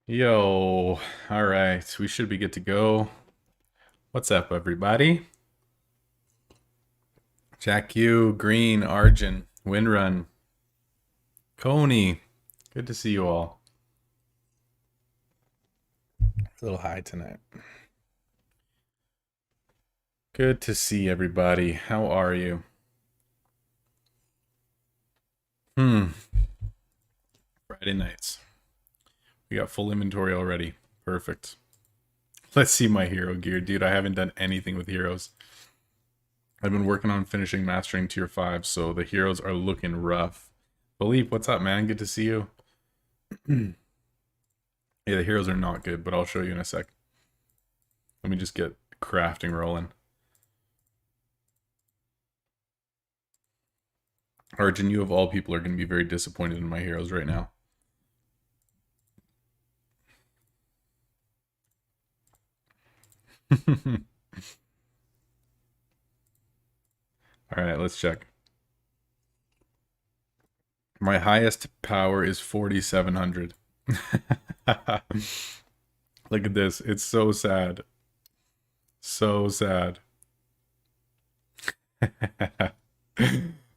Yo, all right, we should be good to go. What's up, everybody? Jack U, Green, Arjun, Windrun, Coney. Good to see you all. A little high tonight. Good to see everybody. How are you? Friday nights. We got full inventory already. Perfect. Let's see my hero gear, dude. I haven't done anything with heroes. I've been working on finishing mastering tier 5, so the heroes are looking rough. Philippe, what's up, man? Good to see you. Yeah, the heroes are not good, but I'll show you in a sec. Let me just get crafting rolling. Arjun, you of all people are going to be very disappointed in my heroes right now. Alright, let's check. My highest power is 4,700. Look at this. It's so sad. So sad.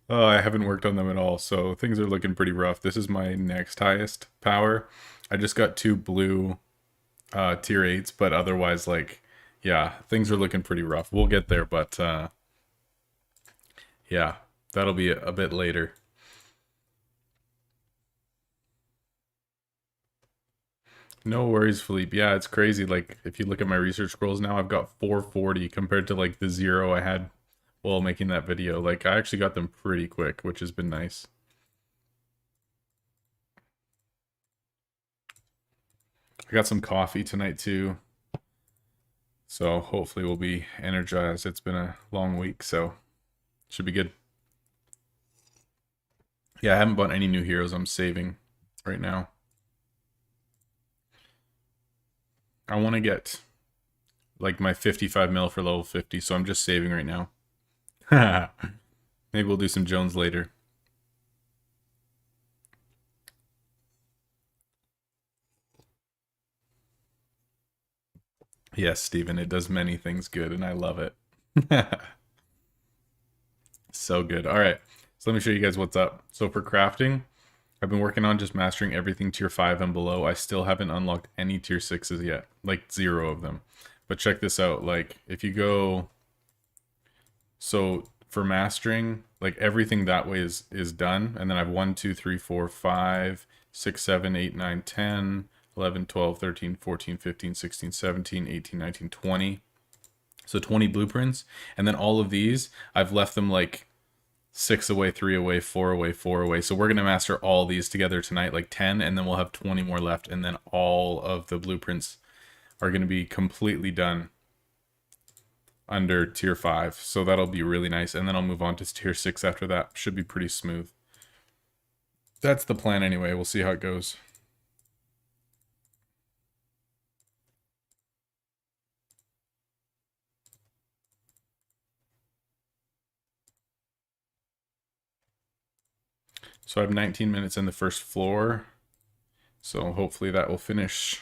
Oh, I haven't worked on them at all, so things are looking pretty rough. This is my next highest power. I just got 2 blue tier 8s, but otherwise, like, yeah, things are looking pretty rough. We'll get there, but yeah, that'll be a bit later. No worries, Philippe. Yeah, it's crazy. Like, if you look at my research scrolls now, I've got 440 compared to, like, the 0 I had while making that video. Like, I actually got them pretty quick, which has been nice. I got some coffee tonight, too. So, hopefully we'll be energized. It's been a long week, so should be good. Yeah, I haven't bought any new heroes. I'm saving right now. I want to get like my 55 mil for level 50, so I'm just saving right now. Maybe we'll do some Jones later. Yes, Steven, it does many things good, and I love it. So good. All right, so let me show you guys what's up. So for crafting, I've been working on just mastering everything tier 5 and below. I still haven't unlocked any tier 6s yet, like 0 of them. But check this out, like if you go, so for mastering, like everything that way is done, and then I have 1, 2, 3, 4, 5, 6, 7, 8, 9, 10, 11, 12, 13, 14, 15, 16, 17, 18, 19, 20. So 20 blueprints, and then all of these, I've left them like 6 away, 3 away, 4 away, 4 away. So we're going to master all these together tonight, like 10, and then we'll have 20 more left, and then all of the blueprints are going to be completely done under tier 5. So that'll be really nice, and then I'll move on to tier 6 after that. Should be pretty smooth. That's the plan anyway. We'll see how it goes. So I have 19 minutes in the first floor. So hopefully that will finish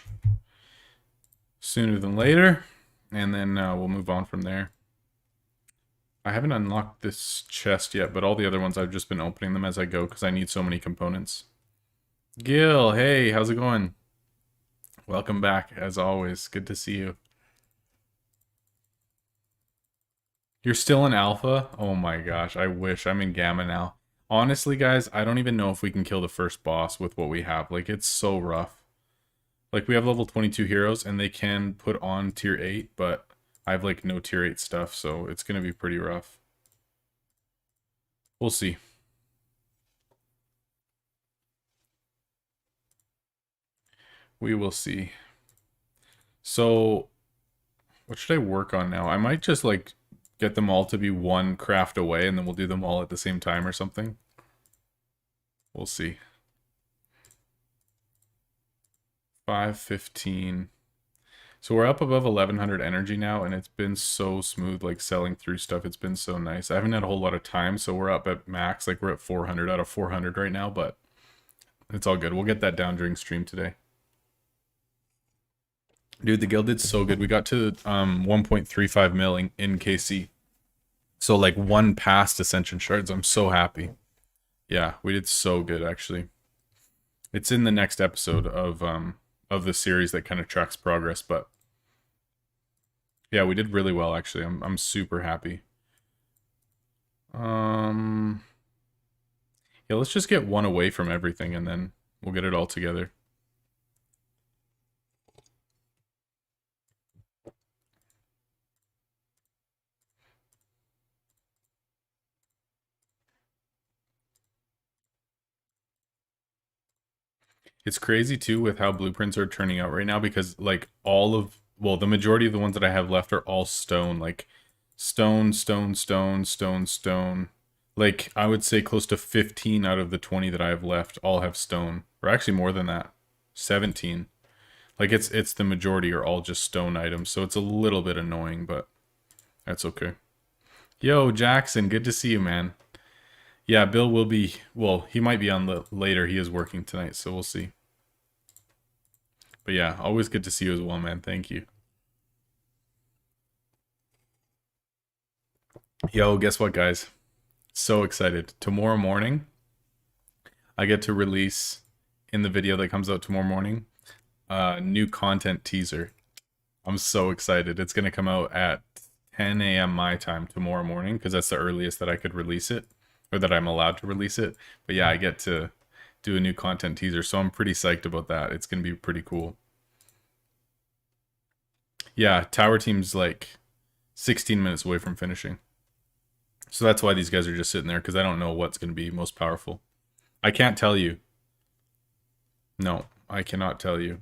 sooner than later. And then we'll move on from there. I haven't unlocked this chest yet, but all the other ones I've just been opening them as I go because I need so many components. Gil, hey, how's it going? Welcome back, as always. Good to see you. You're still in alpha? Oh my gosh, I wish. I'm in gamma now. Honestly, guys, I don't even know if we can kill the first boss with what we have. Like, it's so rough. Like, we have level 22 heroes, and they can put on tier 8, but I have, like, no tier 8 stuff, so it's going to be pretty rough. We'll see. We will see. So, what should I work on now? I might just, like, get them all to be one craft away, and then we'll do them all at the same time or something. We'll see. 515. So we're up above 1100 energy now, and it's been so smooth, like selling through stuff. It's been so nice. I haven't had a whole lot of time, so we're up at max. Like we're at 400 out of 400 right now, but it's all good. We'll get that down during stream today. Dude, the guild did so good. We got to 1.35 mil in KC. So like one past Ascension Shards. I'm so happy. Yeah, we did so good actually. It's in the next episode of the series that kind of tracks progress, but yeah, we did really well actually. I'm super happy. Yeah, let's just get one away from everything and then we'll get it all together. It's crazy too with how blueprints are turning out right now because like well, the majority of the ones that I have left are all stone, like stone, stone, stone, stone, stone. Like I would say close to 15 out of the 20 that I have left all have stone, or actually more than that, 17. Like it's the majority are all just stone items, so it's a little bit annoying, but that's okay. Yo, Jackson, good to see you, man. Yeah, Bill will be, well, he might be on the later. He is working tonight, so we'll see. But yeah, always good to see you as well, man. Thank you. Yo, guess what, guys? So excited. Tomorrow morning, I get to release in the video that comes out tomorrow morning a new content teaser. I'm so excited. It's going to come out at 10 a.m. my time tomorrow morning because that's the earliest that I could release it or that I'm allowed to release it. But yeah, I get to do a new content teaser, so I'm pretty psyched about that. It's going to be pretty cool. Yeah, Tower Team's like 16 minutes away from finishing. So that's why these guys are just sitting there, because I don't know what's going to be most powerful. I can't tell you. No, I cannot tell you.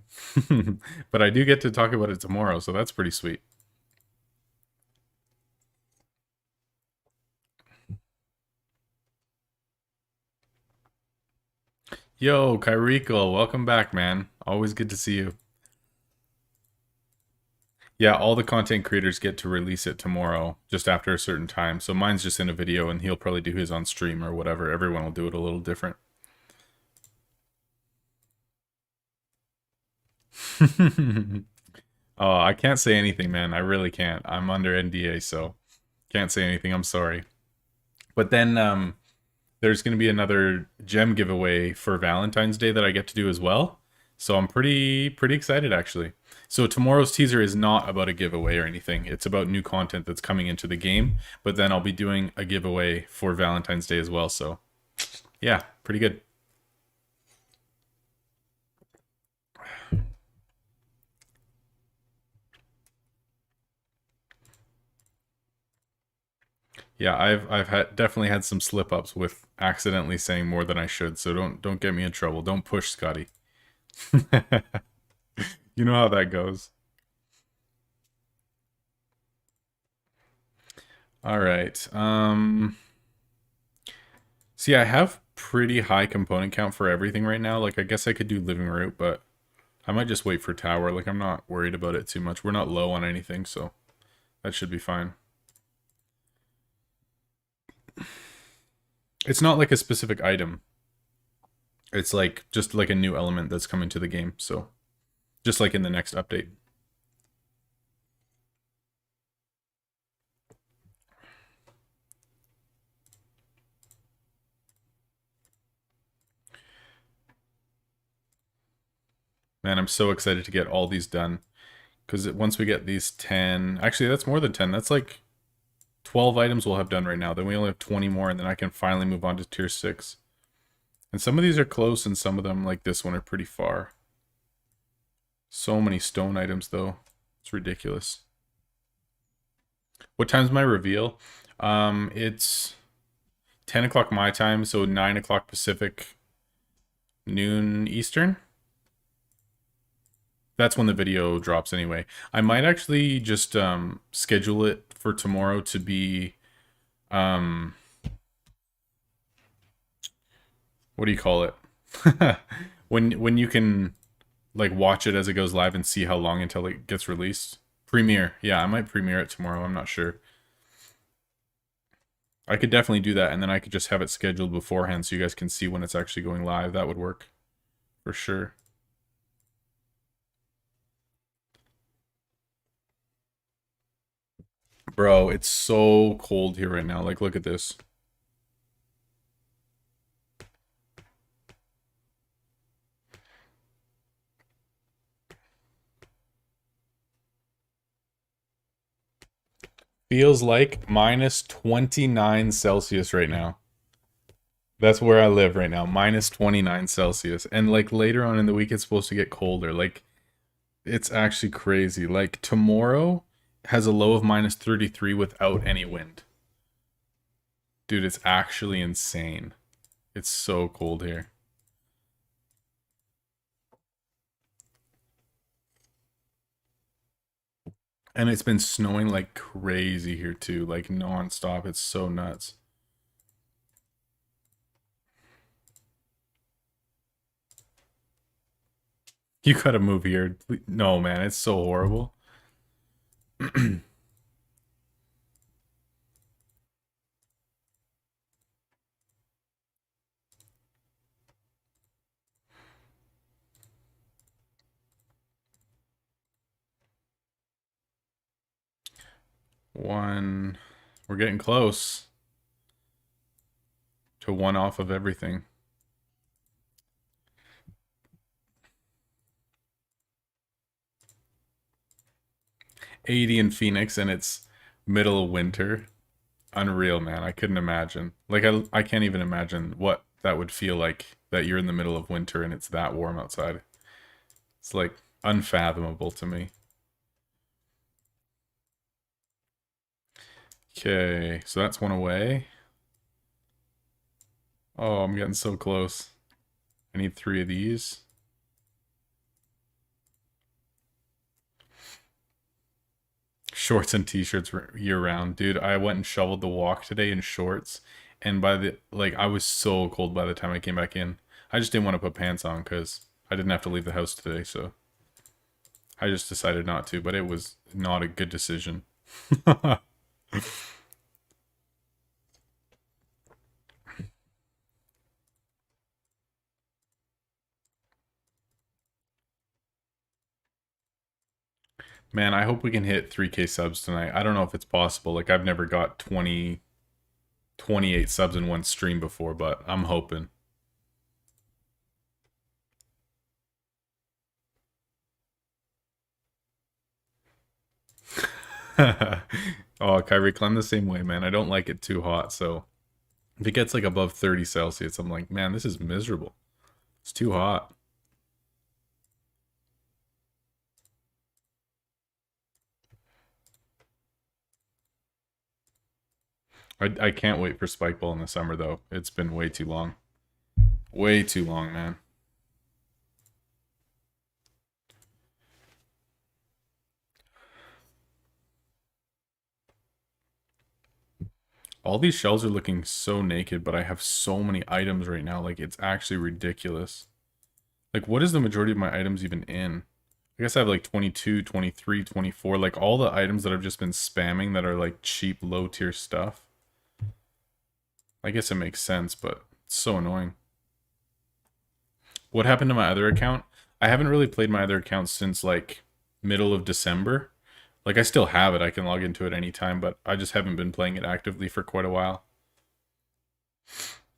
But I do get to talk about it tomorrow, so that's pretty sweet. Yo, Kyrico, welcome back, man. Always good to see you. Yeah, all the content creators get to release it tomorrow, just after a certain time. So mine's just in a video, and he'll probably do his on stream or whatever. Everyone will do it a little different. Oh, I can't say anything, man. I really can't. I'm under NDA, so can't say anything. I'm sorry. But then there's going to be another gem giveaway for Valentine's Day that I get to do as well. So I'm pretty excited actually. So tomorrow's teaser is not about a giveaway or anything. It's about new content that's coming into the game, but then I'll be doing a giveaway for Valentine's Day as well. So yeah, pretty good. Yeah, I've had definitely had some slip ups with accidentally saying more than I should. So don't get me in trouble. Don't push, Scotty. You know how that goes. All right. See, I have pretty high component count for everything right now. Like, I guess I could do living root, but I might just wait for tower. Like, I'm not worried about it too much. We're not low on anything, so that should be fine. It's not like a specific item. It's like just like a new element that's coming to the game. So just like in the next update. Man, I'm so excited to get all these done. Because once we get these 10... Actually, that's more than 10. That's like 12 items we'll have done right now. Then we only have 20 more, and then I can finally move on to tier 6. And some of these are close, and some of them, like this one, are pretty far. So many stone items, though. It's ridiculous. What time's my reveal? It's 10 o'clock my time, so 9 o'clock Pacific, noon Eastern. That's when the video drops anyway. I might actually just schedule it for tomorrow to be what do you call it? When you can like watch it as it goes live and see how long until it gets released. Premiere. Yeah, I might premiere it tomorrow. I'm not sure. I could definitely do that, and then I could just have it scheduled beforehand so you guys can see when it's actually going live. That would work for sure. Bro, it's so cold here right now. Like, look at this. Feels like minus 29 Celsius right now. That's where I live right now, minus 29 Celsius. And like later on in the week, it's supposed to get colder. Like, it's actually crazy. Like, tomorrow has a low of minus 33 without any wind. Dude, it's actually insane. It's so cold here. And it's been snowing like crazy here too, like nonstop. It's so nuts. You gotta move here. No, man, it's so horrible. 1. We're getting close to 1 off of everything. 80 in Phoenix, and it's middle of winter. Unreal, man. I couldn't imagine. Like, I can't even imagine what that would feel like, that you're in the middle of winter and it's that warm outside. It's like unfathomable to me. Okay, so that's 1 away. Oh, I'm getting so close. I need 3 of these. Shorts and t-shirts year round. Dude, I went and shoveled the walk today in shorts, and by the like I was so cold by the time I came back in. I just didn't want to put pants on because I didn't have to leave the house today, so I just decided not to, but it was not a good decision. Man, I hope we can hit 3K subs tonight. I don't know if it's possible. Like, I've never got 28 subs in one stream before, but I'm hoping. Oh, Kyrie, I'm the same way, man. I don't like it too hot, so if it gets like above 30 Celsius, I'm like, man, this is miserable. It's too hot. I can't wait for Spike Ball in the summer, though. It's been way too long. Way too long, man. All these shelves are looking so naked, but I have so many items right now. Like, it's actually ridiculous. Like, what is the majority of my items even in? I guess I have like 22, 23, 24. Like, all the items that I've just been spamming that are like cheap, low tier stuff. I guess it makes sense, but it's so annoying. What happened to my other account? I haven't really played my other account since like middle of December. Like, I still have it. I can log into it anytime, but I just haven't been playing it actively for quite a while.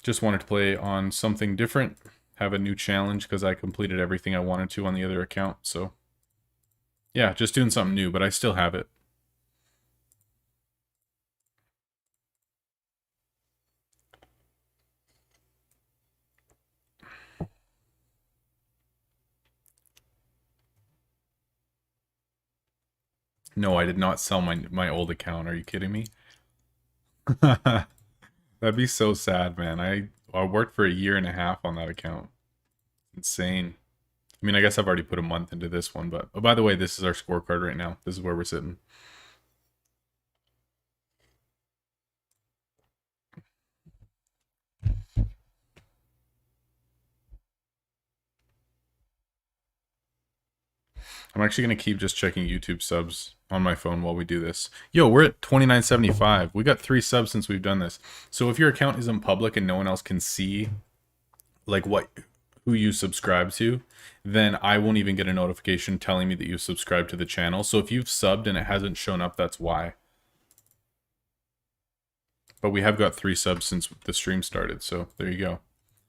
Just wanted to play on something different, have a new challenge because I completed everything I wanted to on the other account. So, yeah, just doing something new, but I still have it. No, I did not sell my old account. Are you kidding me? That'd be so sad, man. I worked for a year and a half on that account. Insane. I mean, I guess I've already put a month into this one, but oh, by the way, this is our scorecard right now. This is where we're sitting. I'm actually gonna keep just checking YouTube subs on my phone while we do this. Yo, we're at 2975. We got 3 subs since we've done this. So if your account isn't public and no one else can see like who you subscribe to, then I won't even get a notification telling me that you've subscribed to the channel. So if you've subbed and it hasn't shown up, that's why. But we have got 3 subs since the stream started, so there you go.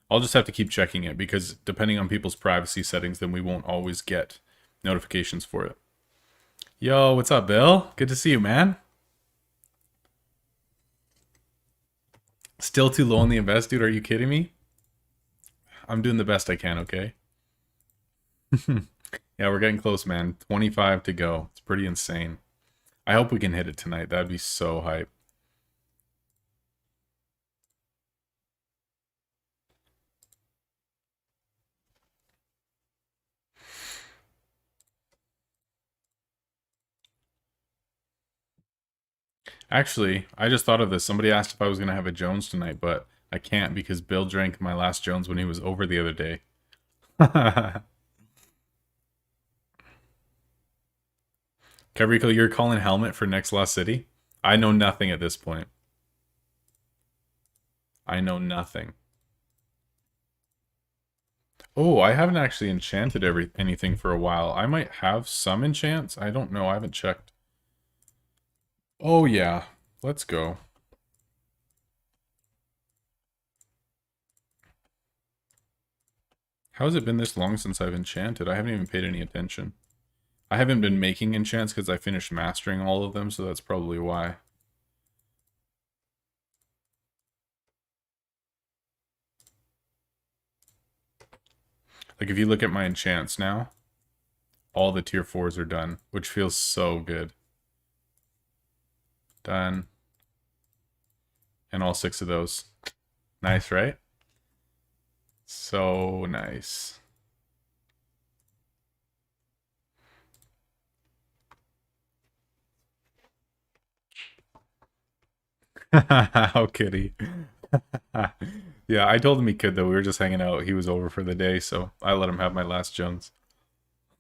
I'll just have to keep checking it because depending on people's privacy settings, then we won't always get notifications for it. Yo, what's up, Bill? Good to see you, man. Still too low on the invest, dude? Are you kidding me? I'm doing the best I can, okay? Yeah, we're getting close, man. 25 to go. It's pretty insane. I hope we can hit it tonight. That'd be so hype. Actually, I just thought of this. Somebody asked if I was going to have a Jones tonight, but I can't because Bill drank my last Jones when he was over the other day. Cabrico, you're calling helmet for next Lost City? I know nothing at this point. I know nothing. Oh, I haven't actually enchanted anything for a while. I might have some enchants. I don't know. I haven't checked. Oh, yeah. Let's go. How has it been this long since I've enchanted? I haven't even paid any attention. I haven't been making enchants because I finished mastering all of them, so that's probably why. Like, if you look at my enchants now, all the tier 4s are done, which feels so good. Done. And all 6 of those. Nice, right? So nice. How could he? Yeah, I told him he could, though. We were just hanging out. He was over for the day, so I let him have my last Jones.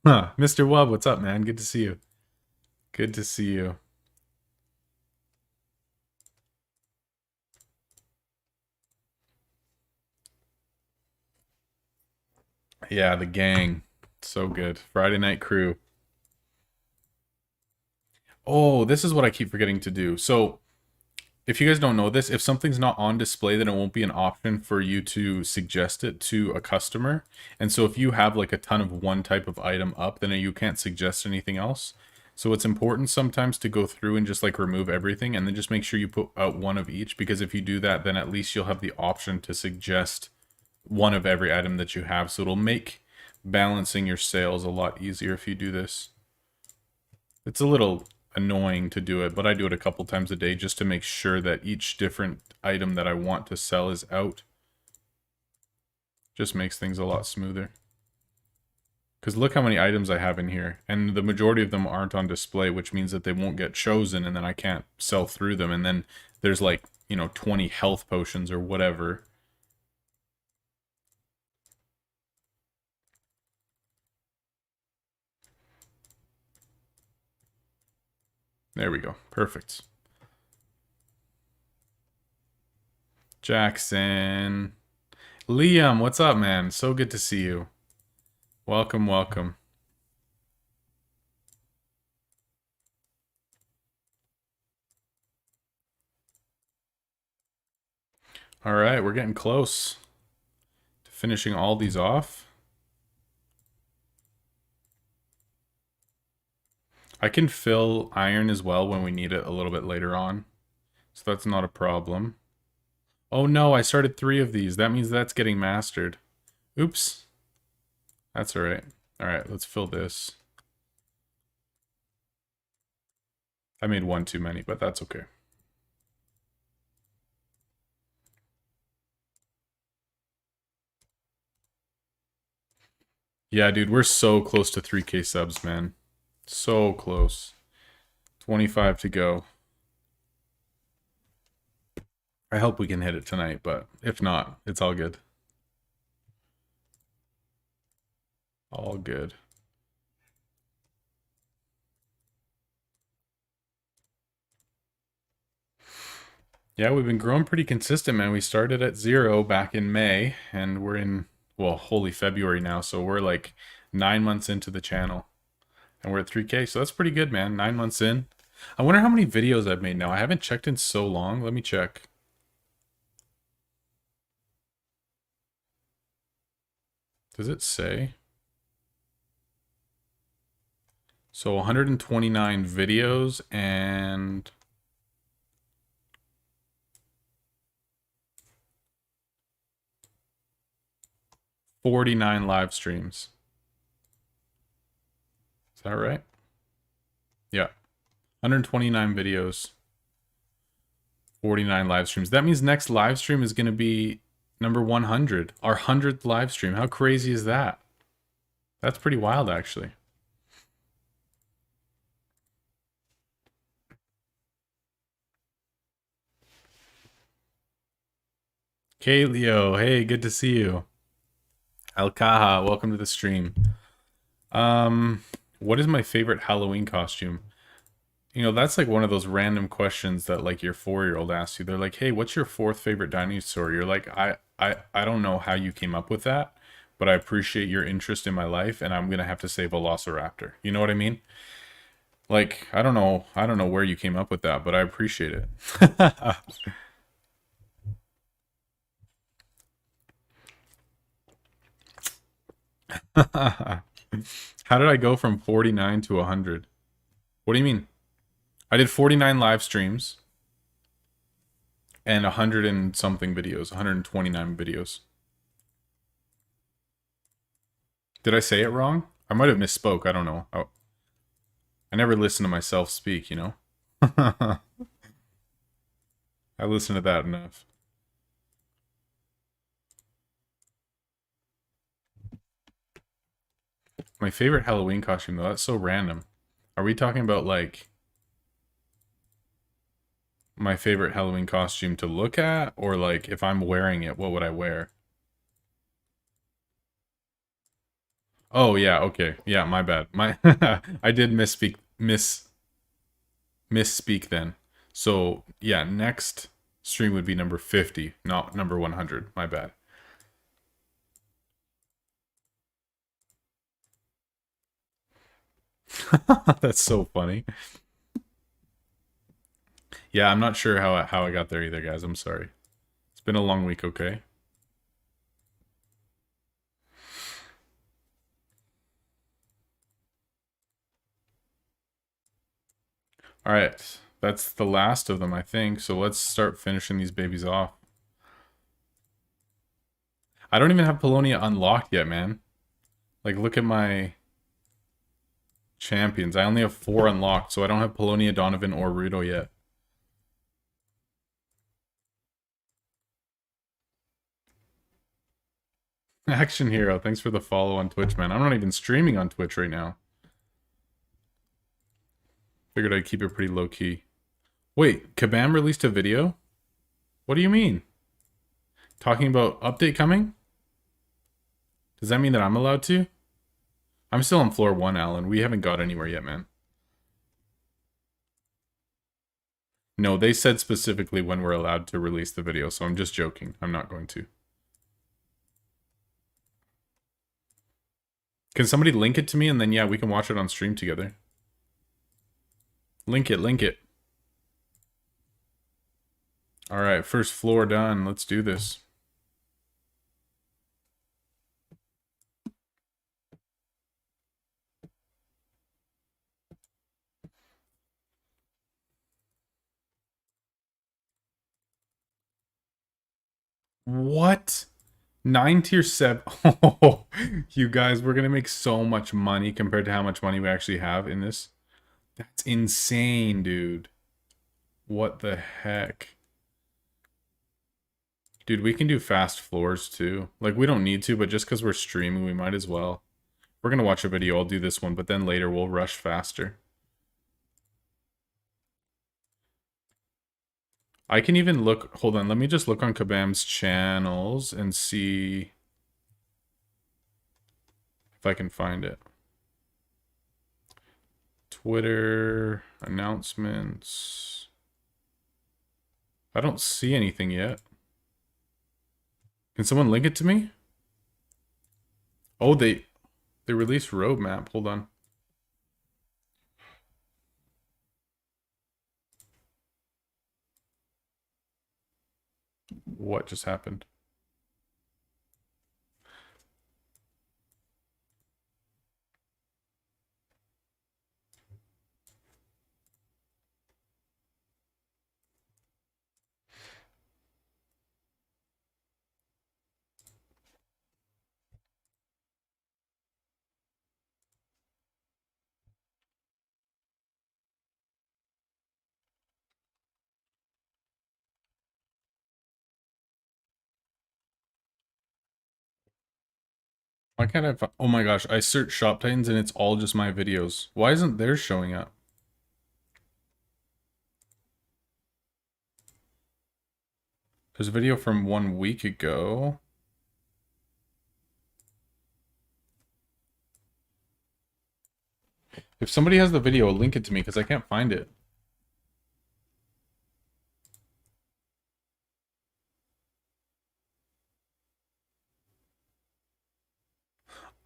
Huh. Mr. Wub, what's up, man? Good to see you. Good to see you. Yeah, the gang. So good. Friday night crew. Oh, this is what I keep forgetting to do. So, if you guys don't know this, if something's not on display, then it won't be an option for you to suggest it to a customer. And so if you have like a ton of one type of item up, then you can't suggest anything else. So it's important sometimes to go through and just like remove everything and then just make sure you put out one of each, because if you do that, then at least you'll have the option to suggest one of every item that you have. So it'll make balancing your sales a lot easier if you do this. It's a little annoying to do it, but I do it a couple times a day just to make sure that each different item that I want to sell is out. Just makes things a lot smoother. Because look how many items I have in here, and the majority of them aren't on display, which means that they won't get chosen, and then I can't sell through them, and then there's like, you know, 20 health potions or whatever. There we go. Perfect. Jackson. Liam, what's up, man? So good to see you. Welcome, welcome. All right, we're getting close to finishing all these off. I can fill iron as well when we need it a little bit later on, so that's not a problem. Oh no, I started 3 of these. That means that's getting mastered. Oops. That's alright. Alright, let's fill this. I made 1 too many, but that's okay. Yeah, dude, we're so close to 3K subs, man. So close. 25 to go. I hope we can hit it tonight, but if not, it's all good. All good. Yeah, we've been growing pretty consistent, man. We started at 0 back in May, and we're in, well, holy February now, so we're like 9 months into the channel. And we're at 3K, so that's pretty good, man. 9 months in. I wonder how many videos I've made now. I haven't checked in so long. Let me check. Does it say? So 129 videos and 49 live streams. Is that right? Yeah. 129 videos, 49 live streams. That means next live stream is going to be number 100, our 100th live stream. How crazy is that? That's pretty wild, actually. Leo, hey, good to see you. Alcaha, welcome to the stream. What is my favorite Halloween costume? You know, that's like one of those random questions that like your 4-year-old asks you. They're like, "Hey, what's your fourth favorite dinosaur?" You're like, I don't know how you came up with that, but I appreciate your interest in my life, and I'm gonna have to say Velociraptor. You know what I mean? Like, I don't know where you came up with that, but I appreciate it. How did I go from 49 to 100? What do you mean? I did 49 live streams and 100 and something videos, 129 videos. Did I say it wrong? I might have misspoke. I don't know. I never listen to myself speak, you know? I listen to that enough. My favorite Halloween costume, though, that's so random. Are we talking about, like, my favorite Halloween costume to look at? Or, like, if I'm wearing it, what would I wear? Oh, yeah, okay. Yeah, my bad. I did misspeak then. So, yeah, next stream would be number 50, not number 100. My bad. That's so funny. Yeah, I'm not sure how I got there either, guys. I'm sorry. It's been a long week, okay? All right. That's the last of them, I think. So let's start finishing these babies off. I don't even have Polonia unlocked yet, man. Like, look at my champions. I only have 4 unlocked, so I don't have Polonia, Donovan, or Rudo yet. Action Hero, thanks for the follow on Twitch, man. I'm not even streaming on Twitch right now. Figured I'd keep it pretty low-key. Wait, Kabam released a video? What do you mean? Talking about update coming? Does that mean that I'm allowed to? I'm still on floor 1, Alan. We haven't got anywhere yet, man. No, they said specifically when we're allowed to release the video, so I'm just joking. I'm not going to. Can somebody link it to me, and then, yeah, we can watch it on stream together. Link it, link it. Alright, first floor done. Let's do this. What? 9 tier 7. Oh, you guys, we're gonna make so much money compared to how much money we actually have in this. That's insane, dude. What the heck? Dude, we can do fast floors too. Like, we don't need to, but just because we're streaming, we might as well. We're gonna watch a video, I'll do this one, but then later we'll rush faster. I can even look, hold on, let me just look on Kabam's channels and see if I can find it. Twitter, announcements. I don't see anything yet. Can someone link it to me? Oh, they released roadmap. Hold on. What just happened? Why can't I oh my gosh, I searched Shop Titans and it's all just my videos. Why isn't theirs showing up? There's a video from 1 week ago. If somebody has the video, link it to me because I can't find it.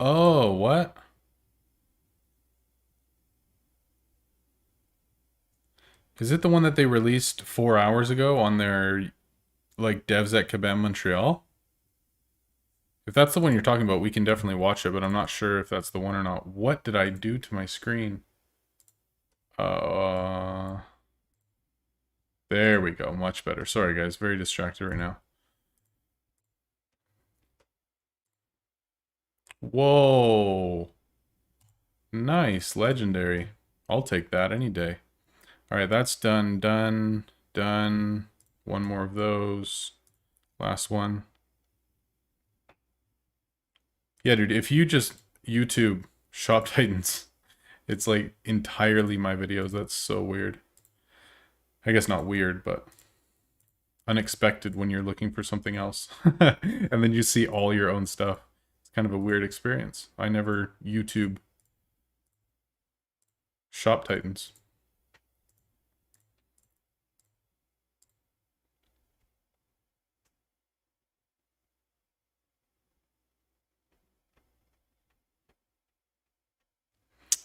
Oh, what? Is it the one that they released 4 hours ago on their like devs at Quebec, Montreal? If that's the one you're talking about, we can definitely watch it, but I'm not sure if that's the one or not. What did I do to my screen? Uh, there we go. Much better. Sorry, guys. Very distracted right now. Whoa. Nice. Legendary. I'll take that any day. All right, that's done. Done. Done. One more of those. Last one. Yeah, dude, if you just YouTube Shop Titans, it's like entirely my videos. That's so weird. I guess not weird, but unexpected when you're looking for something else. And then you see all your own stuff. It's kind of a weird experience. I never YouTube Shop Titans.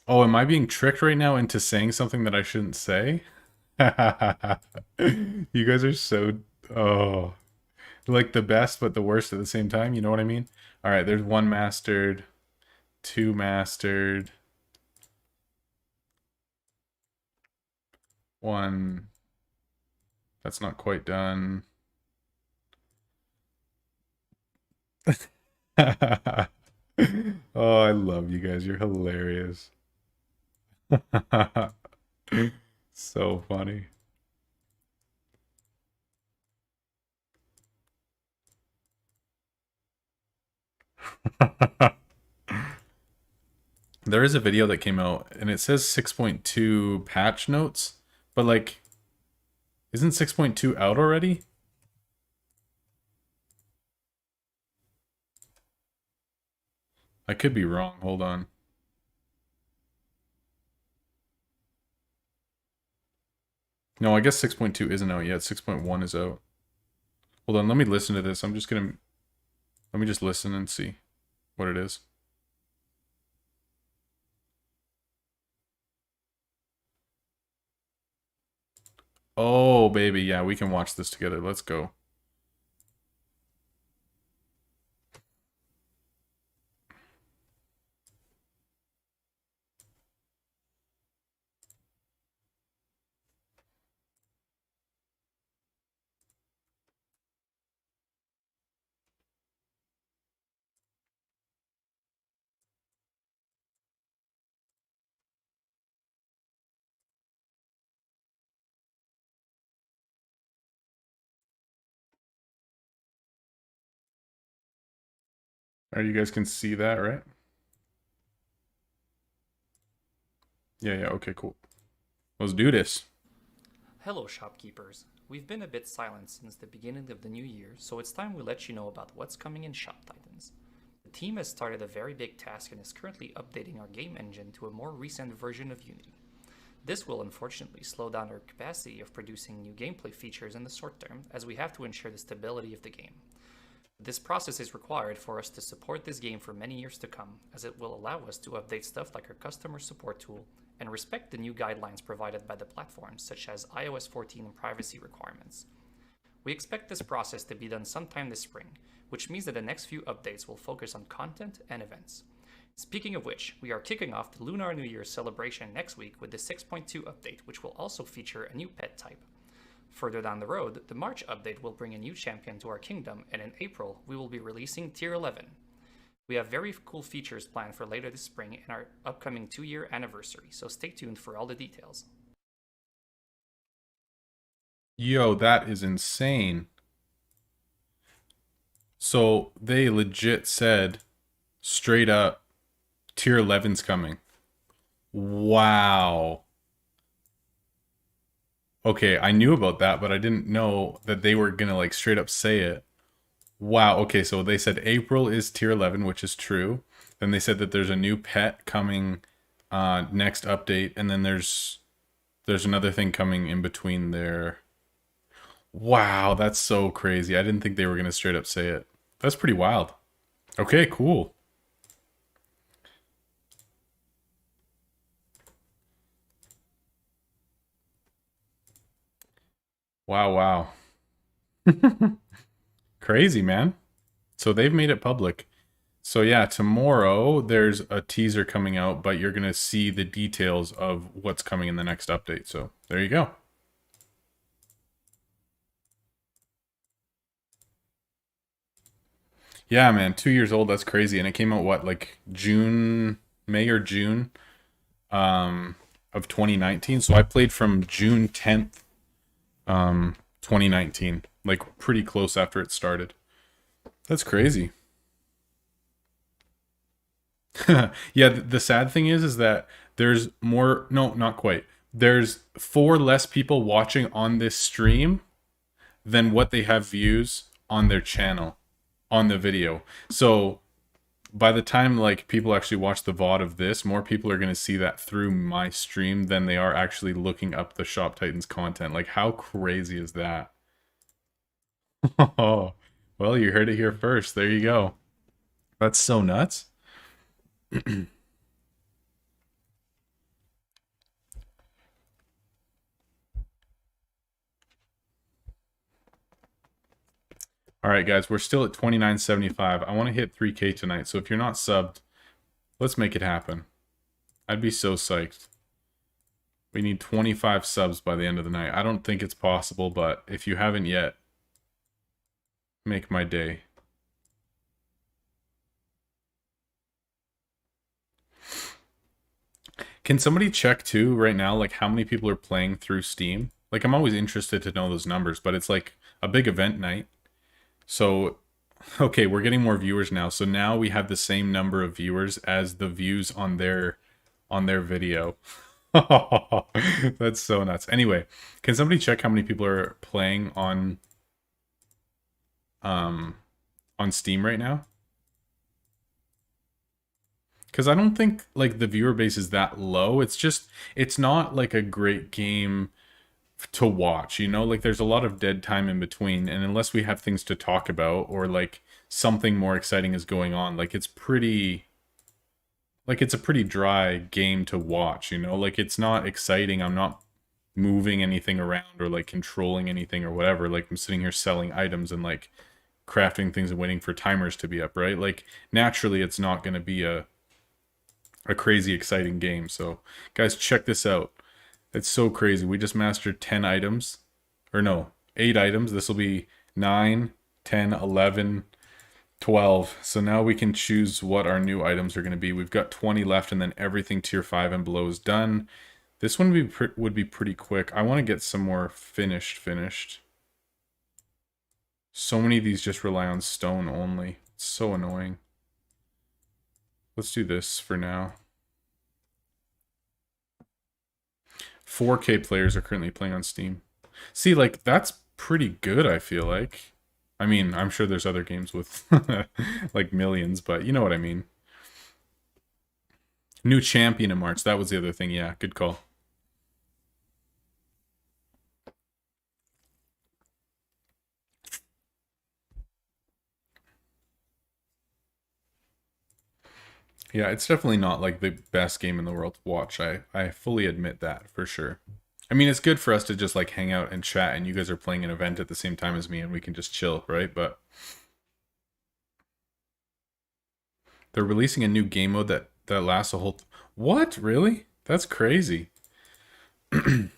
Oh, am I being tricked right now into saying something that I shouldn't say? You guys are so... Oh. Like the best, but the worst at the same time. You know what I mean? All right, there's one mastered, two mastered, one that's not quite done. Oh, I love you guys. You're hilarious. So funny. There is a video that came out and it says 6.2 patch notes, but like, isn't 6.2 out already? I could be wrong. Hold on. No, I guess 6.2 isn't out yet. 6.1 is out. Hold on, let me listen to this. Let me just listen and see what it is. Oh, baby. Yeah, we can watch this together. Let's go. All right, you guys can see that, right? Yeah, yeah. Okay, cool. Let's do this. Hello, shopkeepers. We've been a bit silent since the beginning of the new year, so it's time we let you know about what's coming in Shop Titans. The team has started a very big task and is currently updating our game engine to a more recent version of Unity. This will unfortunately slow down our capacity of producing new gameplay features in the short term, as we have to ensure the stability of the game. This process is required for us to support this game for many years to come, as it will allow us to update stuff like our customer support tool and respect the new guidelines provided by the platform, such as iOS 14 and privacy requirements. We expect this process to be done sometime this spring, which means that the next few updates will focus on content and events. Speaking of which, we are kicking off the Lunar New Year celebration next week with the 6.2 update, which will also feature a new pet type. Further down the road, the March update will bring a new champion to our kingdom, and in April, we will be releasing Tier 11. We have very cool features planned for later this spring and our upcoming 2-year anniversary, so stay tuned for all the details. Yo, that is insane. So they legit said Straight up, tier 11's coming. Wow. Okay, I knew about that, but I didn't know that they were gonna like straight up say it. Wow. Okay, so they said April is tier 11, which is true. Then they said that there's a new pet coming next update, and then there's another thing coming in between there. Wow, that's so crazy. I didn't think they were gonna straight up say it. That's pretty wild. Okay, cool. Wow, wow. Crazy, man. So they've made it public. So yeah, tomorrow there's a teaser coming out, but you're gonna see the details of what's coming in the next update. So there you go. Yeah, man, 2 years old. That's crazy, and it came out what, like June, May or June, of 2019. So I played from June 10th, 2019, like pretty close after it started. That's crazy. Yeah, the sad thing is that there's more, no, not quite. There's four less people watching on this stream than what they have views on their channel on the video. So by the time like people actually watch the VOD of this, more people are going to see that through my stream than they are actually looking up the Shop Titans content. Like how crazy is that? Oh, well, you heard it here first. There you go. That's so nuts. All right, guys, we're still at 29.75. I want to hit 3K tonight. So if you're not subbed, let's make it happen. I'd be so psyched. We need 25 subs by the end of the night. I don't think it's possible, but if you haven't yet, make my day. Can somebody check too right now, like how many people are playing through Steam? Like I'm always interested to know those numbers, but it's like a big event night. So, okay, we're getting more viewers now. So now we have the same number of viewers as the views on their video. That's so nuts. Anyway, can somebody check how many people are playing um on Steam right now? Because I don't think like the viewer base is that low. It's just it's not like a great game to watch, you know? Like there's a lot of dead time in between, and unless we have things to talk about or like something more exciting is going on, like it's a pretty dry game to watch, you know? Like it's not exciting. I'm not moving anything around or like controlling anything or whatever. Like I'm sitting here selling items and like crafting things and waiting for timers to be up, right? Like naturally it's not going to be a crazy exciting game. So guys, check this out. It's so crazy. We just mastered 10 items. Or no, 8 items. This will be 9, 10, 11, 12. So now we can choose what our new items are going to be. We've got 20 left, and then everything tier 5 and below is done. This one would be pretty quick. I want to get some more finished. So many of these just rely on stone only. It's so annoying. Let's do this for now. 4K players are currently playing on Steam. See, like, that's pretty good, I feel like. I mean, I'm sure there's other games with, like, millions, but you know what I mean. New champion in March. That was the other thing. Yeah, good call. Yeah, it's definitely not, like, the best game in the world to watch. I fully admit that, for sure. I mean, it's good for us to just, like, hang out and chat, and you guys are playing an event at the same time as me, and we can just chill, right? But they're releasing a new game mode that lasts a whole... What? Really? That's crazy. I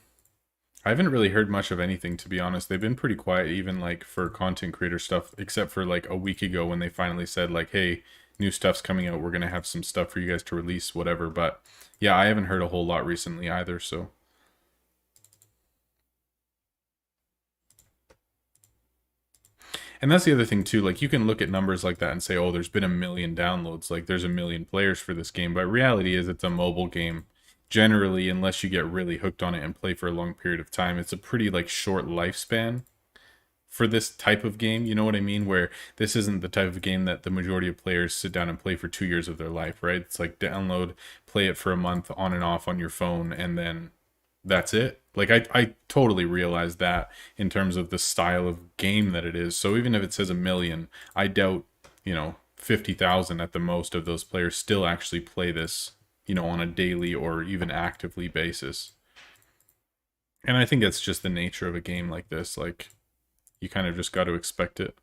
haven't really heard much of anything, to be honest. They've been pretty quiet, even like for content creator stuff, except for like a week ago when they finally said like, hey, new stuff's coming out. We're going to have some stuff for you guys to release, whatever. But yeah, I haven't heard a whole lot recently either, so... And that's the other thing too. Like you can look at numbers like that and say, "Oh, there's been a million downloads. Like there's a million players for this game." But reality is, it's a mobile game. Generally, unless you get really hooked on it and play for a long period of time, it's a pretty like short lifespan for this type of game. You know what I mean? Where this isn't the type of game that the majority of players sit down and play for 2 years of their life, right? It's like download, play it for a month on and off on your phone, and then that's it. Like I totally realize that in terms of the style of game that it is. So even if it says a million, I doubt, 50,000 at the most of those players still actually play this, on a daily or even actively basis. And I think that's just the nature of a game like this. Like you kind of just got to expect it.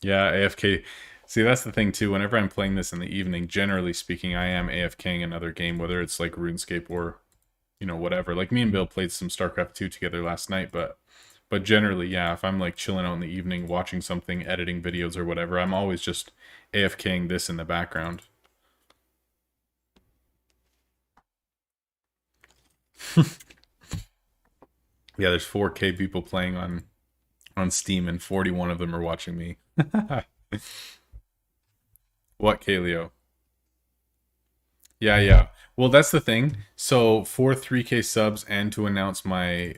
Yeah, AFK. See, that's the thing too. Whenever I'm playing this in the evening, generally speaking, I am AFKing another game, whether it's like RuneScape or, whatever. Like me and Bill played some StarCraft 2 together last night, but generally, yeah, if I'm like chilling out in the evening, watching something, editing videos or whatever, I'm always just AFKing this in the background. Yeah, there's 4K people playing on Steam, and 41 of them are watching me. What, Kaleo? Yeah, yeah. Well, that's the thing. So for 3K subs and to announce my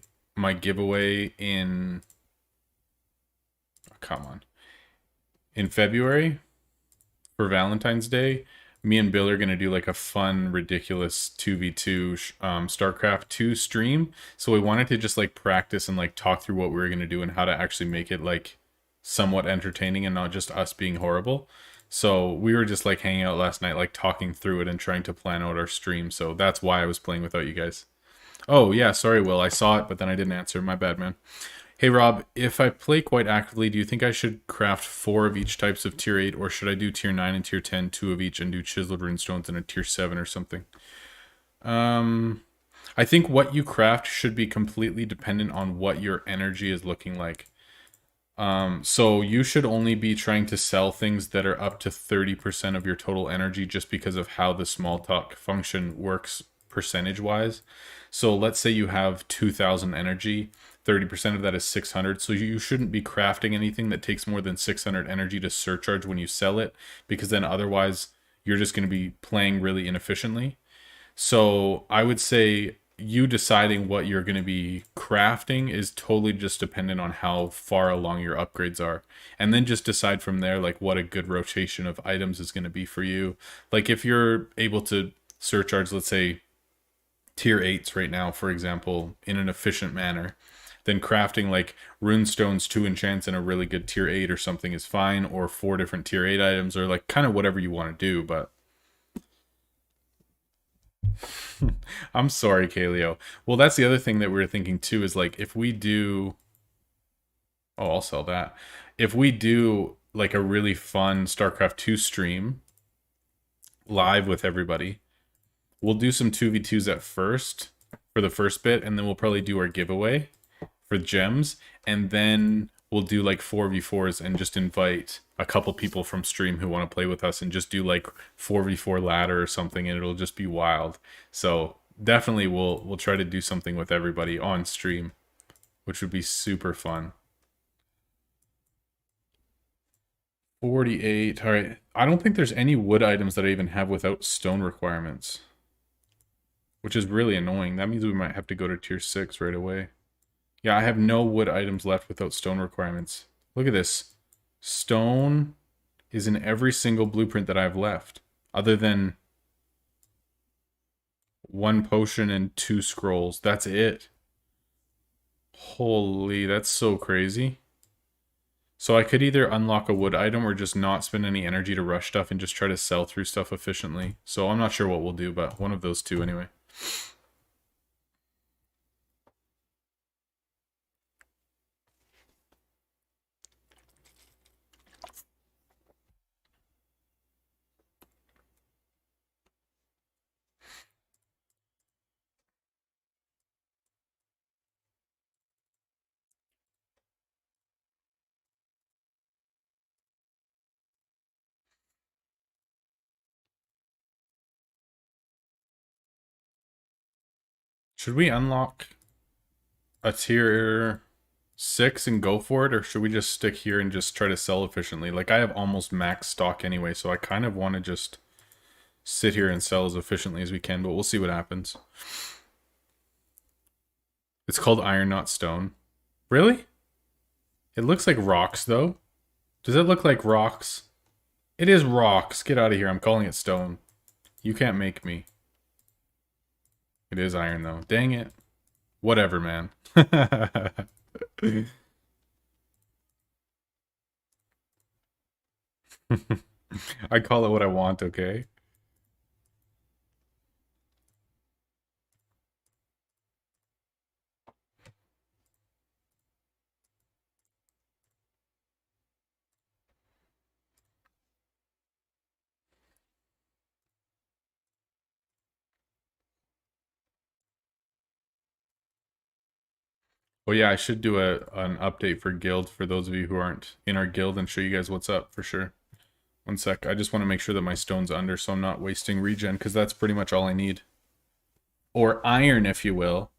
giveaway in, oh, come on, in February for Valentine's Day, me and Bill are gonna do like a fun, ridiculous 2v2 StarCraft 2 stream. So we wanted to just like practice and like talk through what we were gonna do and how to actually make it like somewhat entertaining and not just us being horrible. So we were just like hanging out last night, like talking through it and trying to plan out our stream. So that's why I was playing without you guys. Oh yeah, sorry, Will. I saw it, but then I didn't answer. My bad, man. Hey Rob, if I play quite actively, do you think I should craft 4 of each types of tier 8, or should I do tier 9 and tier 10, 2 of each, and do chiseled runestones in a tier 7 or something? Um, I think what you craft should be completely dependent on what your energy is looking like. So you should only be trying to sell things that are up to 30% of your total energy just because of how the small talk function works percentage wise. So let's say you have 2000 energy, 30% of that is 600. So you shouldn't be crafting anything that takes more than 600 energy to surcharge when you sell it, because then otherwise you're just going to be playing really inefficiently. So I would say you deciding what you're going to be crafting is totally just dependent on how far along your upgrades are. And then just decide from there, like, what a good rotation of items is going to be for you. Like, if you're able to surcharge, let's say, tier 8s right now, for example, in an efficient manner, then crafting like runestones, 2 enchants in a really good tier 8 or something is fine, or 4 different tier 8 items, or like kind of whatever you want to do. But I'm sorry, Kaleo. Well, that's the other thing that we were thinking too, is like if we do, oh, I'll sell that. If we do like a really fun StarCraft 2 stream live with everybody, we'll do some 2v2s at first for the first bit, and then we'll probably do our giveaway for gems, and then we'll do like 4v4s and just invite a couple people from stream who want to play with us and just do like 4v4 ladder or something, and it'll just be wild. So definitely we'll try to do something with everybody on stream, which would be super fun. 48. All right. I don't think there's any wood items that I even have without stone requirements, which is really annoying. That means we might have to go to tier 6 right away. Yeah, I have no wood items left without stone requirements. Look at this. Stone is in every single blueprint that I have left, other than 1 potion and 2 scrolls. That's it. Holy, that's so crazy. So I could either unlock a wood item or just not spend any energy to rush stuff and just try to sell through stuff efficiently. So I'm not sure what we'll do, but one of those two anyway. Should we unlock a tier 6 and go for it, or should we just stick here and just try to sell efficiently? Like, I have almost max stock anyway, so I kind of want to just sit here and sell as efficiently as we can, but we'll see what happens. It's called iron, not stone. Really? It looks like rocks, though. Does it look like rocks? It is rocks. Get out of here. I'm calling it stone. You can't make me. It is iron, though. Dang it. Whatever, man. I call it what I want, okay? Well, yeah, I should do an update for guild for those of you who aren't in our guild and show you guys what's up for sure. One sec. I just want to make sure that my stone's under so I'm not wasting regen, because that's pretty much all I need. Or iron, if you will.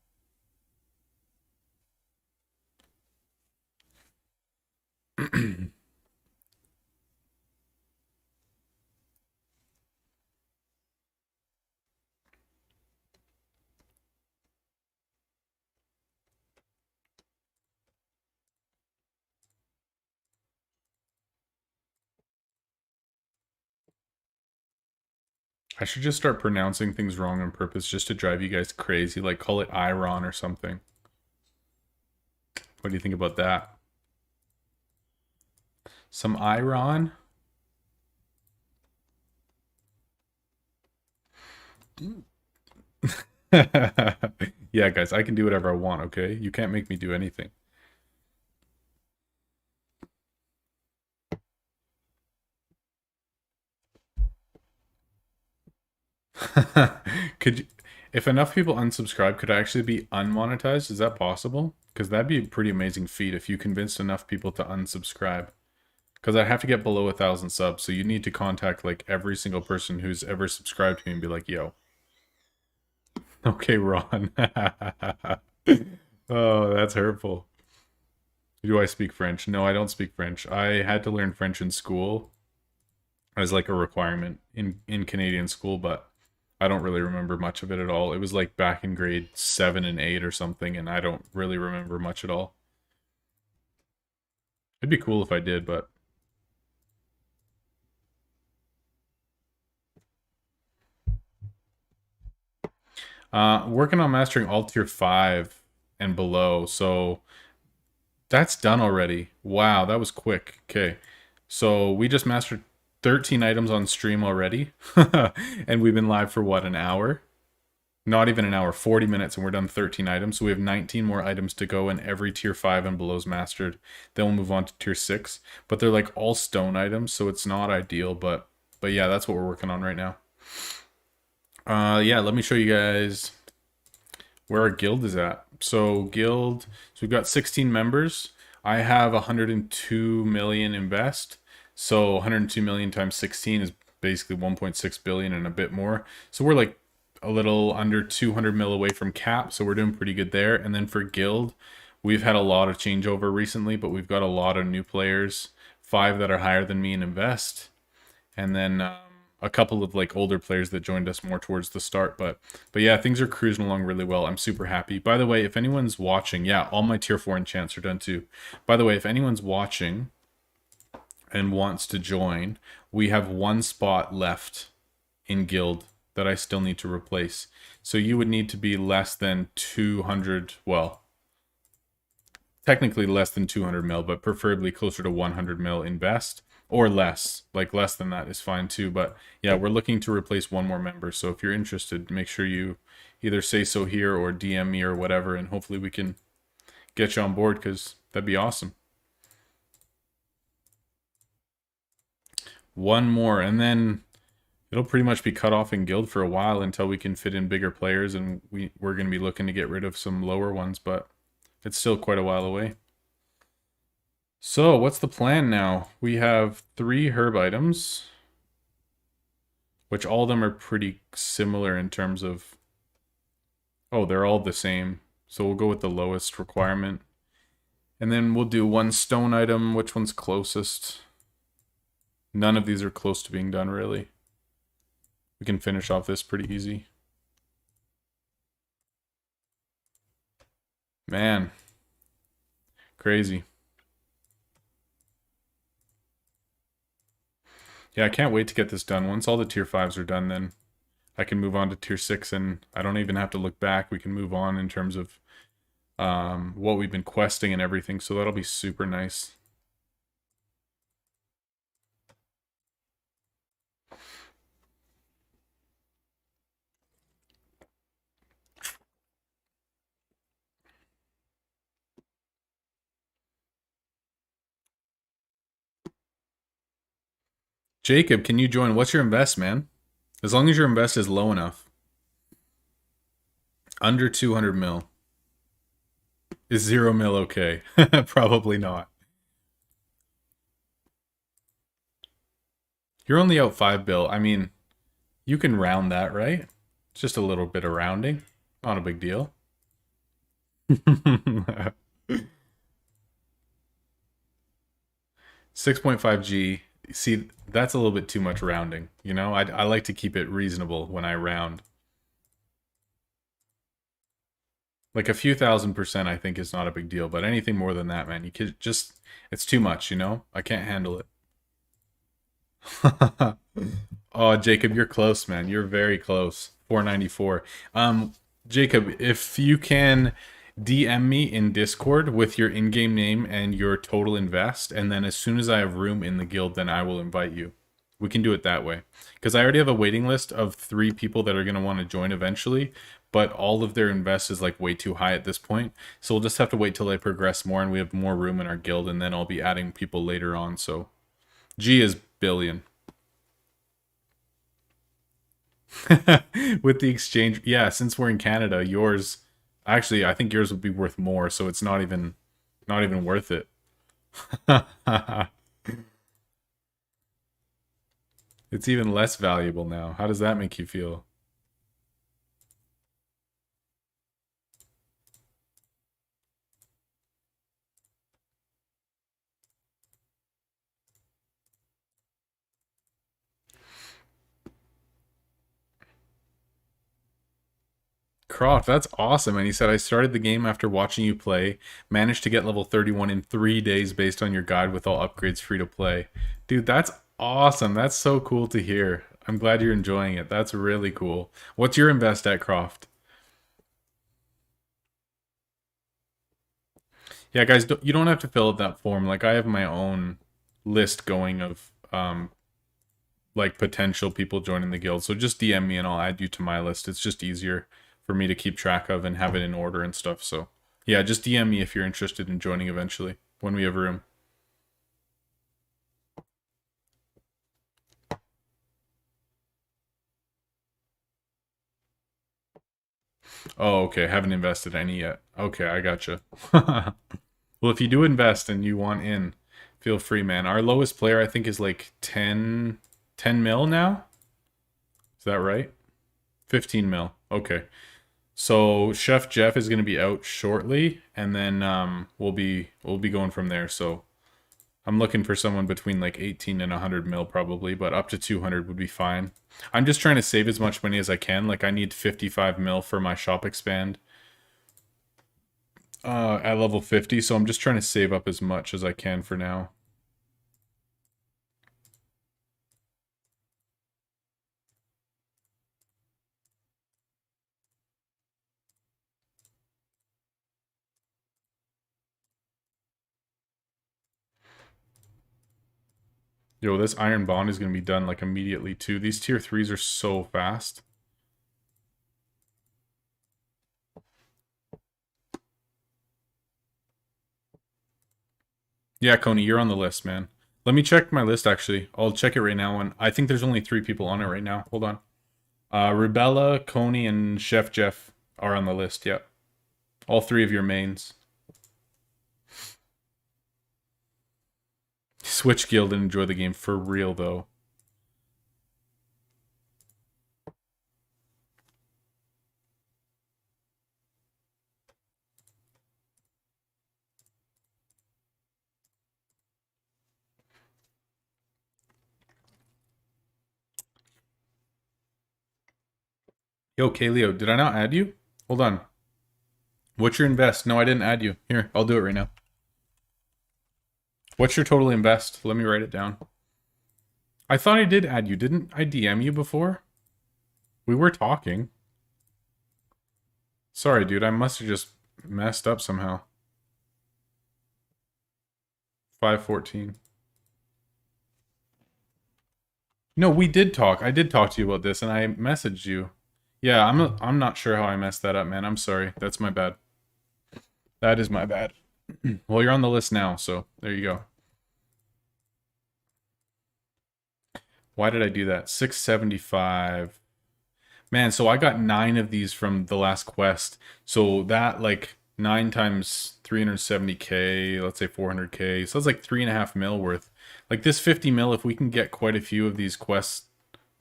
I should just start pronouncing things wrong on purpose just to drive you guys crazy. Like, call it Iron or something. What do you think about that? Some Iron? Yeah, guys, I can do whatever I want, okay? You can't make me do anything. Could you, if enough people unsubscribe, could I actually be unmonetized? Is that possible? Because that'd be a pretty amazing feat if you convinced enough people to unsubscribe. Because I have to get below 1,000 subs, so you need to contact like every single person who's ever subscribed to me and be like, yo. Okay, Ron. Oh, that's hurtful. Do I speak French? No, I don't speak French. I had to learn French in school as like a requirement in Canadian school, but I don't really remember much of it at all. It was like back in grade 7 and 8 or something, and I don't really remember much at all. It'd be cool if I did, but working on mastering all tier 5 and below. So that's done already. Wow, that was quick. Okay. So we just mastered 13 items on stream already. And we've been live for what, an hour? Not even an hour, 40 minutes, and we're done 13 items. So we have 19 more items to go, and every tier 5 and below is mastered. Then we'll move on to tier 6. But they're like all stone items, so it's not ideal, but yeah, that's what we're working on right now. Yeah, let me show you guys where our guild is at. So we've got 16 members. I have 102 million invest. So 102 million times 16 is basically 1.6 billion and a bit more. So we're like a little under 200 mil away from cap. So we're doing pretty good there. And then for guild, we've had a lot of changeover recently, but we've got a lot of new players, 5 that are higher than me in invest. And then a couple of like older players that joined us more towards the start, but yeah, things are cruising along really well. I'm super happy. By the way, if anyone's watching, yeah, all my tier 4 enchants are done too. By the way, if anyone's watching and wants to join, we have 1 spot left in guild that I still need to replace. So you would need to be less than 200, well, technically less than 200 mil, but preferably closer to 100 mil invest. Or less, like less than that is fine too. But yeah, we're looking to replace 1 more member. So if you're interested, make sure you either say so here or DM me or whatever, and hopefully we can get you on board, because that'd be awesome. 1 more, and then it'll pretty much be cut off in guild for a while until we can fit in bigger players, and we're going to be looking to get rid of some lower ones, but it's still quite a while away. So, what's the plan now? We have 3 herb items, which all of them are pretty similar in terms of... Oh, they're all the same. So we'll go with the lowest requirement. And then we'll do one stone item. Which one's closest? None of these are close to being done, really. We can finish off this pretty easy. Man. Crazy. Yeah, I can't wait to get this done. Once all the tier 5s are done, then I can move on to tier 6, and I don't even have to look back. We can move on in terms of what we've been questing and everything, so that'll be super nice. Jacob, can you join? What's your invest, man? As long as your invest is low enough. Under 200 mil. Is 0 mil okay? Probably not. You're only out 5 bill. I mean, you can round that, right? It's just a little bit of rounding. Not a big deal. 6.5G. See, that's a little bit too much rounding. You know, I like to keep it reasonable when I round. Like a few thousand% I think is not a big deal, but anything more than that, man, you could just, it's too much, you know? I can't handle it. Oh, Jacob, you're close, man. You're very close. 494. Jacob, if you can DM me in Discord with your in-game name and your total invest, and then as soon as I have room in the guild, then I will invite you. We can do it that way. Because I already have a waiting list of 3 people that are going to want to join eventually, but all of their invest is like way too high at this point. So we'll just have to wait till they progress more and we have more room in our guild, and then I'll be adding people later on. So G is billion. With the exchange, yeah, since we're in Canada, yours actually I think yours would be worth more, so it's not even worth it. It's even less valuable now. How does that make you feel? Croft, that's awesome. And he said, I started the game after watching you play, managed to get level 31 in 3 days based on your guide with all upgrades free to play. Dude, that's awesome. That's so cool to hear. I'm glad you're enjoying it. That's really cool. What's your invest at, Croft? Yeah, guys, you don't have to fill out that form. Like, I have my own list going of like potential people joining the guild. So just DM me and I'll add you to my list. It's just easier for me to keep track of and have it in order and stuff. So yeah, just DM me if you're interested in joining eventually when we have room. Oh, okay. Haven't invested any yet. Okay, I gotcha. Well, if you do invest and you want in, feel free, man. Our lowest player, I think, is like 10 mil now. Is that right? 15 mil. Okay. So Chef Jeff is going to be out shortly, and then we'll be going from there. So I'm looking for someone between like 18 and 100 mil probably, but up to 200 would be fine. I'm just trying to save as much money as I can. Like I need 55 mil for my shop expand at level 50, so I'm just trying to save up as much as I can for now. Yo, this Iron Bond is going to be done like immediately too. These tier 3s are so fast. Yeah, Coney, you're on the list, man. Let me check my list actually. I'll check it right now, and I think there's only 3 people on it right now. Hold on. Rubella, Coney, and Chef Jeff are on the list. Yep. All 3 of your mains. Switch guild and enjoy the game for real, though. Yo, Kaleo, did I not add you? Hold on. What's your invest? No, I didn't add you. Here, I'll do it right now. What's your total invest? Let me write it down. I thought I did add you. Didn't I DM you before? We were talking. Sorry, dude. I must have just messed up somehow. 514. No, we did talk. I did talk to you about this, and I messaged you. Yeah, I'm not sure how I messed that up, man. I'm sorry. That's my bad. That is my bad. Well, you're on the list now, so there you go. Why did I do that? 675. Man, so I got 9 of these from the last quest. So that, like, 9 times 370k, let's say 400k. So that's like 3.5 mil worth. Like, this 50 mil, if we can get quite a few of these quests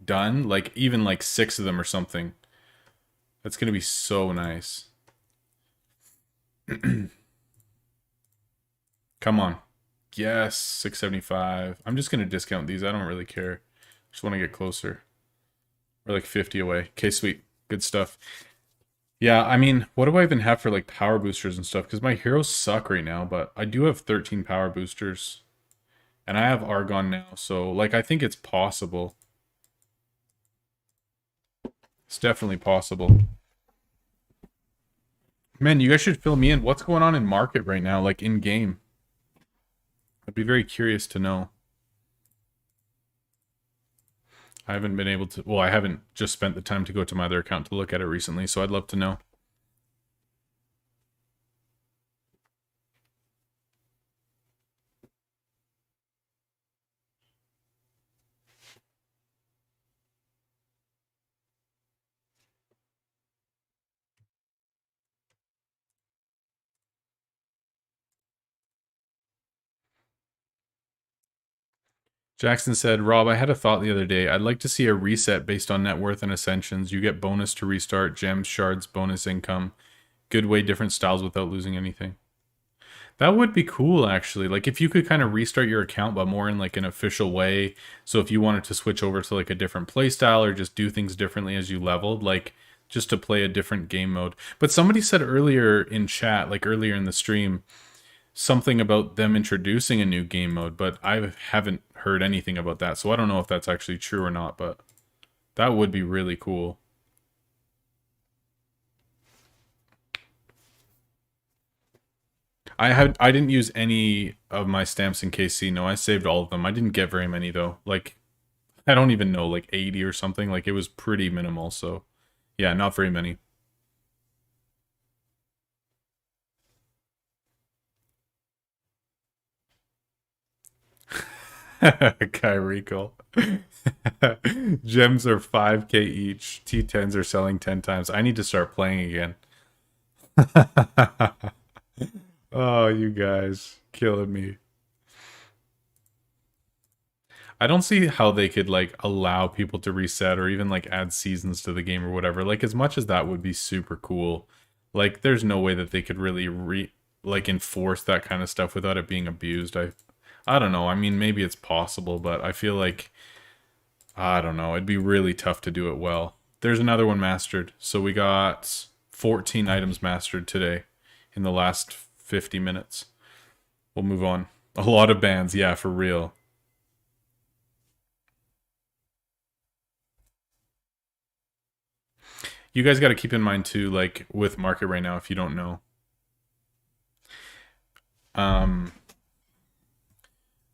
done, like, even like 6 of them or something, that's going to be so nice. Come on. Yes, 675. I'm just going to discount these. I don't really care. Just want to get closer. We're like 50 away. Okay, sweet. Good stuff. Yeah, I mean, what do I even have for like power boosters and stuff? Because my heroes suck right now, but I do have 13 power boosters. And I have Argon now, so like I think it's possible. It's definitely possible. Man, you guys should fill me in. What's going on in market right now, like in game? I'd be very curious to know. I haven't been able to, well, I haven't just spent the time to go to my other account to look at it recently, so I'd love to know. Jackson said, Rob, I had a thought the other day. I'd like to see a reset based on net worth and ascensions. You get bonus to restart, gems, shards, bonus income. Good way, different styles without losing anything. That would be cool, actually. Like, if you could kind of restart your account, but more in, like, an official way. So if you wanted to switch over to, like, a different playstyle or just do things differently as you leveled, like, just to play a different game mode. But somebody said earlier in chat, like, earlier in the stream, something about them introducing a new game mode, but I haven't heard anything about that. So I don't know if that's actually true or not, but that would be really cool. I didn't use any of my stamps in KC. No, I saved all of them. I didn't get very many though. Like, I don't even know, like 80 or something. Like, it was pretty minimal. So yeah, not very many. Kyrico. Gems are 5k each. T10s are selling 10 times. I need to start playing again. Oh, you guys killing me. I don't see how they could like allow people to reset or even like add seasons to the game or whatever. Like, as much as that would be super cool, like there's no way that they could really like enforce that kind of stuff without it being abused. I don't know. I mean, maybe it's possible, but I feel like I don't know. It'd be really tough to do it well. There's another one mastered. So we got 14 items mastered today in the last 50 minutes. We'll move on. A lot of bans, yeah, for real. You guys got to keep in mind too, like with market right now, if you don't know,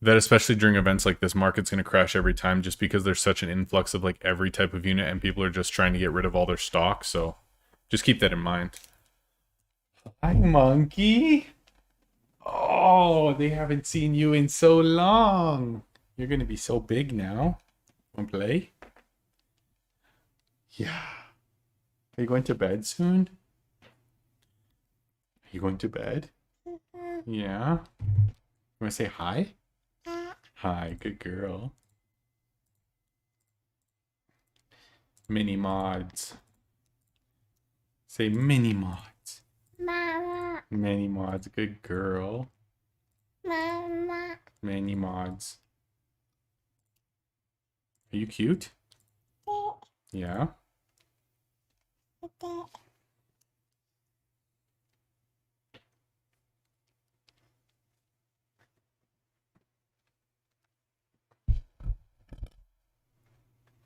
that especially during events like this, market's going to crash every time just because there's such an influx of like every type of unit and people are just trying to get rid of all their stock. So just keep that in mind. Hi, monkey. Oh, they haven't seen you in so long. You're going to be so big now. Want to play? Yeah. Are you going to bed soon? Are you going to bed? Yeah. You want to say hi? Hi, good girl. Mini mods. Say mini mods. Mama. Mini mods, good girl. Mama. Mini mods. Are you cute? Yeah.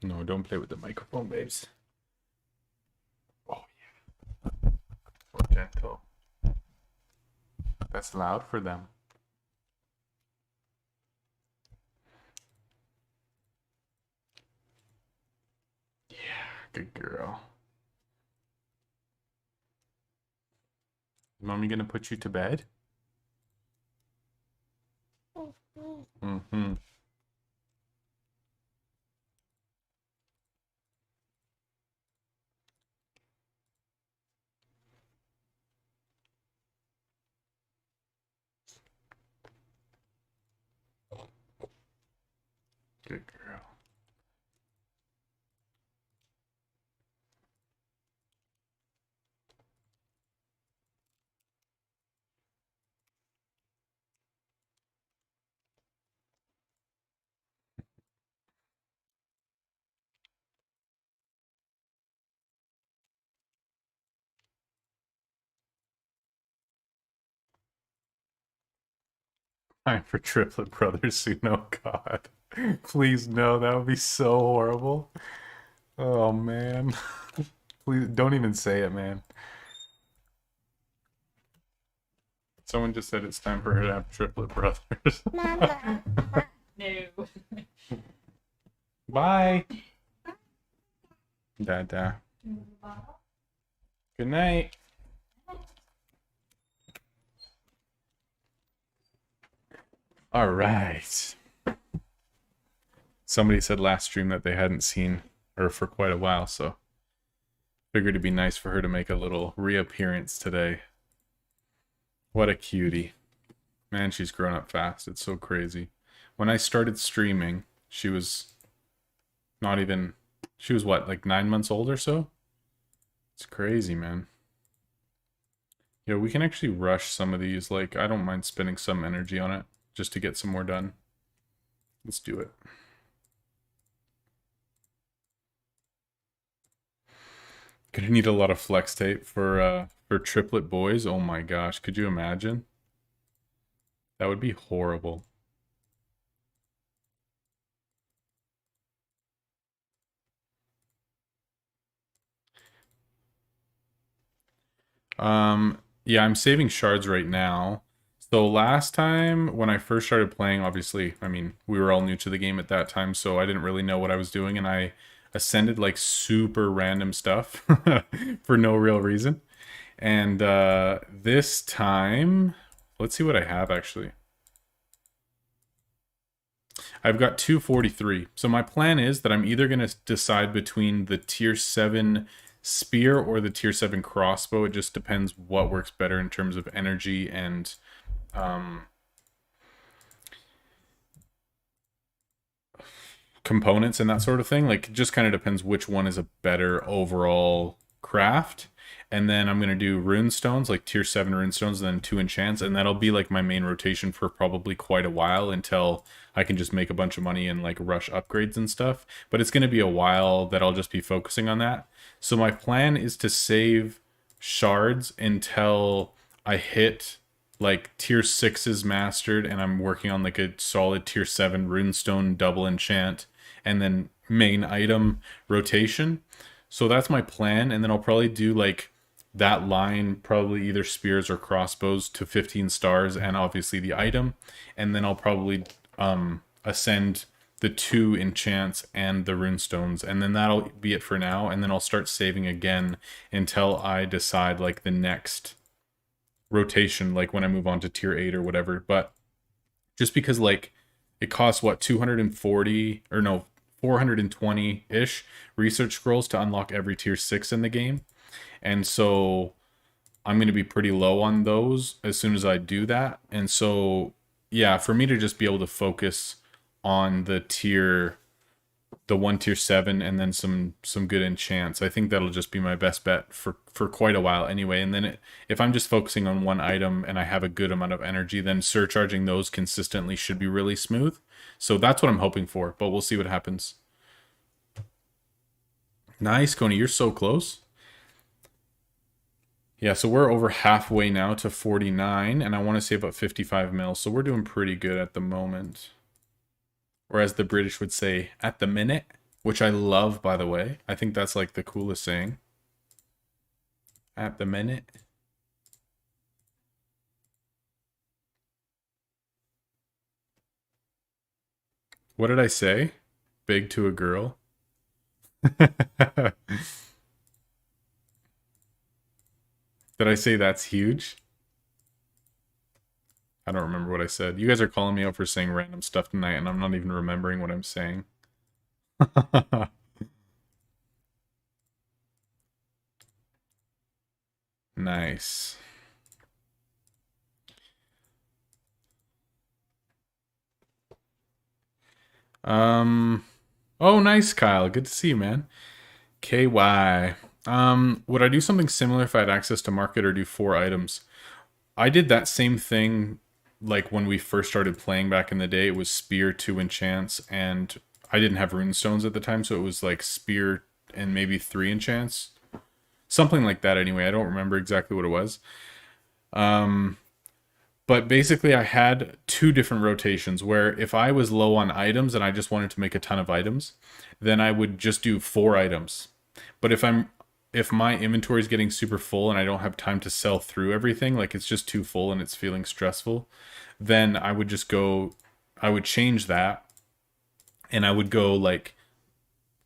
No, don't play with the microphone, babes. Oh, yeah. More gentle. That's loud for them. Yeah, good girl. Mommy gonna put you to bed? Mm-hmm. Good girl. Time for triplet brothers soon. Oh God. Please no, that would be so horrible. Oh man. Please don't even say it, man. Someone just said it's time for her to have triplet brothers. Mama. No. Bye. Dada. Good night. All right. Somebody said last stream that they hadn't seen her for quite a while, so figured it'd be nice for her to make a little reappearance today. What a cutie. Man, she's grown up fast. It's so crazy. When I started streaming, she was not even... She was what, like 9 months old or so? It's crazy, man. Yeah, we can actually rush some of these. Like, I don't mind spending some energy on it just to get some more done. Let's do it. Gonna need a lot of flex tape for triplet boys. Oh my gosh, could you imagine? That would be horrible. Yeah, I'm saving shards right now. So last time when I first started playing, obviously, I mean, we were all new to the game at that time, so I didn't really know what I was doing, and I ascended like super random stuff for no real reason. And this time, let's see what I have actually. I've got 243. So my plan is that I'm either going to decide between the tier 7 spear or the tier 7 crossbow. It just depends what works better in terms of energy and components and that sort of thing. Like, it just kind of depends which one is a better overall craft. And then I'm going to do rune stones, like tier 7 rune stones, and then 2 enchants. And that'll be like my main rotation for probably quite a while until I can just make a bunch of money and like rush upgrades and stuff. But it's going to be a while that I'll just be focusing on that. So my plan is to save shards until I hit like tier 6s mastered and I'm working on like a solid tier 7 runestone double enchant and then main item rotation. So that's my plan, and then I'll probably do like that line, probably either spears or crossbows to 15 stars and obviously the item, and then I'll probably ascend the 2 enchants and the runestones, and then that'll be it for now, and then I'll start saving again until I decide like the next rotation, like when I move on to tier 8 or whatever. But just because like it costs what, 240 or no, 420-ish research scrolls to unlock every tier 6 in the game. And so I'm going to be pretty low on those as soon as I do that. And so, yeah, for me to just be able to focus on the 1 tier 7 and then some good enchants, I think that'll just be my best bet for quite a while anyway. And then if I'm just focusing on one item and I have a good amount of energy, then surcharging those consistently should be really smooth. So that's what I'm hoping for, but we'll see what happens. Nice, Coney, you're so close. Yeah, so we're over halfway now to 49, and I want to say about 55 mil, so we're doing pretty good at the moment. Or as the British would say, at the minute, which I love, by the way. I think that's like the coolest saying. At the minute. What did I say? Big to a girl? Did I say that's huge? I don't remember what I said. You guys are calling me out for saying random stuff tonight, and I'm not even remembering what I'm saying. Nice. Oh, nice, Kyle. Good to see you, man. KY. Would I do something similar if I had access to market or do 4 items? I did that same thing like when we first started playing back in the day. It was spear, 2 enchants, and I didn't have rune stones at the time, so it was like spear and maybe 3 enchants. Something like that anyway. I don't remember exactly what it was. But basically I had 2 different rotations where if I was low on items and I just wanted to make a ton of items, then I would just do 4 items. But if my inventory is getting super full and I don't have time to sell through everything, like it's just too full and it's feeling stressful, then I would change that, and I would go like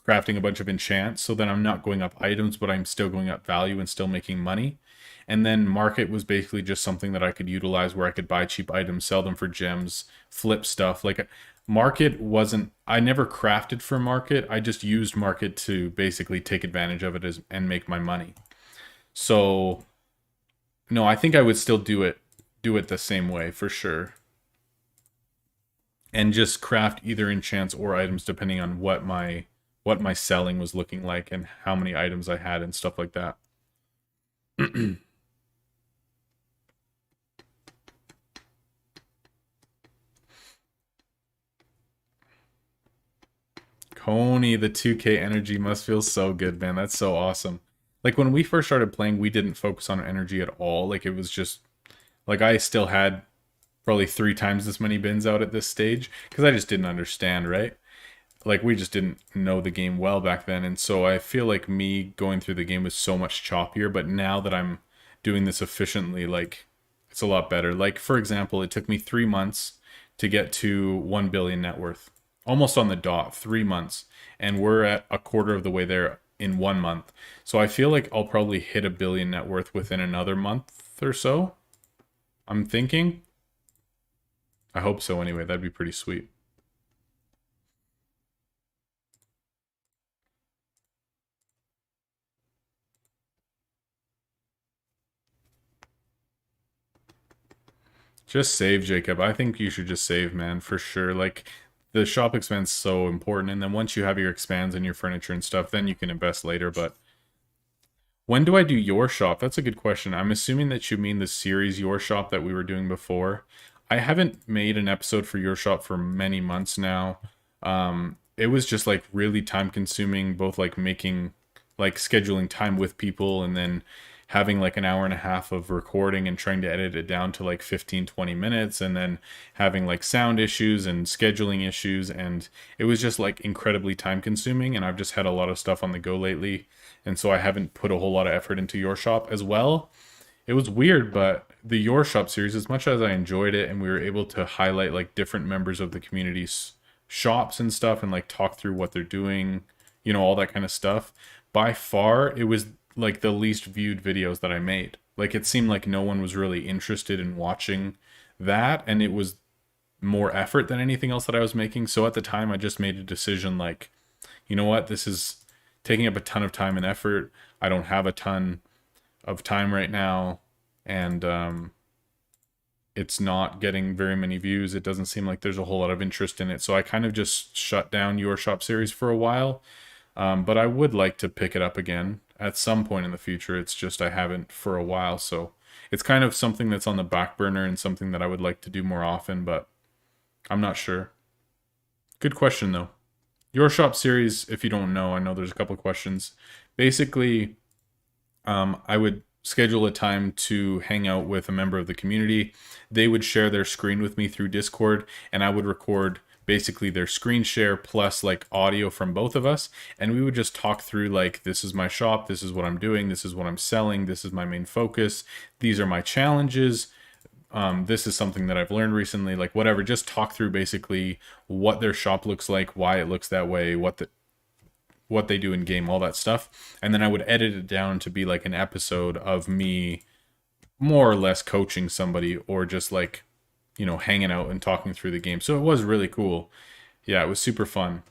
crafting a bunch of enchants, so then I'm not going up items, but I'm still going up value and still making money. And then market was basically just something that I could utilize where I could buy cheap items, sell them for gems, flip stuff. Like market wasn't, I never crafted for market. I just used market to basically take advantage of it and make my money. So no, I think I would still do it the same way for sure. And just craft either enchants or items depending on what my selling was looking like and how many items I had and stuff like that. Coney, the 2K energy must feel so good, man. That's so awesome. Like when we first started playing, we didn't focus on energy at all. Like it was just like I still had probably 3 times this many bins out at this stage because I just didn't understand, right? Like we just didn't know the game well back then, and so I feel like me going through the game was so much choppier, but now that I'm doing this efficiently, like it's a lot better. Like for example, it took me 3 months to get to 1 billion net worth, almost on the dot. 3 months, and we're at a quarter of the way there in 1 month. So I feel like I'll probably hit 1 billion net worth within another month or so, I'm thinking. I hope so anyway. That'd be pretty sweet. Just save, Jacob. I think you should just save, man, for sure. Like, the shop expands so important, and then once you have your expands and your furniture and stuff, then you can invest later. But when do I do your shop? That's a good question. I'm assuming that you mean the series Your Shop that we were doing before. I haven't made an episode for Your Shop for many months now. It was just like really time consuming, both like making, like scheduling time with people and then having like an hour and a half of recording and trying to edit it down to like 15, 20 minutes, and then having like sound issues and scheduling issues. And it was just like incredibly time consuming, and I've just had a lot of stuff on the go lately. And so I haven't put a whole lot of effort into Your Shop as well. It was weird, but the Your Shop series, as much as I enjoyed it and we were able to highlight like different members of the community's shops and stuff and like talk through what they're doing, you know, all that kind of stuff, by far it was like the least viewed videos that I made. Like it seemed like no one was really interested in watching that, and it was more effort than anything else that I was making. So at the time I just made a decision like, you know what, this is taking up a ton of time and effort. I don't have a ton of time right now, and it's not getting very many views. It doesn't seem like there's a whole lot of interest in it. So I kind of just shut down Your Shop series for a while. But I would like to pick it up again at some point in the future. It's just I haven't for a while. So it's kind of something that's on the back burner and something that I would like to do more often, but I'm not sure. Good question, though. Your Shop series, if you don't know, I know there's a couple of questions. Basically, I would schedule a time to hang out with a member of the community. They would share their screen with me through Discord, and I would record basically their screen share plus like audio from both of us, and we would just talk through like, this is my shop, this is what I'm doing, this is what I'm selling, this is my main focus, these are my challenges, this is something that I've learned recently, like whatever. Just talk through basically what their shop looks like, why it looks that way, what they do in game, all that stuff. And then I would edit it down to be like an episode of me more or less coaching somebody, or just like, you know, hanging out and talking through the game. So it was really cool. Yeah, it was super fun.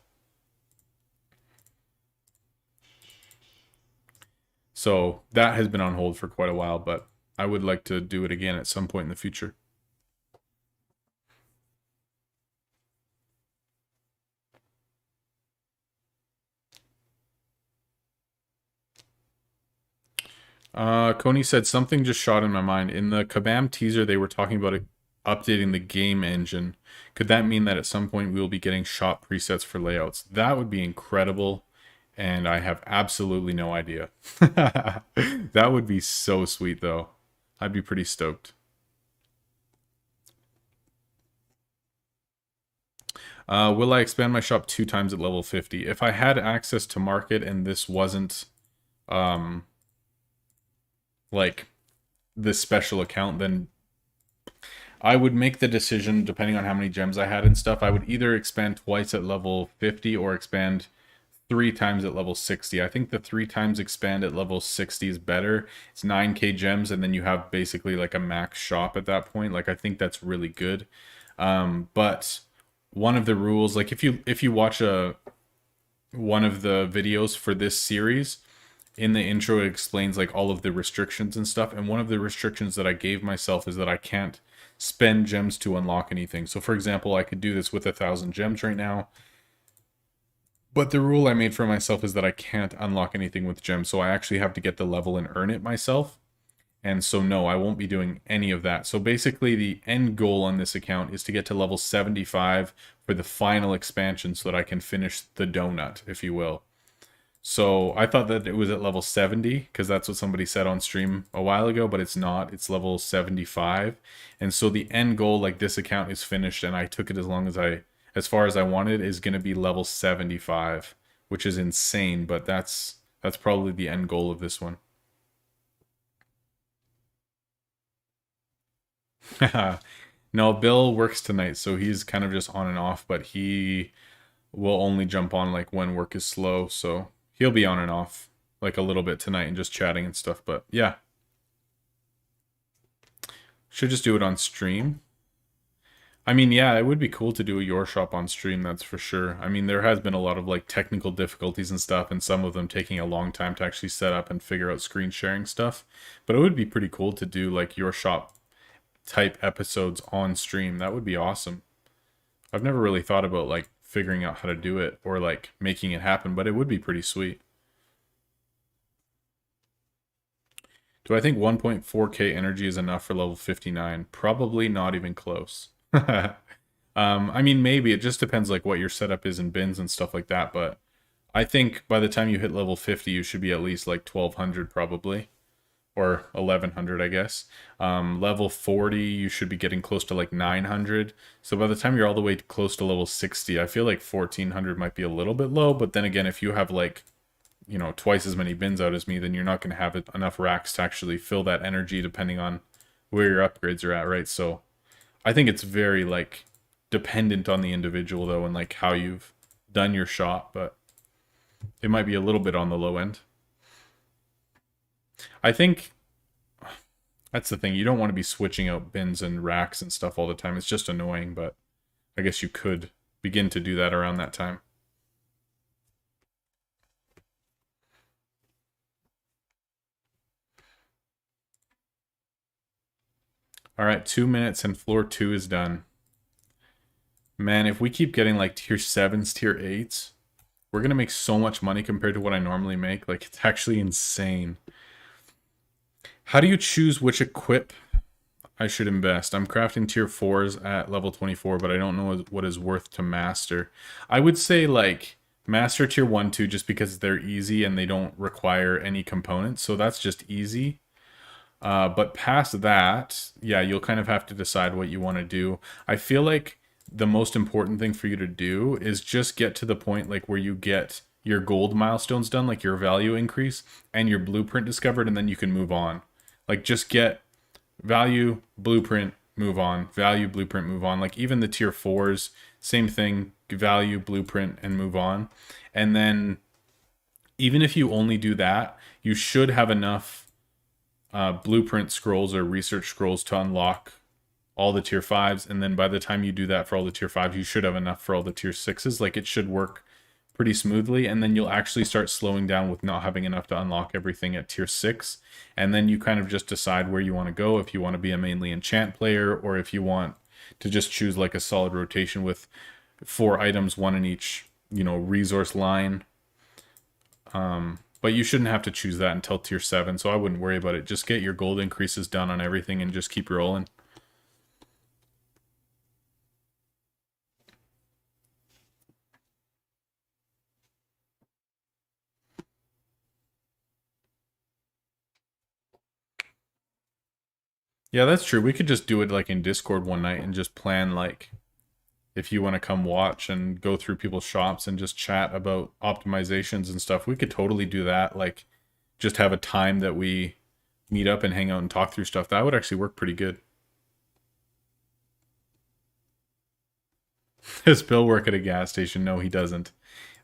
So that has been on hold for quite a while, but I would like to do it again at some point in the future. Coney said, something just shot in my mind. In the Kabam teaser, they were talking about updating the game engine. Could that mean that at some point we will be getting shop presets for layouts? That would be incredible, and I have absolutely no idea. That would be so sweet, though. I'd be pretty stoked. Will I expand my shop 2 times at level 50? If I had access to market and this wasn't like this special account, then I would make the decision, depending on how many gems I had and stuff. I would either expand twice at level 50 or expand 3 times at level 60. I think the 3 times expand at level 60 is better. It's 9k gems, and then you have basically like a max shop at that point. Like, I think that's really good. But one of the rules, like if you watch one of the videos for this series, in the intro it explains like all of the restrictions and stuff, and one of the restrictions that I gave myself is that I can't spend gems to unlock anything. So for example, I could do this with 1,000 gems right now, but the rule I made for myself is that I can't unlock anything with gems, so I actually have to get the level and earn it myself. And so no, I won't be doing any of that. So basically the end goal on this account is to get to level 75 for the final expansion so that I can finish the donut, if you will. So I thought that it was at level 70 because that's what somebody said on stream a while ago, but it's not. It's level 75. And so the end goal, like this account is finished, and I took it as far as I wanted, is going to be level 75, which is insane, but that's probably the end goal of this one. No, Bill works tonight, so he's kind of just on and off, but he will only jump on like when work is slow, so he'll be on and off like a little bit tonight and just chatting and stuff. But yeah, should just do it on stream. I mean, yeah, it would be cool to do a your shop on stream, that's for sure. I mean, there has been a lot of like technical difficulties and stuff, and some of them taking a long time to actually set up and figure out screen sharing stuff, but it would be pretty cool to do like your shop type episodes on stream. That would be awesome. I've never really thought about like figuring out how to do it or like making it happen, but it would be pretty sweet. Do I think 1.4k energy is enough for level 59? Probably not even close. I mean, maybe. It just depends like what your setup is in bins and stuff like that, but I think by the time you hit level 50, you should be at least like 1200 probably. Or 1100, I guess. Level 40, you should be getting close to like 900. So by the time you're all the way close to level 60, I feel like 1400 might be a little bit low. But then again, if you have like, you know, twice as many bins out as me, then you're not going to have enough racks to actually fill that energy depending on where your upgrades are at, right? So I think it's very like dependent on the individual though, and like how you've done your shop, but it might be a little bit on the low end. I think that's the thing. You don't want to be switching out bins and racks and stuff all the time. It's just annoying, but I guess you could begin to do that around that time. All right, 2 minutes and floor 2 is done. Man, if we keep getting like tier 7s, tier 8s, we're going to make so much money compared to what I normally make. Like, it's actually insane. How do you choose which equip I should invest? I'm crafting tier 4s at level 24, but I don't know what is worth to master. I would say like master tier 1, 2, just because they're easy and they don't require any components. So that's just easy. But past that, yeah, you'll kind of have to decide what you want to do. I feel like the most important thing for you to do is just get to the point like where you get your gold milestones done, like your value increase and your blueprint discovered, and then you can move on. Like just get value, blueprint, move on. Value, blueprint, move on. Like even the tier 4s, same thing, value, blueprint, and move on. And then even if you only do that, you should have enough blueprint scrolls or research scrolls to unlock all the tier 5s, and then by the time you do that for all the tier 5s, you should have enough for all the tier 6s. Like it should work pretty smoothly, and then you'll actually start slowing down with not having enough to unlock everything at tier 6, and then you kind of just decide where you want to go, if you want to be a mainly enchant player or if you want to just choose like a solid rotation with 4 items, 1 in each, you know, resource line. But you shouldn't have to choose that until tier 7, so I wouldn't worry about it. Just get your gold increases done on everything and just keep rolling. Yeah, that's true. We could just do it like in Discord one night and just plan like if you want to come watch and go through people's shops and just chat about optimizations and stuff. We could totally do that. Like just have a time that we meet up and hang out and talk through stuff. That would actually work pretty good. Does Bill work at a gas station? No, he doesn't.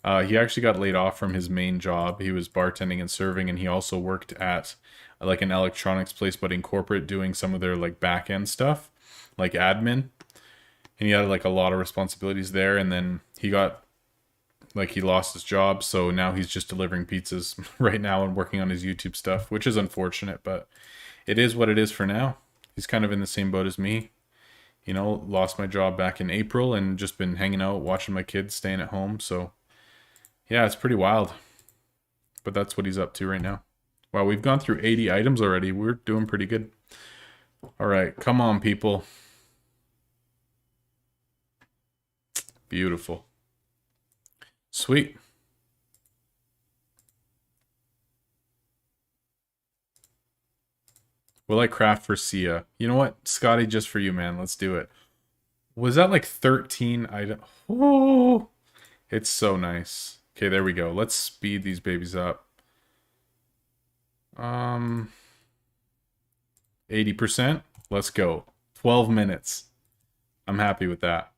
He actually got laid off from his main job. He was bartending and serving, and he also worked at like an electronics place, but in corporate, doing some of their like back end stuff, like admin. And he had like a lot of responsibilities there. And then he got like he lost his job, so now he's just delivering pizzas right now and working on his YouTube stuff, which is unfortunate, but it is what it is for now. He's kind of in the same boat as me. You know, lost my job back in April and just been hanging out, watching my kids, staying at home. So yeah, it's pretty wild. But that's what he's up to right now. Wow, we've gone through 80 items already. We're doing pretty good. All right, come on, people. Beautiful. Sweet. Will I craft for Sia? You know what, Scotty, just for you, man. Let's do it. Was that like 13 items? Oh, it's so nice. Okay, there we go. Let's speed these babies up. 80%. Let's go. 12 minutes. I'm happy with that.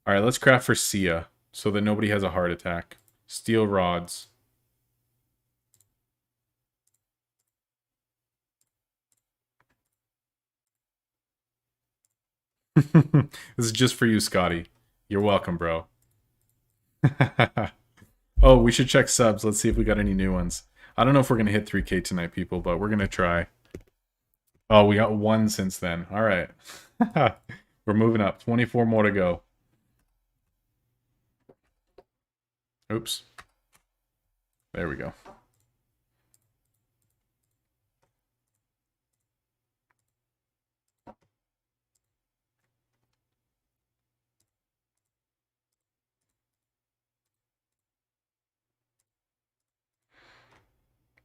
All right, let's craft for Sia so that nobody has a heart attack. Steel rods. This is just for you, Scotty. You're welcome, bro. Oh, we should check subs. Let's see if we got any new ones. I don't know if we're going to hit 3K tonight, people, but we're going to try. Oh, we got 1 since then. All right. We're moving up. 24 more to go. Oops. There we go.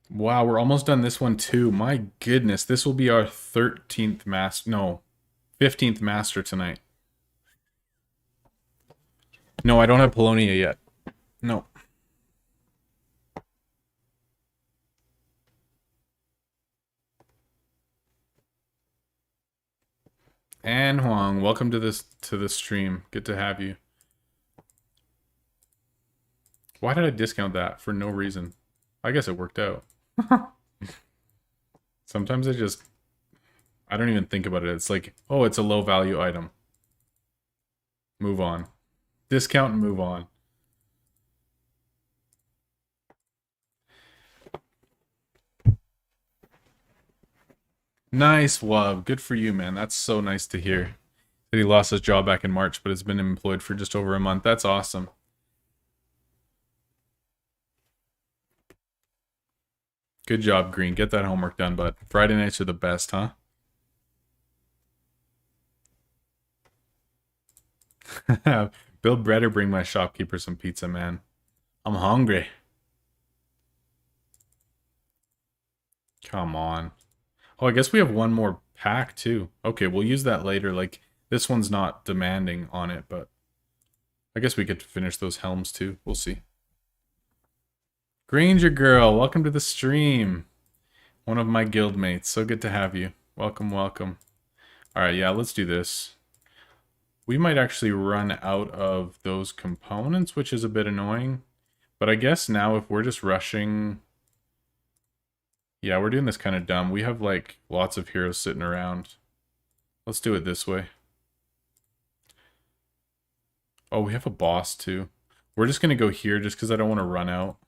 Wow, we're almost done this one too. My goodness, this will be our 13th master. No, 15th master tonight. No, I don't have Polonia yet. No. And Huang, welcome to this stream. Good to have you. Why did I discount that for no reason? I guess it worked out. Sometimes I don't even think about it. It's like, oh, it's a low value item. Move on. Discount and move on. Nice, Wub. Good for you, man. That's so nice to hear. That he lost his job back in March, but has been employed for just over a month. That's awesome. Good job, Green. Get that homework done, bud. Friday nights are the best, huh? Bill better bring my shopkeeper some pizza, man. I'm hungry. Come on. Oh, I guess we have one more pack too. Okay, we'll use that later. Like, this one's not demanding on it, but I guess we get to finish those helms too. We'll see. Granger Girl, welcome to the stream. One of my guildmates. So good to have you. Welcome, welcome. Alright, yeah, let's do this. We might actually run out of those components, which is a bit annoying. But I guess now if we're just rushing... Yeah, we're doing this kind of dumb. We have, like, lots of heroes sitting around. Let's do it this way. Oh, we have a boss, too. We're just going to go here just because I don't want to run out.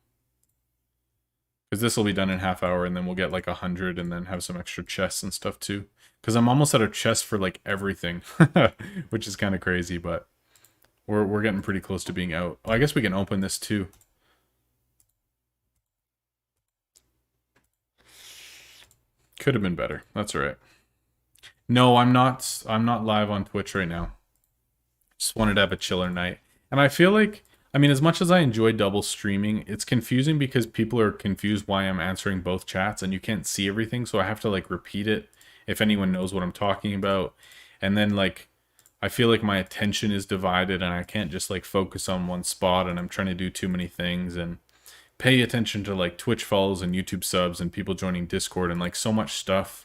Because this will be done in half hour, and then we'll get, like, 100, and then have some extra chests and stuff, too. Because I'm almost out of chests for, like, everything. Which is kind of crazy, but... We're getting pretty close to being out. Oh, I guess we can open this, too. Could have been better. That's all right. No, I'm not live on Twitch right now. Just wanted to have a chiller night. And I feel like, I mean, as much as I enjoy double streaming, it's confusing because people are confused why I'm answering both chats and you can't see everything. So I have to like repeat it if anyone knows what I'm talking about. And then like, I feel like my attention is divided and I can't just like focus on one spot and I'm trying to do too many things and pay attention to like Twitch follows and YouTube subs and people joining Discord and like so much stuff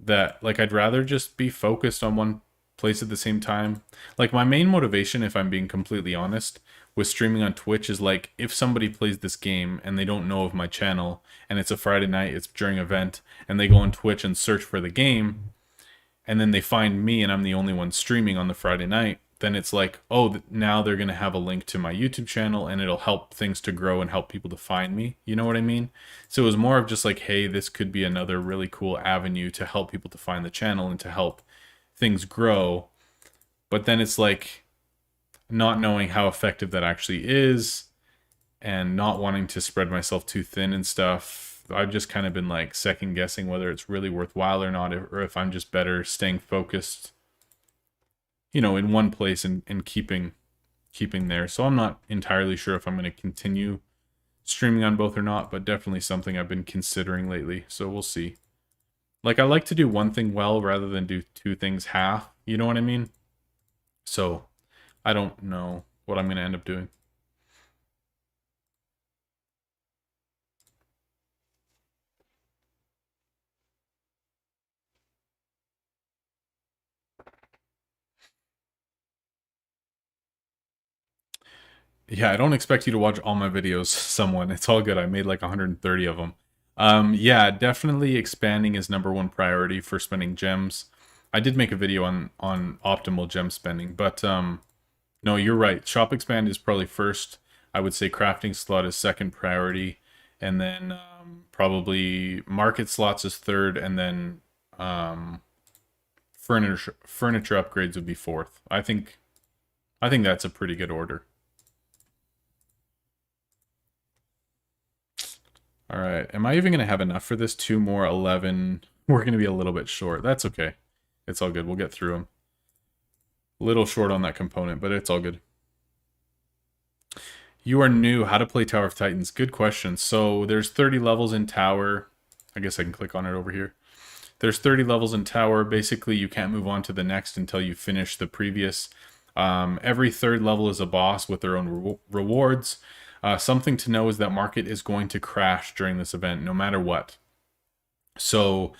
that like I'd rather just be focused on one place at the same time. Like my main motivation, if I'm being completely honest, with streaming on Twitch is like if somebody plays this game and they don't know of my channel and it's a Friday night, it's during an event, and they go on Twitch and search for the game and then they find me and I'm the only one streaming on the Friday night, then it's like, oh, now they're going to have a link to my YouTube channel and it'll help things to grow and help people to find me. You know what I mean? So it was more of just like, hey, this could be another really cool avenue to help people to find the channel and to help things grow. But then it's like not knowing how effective that actually is and not wanting to spread myself too thin and stuff. I've just kind of been like second guessing whether it's really worthwhile or not, or if I'm just better staying focused, you know, in one place and keeping there. So I'm not entirely sure if I'm going to continue streaming on both or not, but definitely something I've been considering lately. So we'll see. Like I like to do one thing well rather than do two things half. You know what I mean? So I don't know what I'm going to end up doing. Yeah, I don't expect you to watch all my videos, someone. It's all good. I made like 130 of them. Yeah, definitely expanding is number one priority for spending gems. I did make a video on optimal gem spending, but no, you're right. Shop expand is probably first. I would say crafting slot is second priority, and then probably market slots is third, and then furniture upgrades would be fourth. I think that's a pretty good order. All right. Am I even going to have enough for this? 2 more, 11. We're going to be a little bit short. That's okay. It's all good. We'll get through them. Little short on that component, but it's all good. You are new. How to play Tower of Titans? Good question. So there's 30 levels in Tower. I guess I can click on it over here. There's 30 levels in Tower. Basically, you can't move on to the next until you finish the previous. Every third level is a boss with their own rewards. Something to know is that market is going to crash during this event, no matter what. So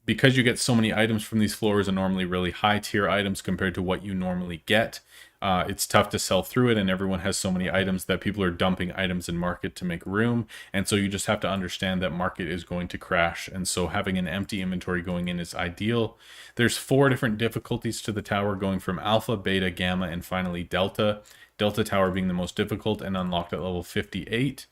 because you get so many items from these floors, and normally really high tier items compared to what you normally get, it's tough to sell through it, and everyone has so many items that people are dumping items in market to make room. And so you just have to understand that market is going to crash, and so having an empty inventory going in is ideal. There's 4 different difficulties to the tower, going from alpha, beta, gamma, and finally delta. Delta Tower being the most difficult and unlocked at level 58.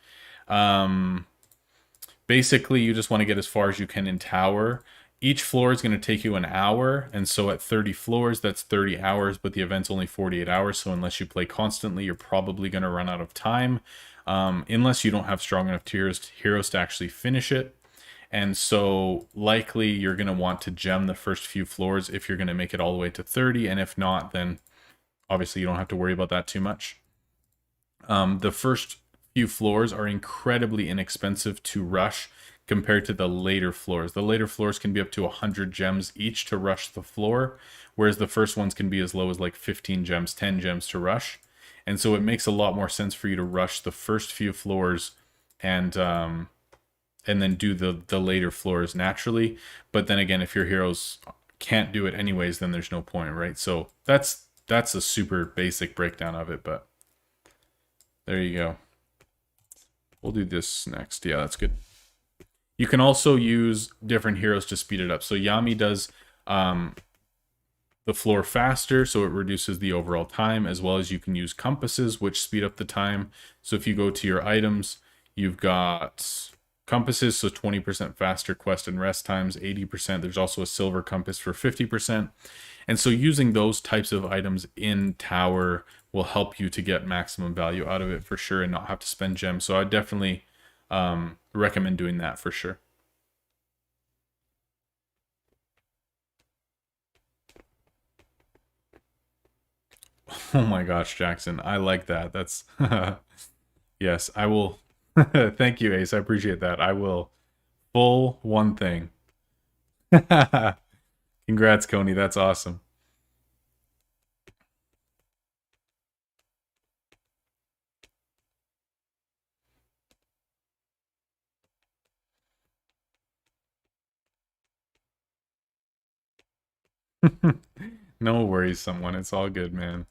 Basically, you just want to get as far as you can in Tower. Each floor is going to take you an hour, and so at 30 floors, that's 30 hours, but the event's only 48 hours, so unless you play constantly, you're probably going to run out of time, unless you don't have strong enough heroes to actually finish it. And so likely you're going to want to gem the first few floors if you're going to make it all the way to 30, and if not, then obviously you don't have to worry about that too much. The first few floors are incredibly inexpensive to rush compared to the later floors. The later floors can be up to 100 gems each to rush the floor, whereas the first ones can be as low as like 15 gems, 10 gems to rush. And so it makes a lot more sense for you to rush the first few floors and then do the later floors naturally. But then again, if your heroes can't do it anyways, then there's no point, right? So that's a super basic breakdown of it, but there you go. We'll do this next. Yeah, that's good. You can also use different heroes to speed it up. So Yami does the floor faster, so it reduces the overall time, as well as you can use compasses, which speed up the time. So if you go to your items, you've got compasses, so 20% faster quest and rest times, 80%. There's also a silver compass for 50%. And so using those types of items in tower will help you to get maximum value out of it for sure and not have to spend gems. So I definitely recommend doing that for sure. Oh my gosh, Jackson, I like that. That's yes, I will. Thank you, Ace. I appreciate that. I will full one thing. Congrats, Coney. That's awesome. No worries, someone. It's all good, man.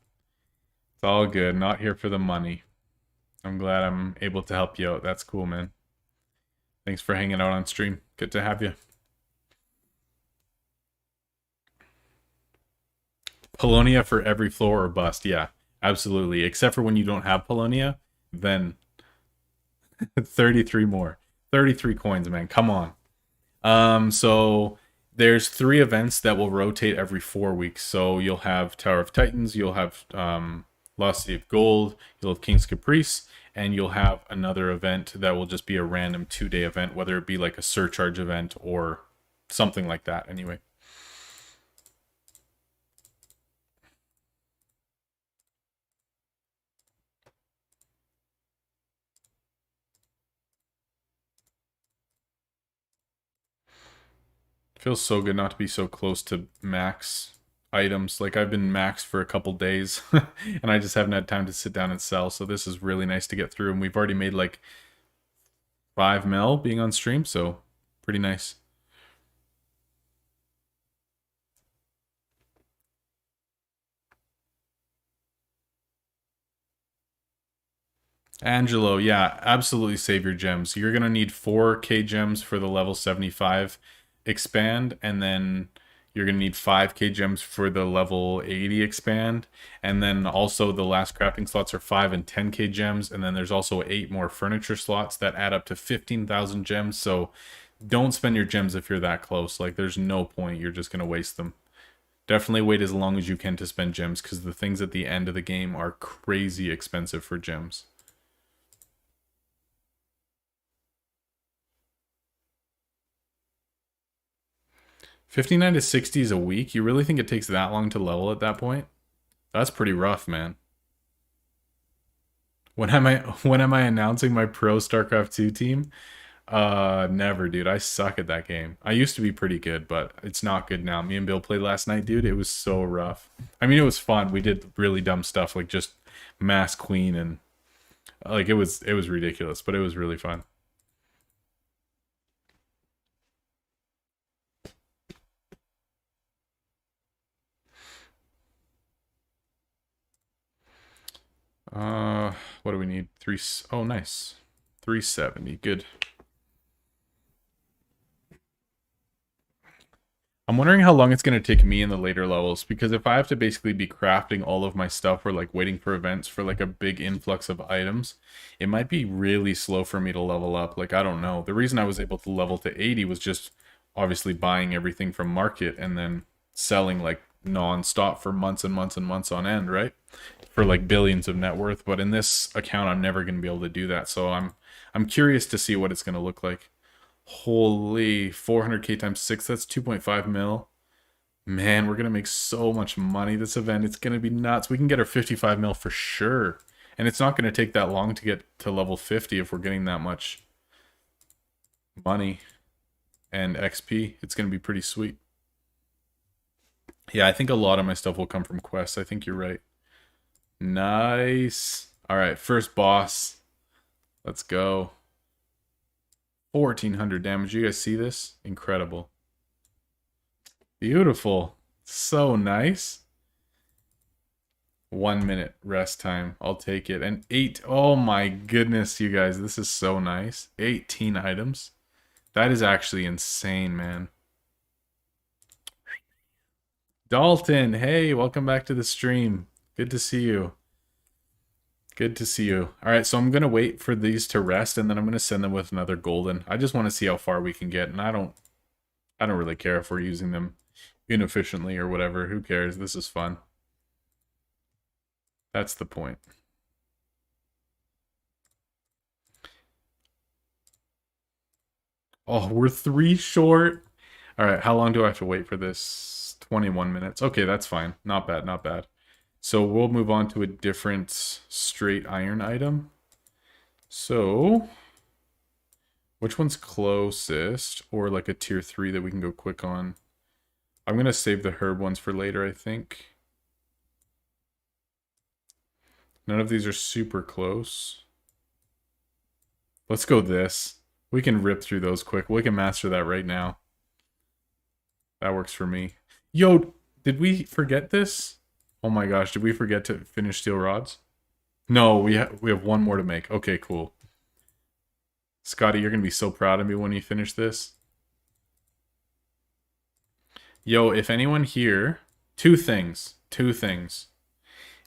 It's all good. Not here for the money. I'm glad I'm able to help you out. That's cool, man. Thanks for hanging out on stream. Good to have you. Polonia for every floor or bust. Yeah, absolutely. Except for when you don't have Polonia, then 33 more. 33 coins, man. Come on. So there's 3 events that will rotate every 4 weeks. So you'll have Tower of Titans, you'll have Lost City of Gold, you'll have King's Caprice, and you'll have another event that will just be a random 2-day event, whether it be like a surcharge event or something like that anyway. Feels so good not to be so close to max items. Like I've been maxed for a couple days and I just haven't had time to sit down and sell. So this is really nice to get through. And we've already made like 5 mil being on stream. So pretty nice. Angelo, yeah, absolutely save your gems. You're going to need 4k gems for the level 75 expand, and then you're going to need 5k gems for the level 80 expand, and then also the last crafting slots are 5 and 10k gems, and then there's also 8 more furniture slots that add up to 15,000 gems. So don't spend your gems if you're that close. Like there's no point. You're just going to waste them. Definitely wait as long as you can to spend gems, because the things at the end of the game are crazy expensive for gems. 59 to 60s a week? You really think it takes that long to level at that point? That's pretty rough, man. When am I announcing my pro StarCraft 2 team? Never, dude. I suck at that game. I used to be pretty good, but it's not good now. Me and Bill played last night, dude. It was so rough. I mean, it was fun. We did really dumb stuff like just mass queen and like it was ridiculous, but it was really fun. What do we need? Oh, nice. 370. Good. I'm wondering how long it's going to take me in the later levels, because if I have to basically be crafting all of my stuff or like waiting for events for like a big influx of items, it might be really slow for me to level up. Like, I don't know. The reason I was able to level to 80 was just obviously buying everything from market and then selling like non-stop for months and months and months on end, right? For like billions of net worth. But in this account, I'm never going to be able to do that. So I'm curious to see what it's going to look like. Holy, 400k times 6, that's 2.5 mil. Man, we're going to make so much money this event. It's going to be nuts. We can get our 55 mil for sure. And it's not going to take that long to get to level 50 if we're getting that much. money and XP. It's going to be pretty sweet. Yeah, I think a lot of my stuff will come from quests. I think you're right. Nice. All right, first boss. Let's go. 1400 damage. You guys see this? Incredible. Beautiful. So nice. 1 minute rest time. I'll take it. And 8. Oh my goodness, you guys. This is so nice. 18 items. That is actually insane, man. Dalton, hey, welcome back to the stream. Good to see you. Good to see you. All right, so I'm going to wait for these to rest, and then I'm going to send them with another golden. I just want to see how far we can get, and I don't really care if we're using them inefficiently or whatever. Who cares? This is fun. That's the point. Oh, we're 3 short. All right, how long do I have to wait for this? 21 minutes. Okay, that's fine. Not bad, not bad. So we'll move on to a different straight iron item. So, which one's closest? Or like a tier 3 that we can go quick on? I'm going to save the herb ones for later, I think. None of these are super close. Let's go this. We can rip through those quick. We can master that right now. That works for me. Yo, did we forget this? Oh my gosh, did we forget to finish steel rods? No, we have one more to make. Okay, cool. Scotty, you're going to be so proud of me when you finish this. Yo, if anyone here, two things.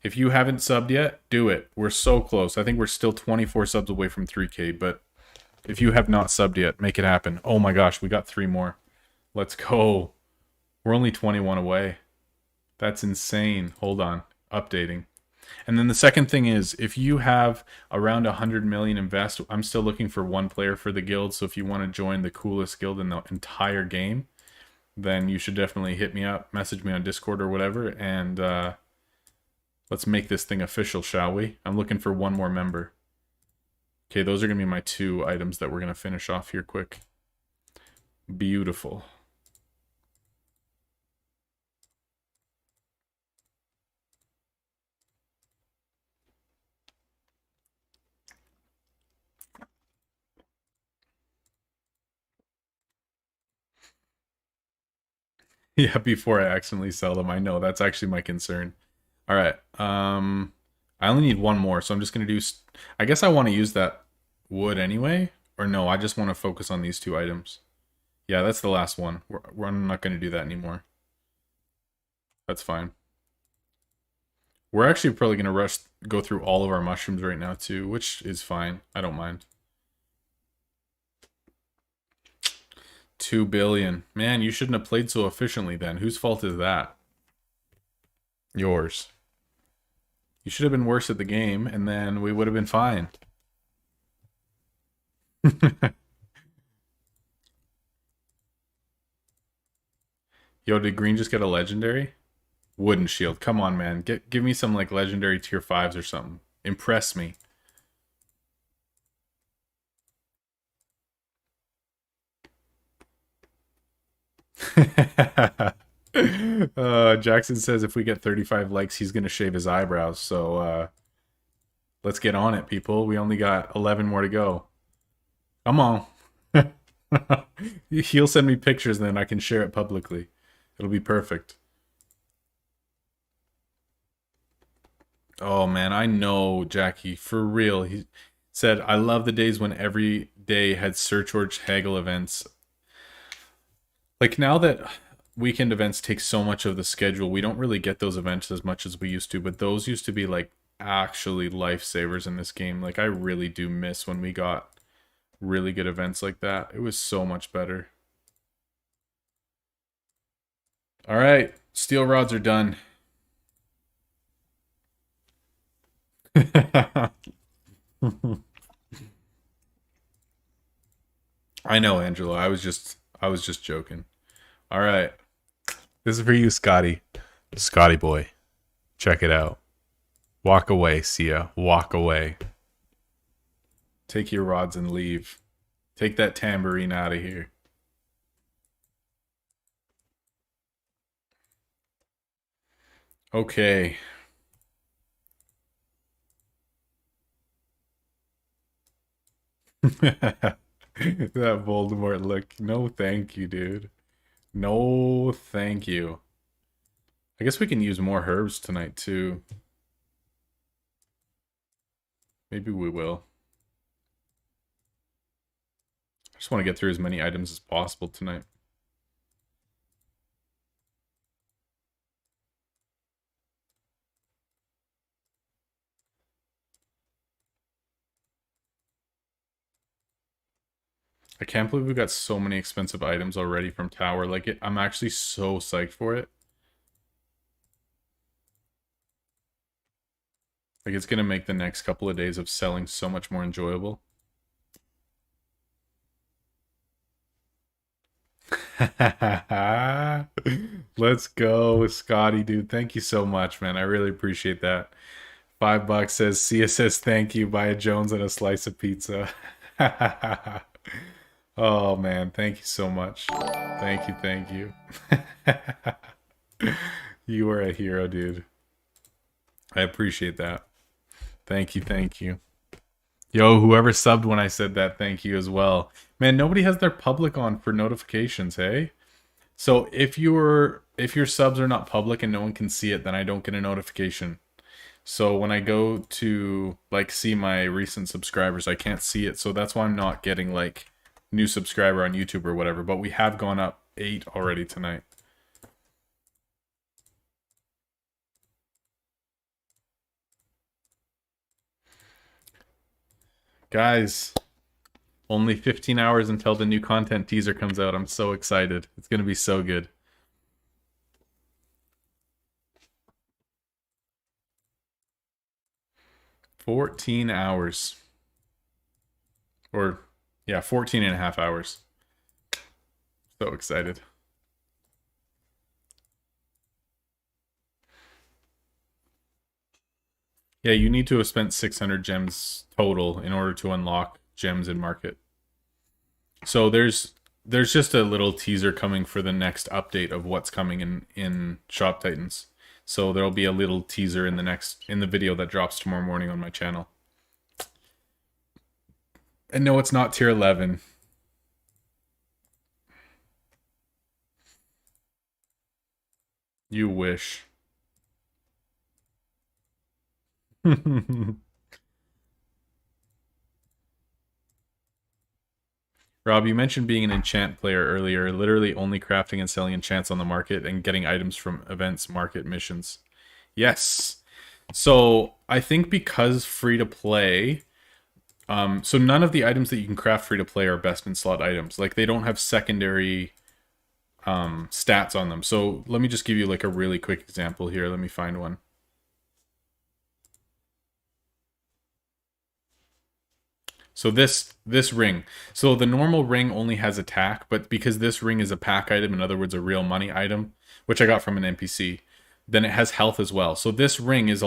If you haven't subbed yet, do it. We're so close. I think we're still 24 subs away from 3K, but if you have not subbed yet, make it happen. Oh my gosh, we got 3 more. Let's go. We're only 21 away. That's insane. Hold on. Updating. And then the second thing is, if you have around 100 million invest, I'm still looking for 1 player for the guild. So if you want to join the coolest guild in the entire game, then you should definitely hit me up, message me on Discord or whatever, and let's make this thing official, shall we? I'm looking for 1 more member. Okay, those are going to be my 2 items that we're going to finish off here quick. Beautiful. Yeah, before I accidentally sell them. I know, that's actually my concern. All right. I only need 1 more, so I'm just going to do... I guess I want to use that wood anyway. Or no, I just want to focus on these 2 items. Yeah, that's the last one. We're not going to do that anymore. That's fine. We're actually probably going to go through all of our mushrooms right now too, which is fine. I don't mind. 2 billion. Man, you shouldn't have played so efficiently then. Whose fault is that? Yours. You should have been worse at the game, and then we would have been fine. Yo, did Green just get a legendary? Wooden shield. Come on, man. Give me some like legendary tier 5s or something. Impress me. Jackson says if we get 35 likes, he's going to shave his eyebrows. So let's get on it, people. We only got 11 more to go. Come on. He'll send me pictures, and then I can share it publicly. It'll be perfect. Oh, man, I know, Jackie. For real. He said, I love the days when every day had Search Orge Haggle events. Like, now that weekend events take so much of the schedule, we don't really get those events as much as we used to, but those used to be, like, actually lifesavers in this game. Like, I really do miss when we got really good events like that. It was so much better. All right, steel rods are done. I know, Angelo. I was just joking. All right. This is for you, Scotty. Scotty boy. Check it out. Walk away, see ya. Walk away. Take your rods and leave. Take that tambourine out of here. Okay. That Voldemort look. No, thank you, dude. No, thank you. I guess we can use more herbs tonight, too. Maybe we will. I just want to get through as many items as possible tonight. I can't believe we got so many expensive items already from Tower. Like, I'm actually so psyched for it. Like, it's going to make the next couple of days of selling so much more enjoyable. Let's go, Scotty, dude. Thank you so much, man. I really appreciate that. $5 says, Sia says thank you. Buy a Jones and a slice of pizza. Oh, man. Thank you so much. Thank you. Thank you. You are a hero, dude. I appreciate that. Thank you. Thank you. Yo, whoever subbed when I said that, thank you as well. Man, nobody has their public on for notifications, hey? So if your subs are not public and no one can see it, then I don't get a notification. So when I go to like see my recent subscribers, I can't see it. So that's why I'm not getting like new subscriber on YouTube or whatever. But we have gone up 8 already tonight. Guys, only 15 hours until the new content teaser comes out. I'm so excited. It's going to be so good. $14 hours. Or, yeah, 14 and a half hours. So excited. Yeah, you need to have spent 600 gems total in order to unlock gems in market. So there's just a little teaser coming for the next update of what's coming in Shop Titans. So there'll be a little teaser in the video that drops tomorrow morning on my channel. And no, it's not tier 11. You wish. Rob, you mentioned being an enchant player earlier, literally only crafting and selling enchants on the market and getting items from events, market, missions. Yes. So I think because free to play, so none of the items that you can craft free to play are best in slot items. Like they don't have secondary stats on them. So let me just give you like a really quick example here. Let me find one. So this ring. So the normal ring only has attack, but because this ring is a pack item, in other words, a real money item, which I got from an NPC, then it has health as well. So this ring is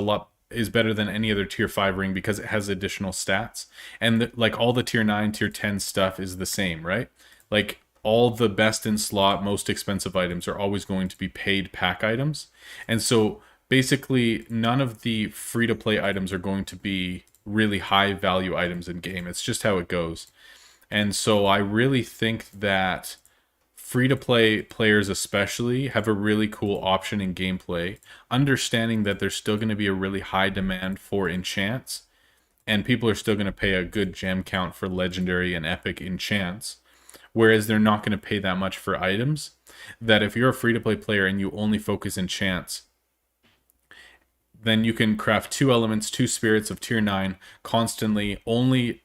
better than any other tier 5 ring because it has additional stats. And like all the tier 9, tier 10 stuff is the same, right? Like all the best in slot, most expensive items are always going to be paid pack items. And so basically none of the free to play items are going to be really high value items in game. It's just how it goes. And so I really think that free to play players especially have a really cool option in gameplay, understanding that there's still going to be a really high demand for enchants and people are still going to pay a good gem count for legendary and epic enchants, whereas they're not going to pay that much for items. That if you're a free to play player and you only focus enchants, then you can craft 2 elements, 2 spirits of tier 9, constantly only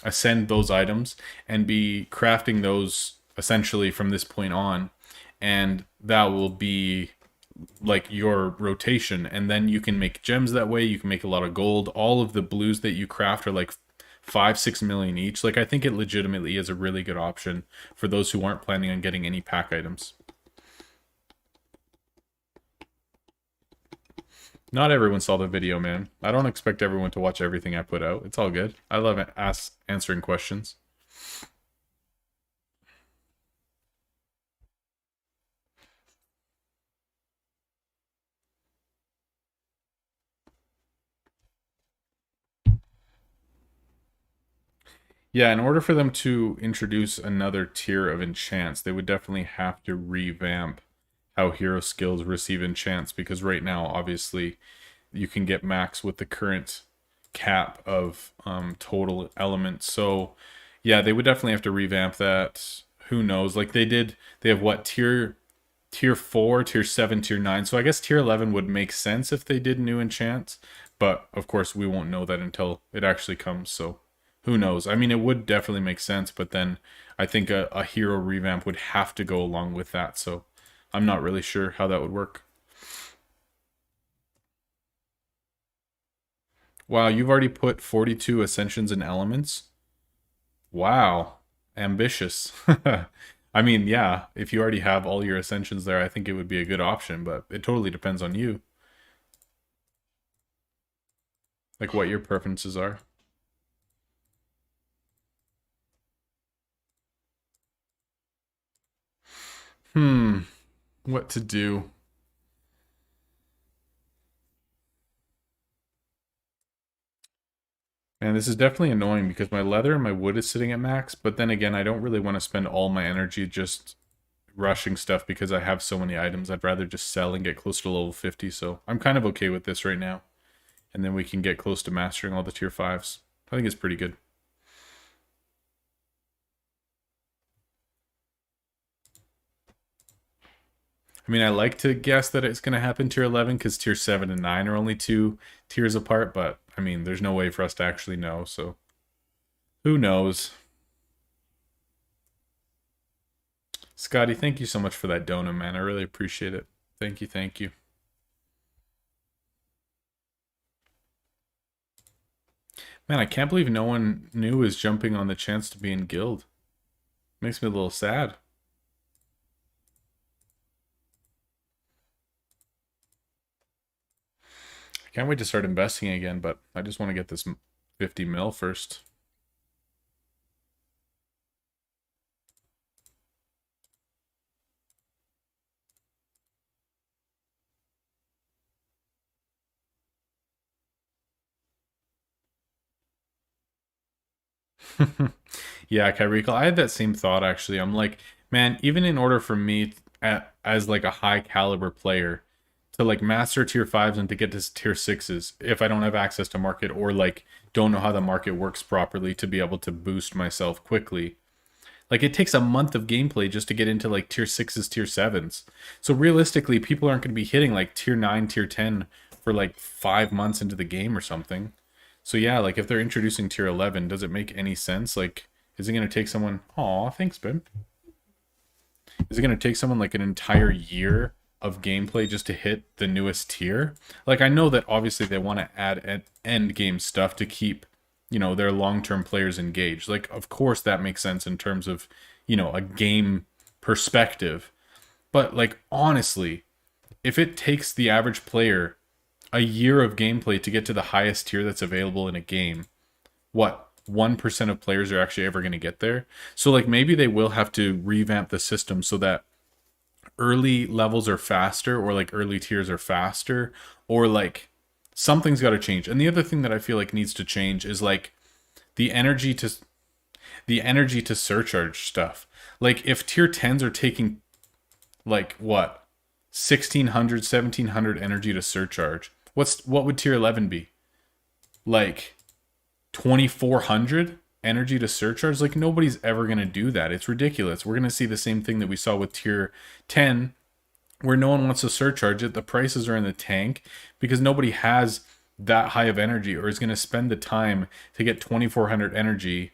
ascend those items and be crafting those essentially from this point on. And that will be like your rotation. And then you can make gems that way. You can make a lot of gold. All of the blues that you craft are like 5-6 million each. Like I think it legitimately is a really good option for those who aren't planning on getting any pack items. Not everyone saw the video, man. I don't expect everyone to watch everything I put out. It's all good. I love answering questions. Yeah, in order for them to introduce another tier of enchants, they would definitely have to revamp how hero skills receive enchants, because right now, obviously, you can get max with the current cap of total elements. So, yeah, they would definitely have to revamp that. Who knows? Like they have what tier 4, tier 7, tier 9. So I guess tier 11 would make sense if they did new enchants, but of course we won't know that until it actually comes. So who knows? I mean, it would definitely make sense, but then I think a hero revamp would have to go along with that. So I'm not really sure how that would work. Wow, you've already put 42 ascensions and elements. Wow, ambitious. I mean, yeah, if you already have all your ascensions there, I think it would be a good option, but it totally depends on you, like what your preferences are. Hmm, what to do? Man, this is definitely annoying because my leather and my wood is sitting at max, but then again, I don't really want to spend all my energy just rushing stuff because I have so many items. I'd rather just sell and get close to level 50, so I'm kind of okay with this right now. And then we can get close to mastering all the tier 5s. I think it's pretty good. I mean, I like to guess that it's going to happen tier 11 because tier 7 and 9 are only 2 tiers apart, but I mean, there's no way for us to actually know, so who knows? Scotty, thank you so much for that donut, man. I really appreciate it. Thank you, thank you. Man, I can't believe no one new is jumping on the chance to be in guild. Makes me a little sad. I can't wait to start investing again, but I just want to get this 50 mil first. Yeah, Kyrico, I had that same thought actually. I'm like, man, even in order for me as like a high caliber player to like master tier 5s and to get to tier 6s, if I don't have access to market or like don't know how the market works properly to be able to boost myself quickly, like it takes a month of gameplay just to get into like tier 6s, tier 7s. So realistically, people aren't going to be hitting like tier 9, tier 10 for like 5 months into the game or something. So yeah, like if they're introducing tier 11, does it make any sense? Like, is it going to take someone? Aw, thanks, babe. Is it going to take someone like an entire year of gameplay just to hit the newest tier? Like, I know that obviously they want to add end game stuff to keep, their long-term players engaged. Like, of course that makes sense in terms of, a game perspective. But like, honestly, if it takes the average player a year of gameplay to get to the highest tier that's available in a game, what 1% of players are actually ever going to get there? So like maybe they will have to revamp the system so that early levels are faster, or like early tiers are faster, or like something's got to change. And the other thing that I feel like needs to change is like the energy to surcharge stuff. Like if tier 10s are taking like what 1600 1700 energy to surcharge, what would tier 11 be? Like 2400 energy to surcharge? Like nobody's ever going to do that. It's ridiculous. We're going to see the same thing that we saw with tier 10 where no one wants to surcharge it. The prices are in the tank because nobody has that high of energy or is going to spend the time to get 2400 energy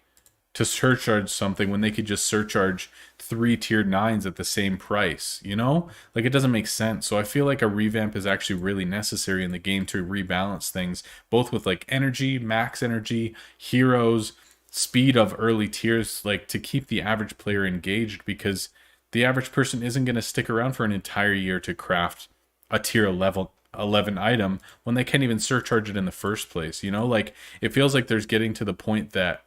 to surcharge something when they could just surcharge 3 tier 9s at the same price, Like it doesn't make sense. So I feel like a revamp is actually really necessary in the game to rebalance things, both with like energy, max energy, heroes, speed of early tiers, like to keep the average player engaged, because the average person isn't going to stick around for an entire year to craft a tier 11 item when they can't even surcharge it in the first place, Like it feels like there's getting to the point that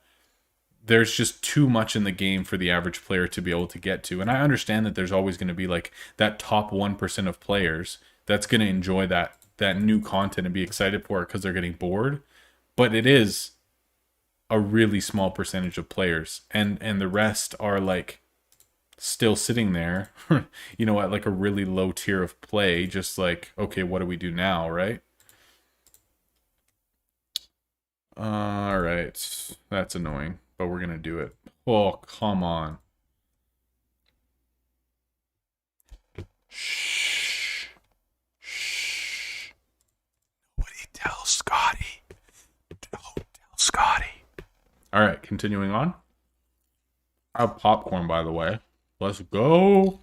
there's just too much in the game for the average player to be able to get to. And I understand that there's always going to be like that top 1% of players that's going to enjoy that new content and be excited for it because they're getting bored. But it is a really small percentage of players, and the rest are like still sitting there, you know, at like a really low tier of play, just like, okay, what do we do now, right? All right, that's annoying, but we're gonna do it. Oh, come on. Shh. Shh. Nobody tell Scotty. Don't tell Scotty. All right, continuing on. I have popcorn, by the way. Let's go.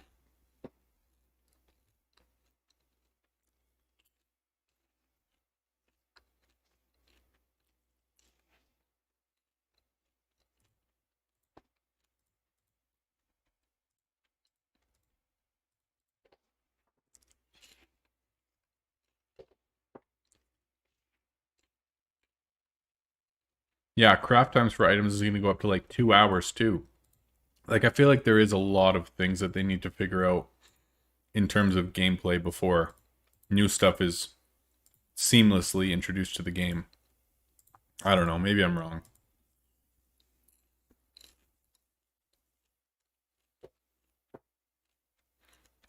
Yeah, craft times for items is going to go up to like 2 hours too. Like, I feel like there is a lot of things that they need to figure out in terms of gameplay before new stuff is seamlessly introduced to the game. I don't know. Maybe I'm wrong.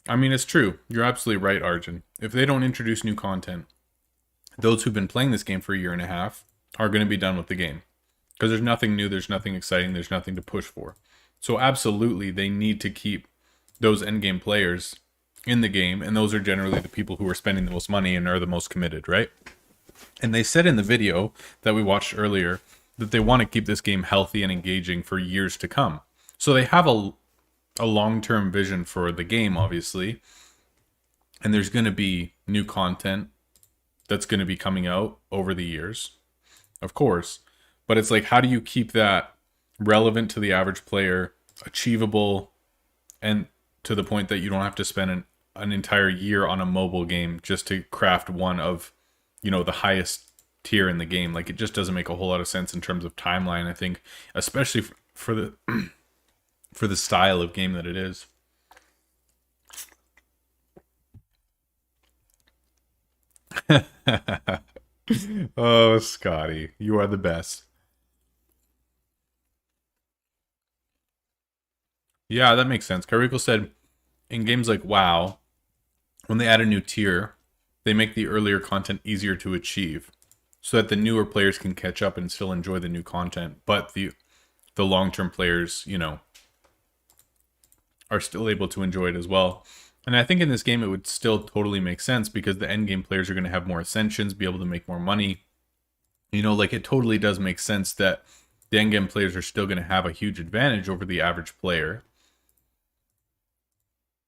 I mean, it's true. You're absolutely right, Arjun. If they don't introduce new content, those who've been playing this game for a year and a half are going to be done with the game. Because there's nothing new, there's nothing exciting, there's nothing to push for. So absolutely, they need to keep those endgame players in the game, and those are generally the people who are spending the most money and are the most committed, right? And they said in the video that we watched earlier that they want to keep this game healthy and engaging for years to come. So they have a long-term vision for the game, obviously. And there's going to be new content that's going to be coming out over the years, of course. But it's like, how do you keep that relevant to the average player, achievable, and to the point that you don't have to spend an entire year on a mobile game just to craft one of, you know, the highest tier in the game? Like, it just doesn't make a whole lot of sense in terms of timeline, I think, especially for the for the style of game that it is. Oh, Scotty, you are the best. Yeah, that makes sense. Carrico said in games like WoW, when they add a new tier, they make the earlier content easier to achieve so that the newer players can catch up and still enjoy the new content, but the long-term players, you know, are still able to enjoy it as well. And I think in this game it would still totally make sense because the end game players are going to have more ascensions, be able to make more money. You know, like, it totally does make sense that the end game players are still going to have a huge advantage over the average player.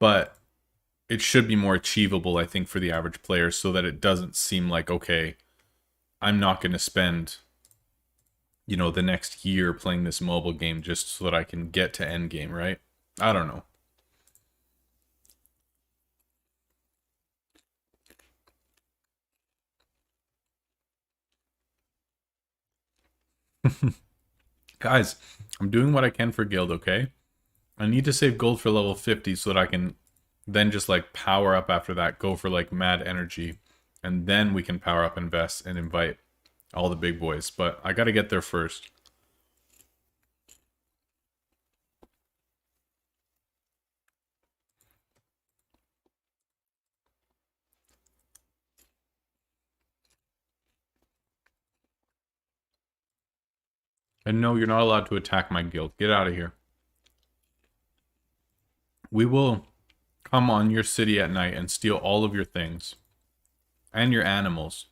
But it should be more achievable, I think, for the average player so that it doesn't seem like, okay, I'm not going to spend, you know, the next year playing this mobile game just so that I can get to end game, right? I don't know. Guys, I'm doing what I can for guild, okay? I need to save gold for level 50 so that I can then just like power up after that, go for like mad energy, and then we can power up, invest, and invite all the big boys. But I gotta get there first. And no, you're not allowed to attack my guild. Get out of here. We will come on your city at night and steal all of your things. And your animals.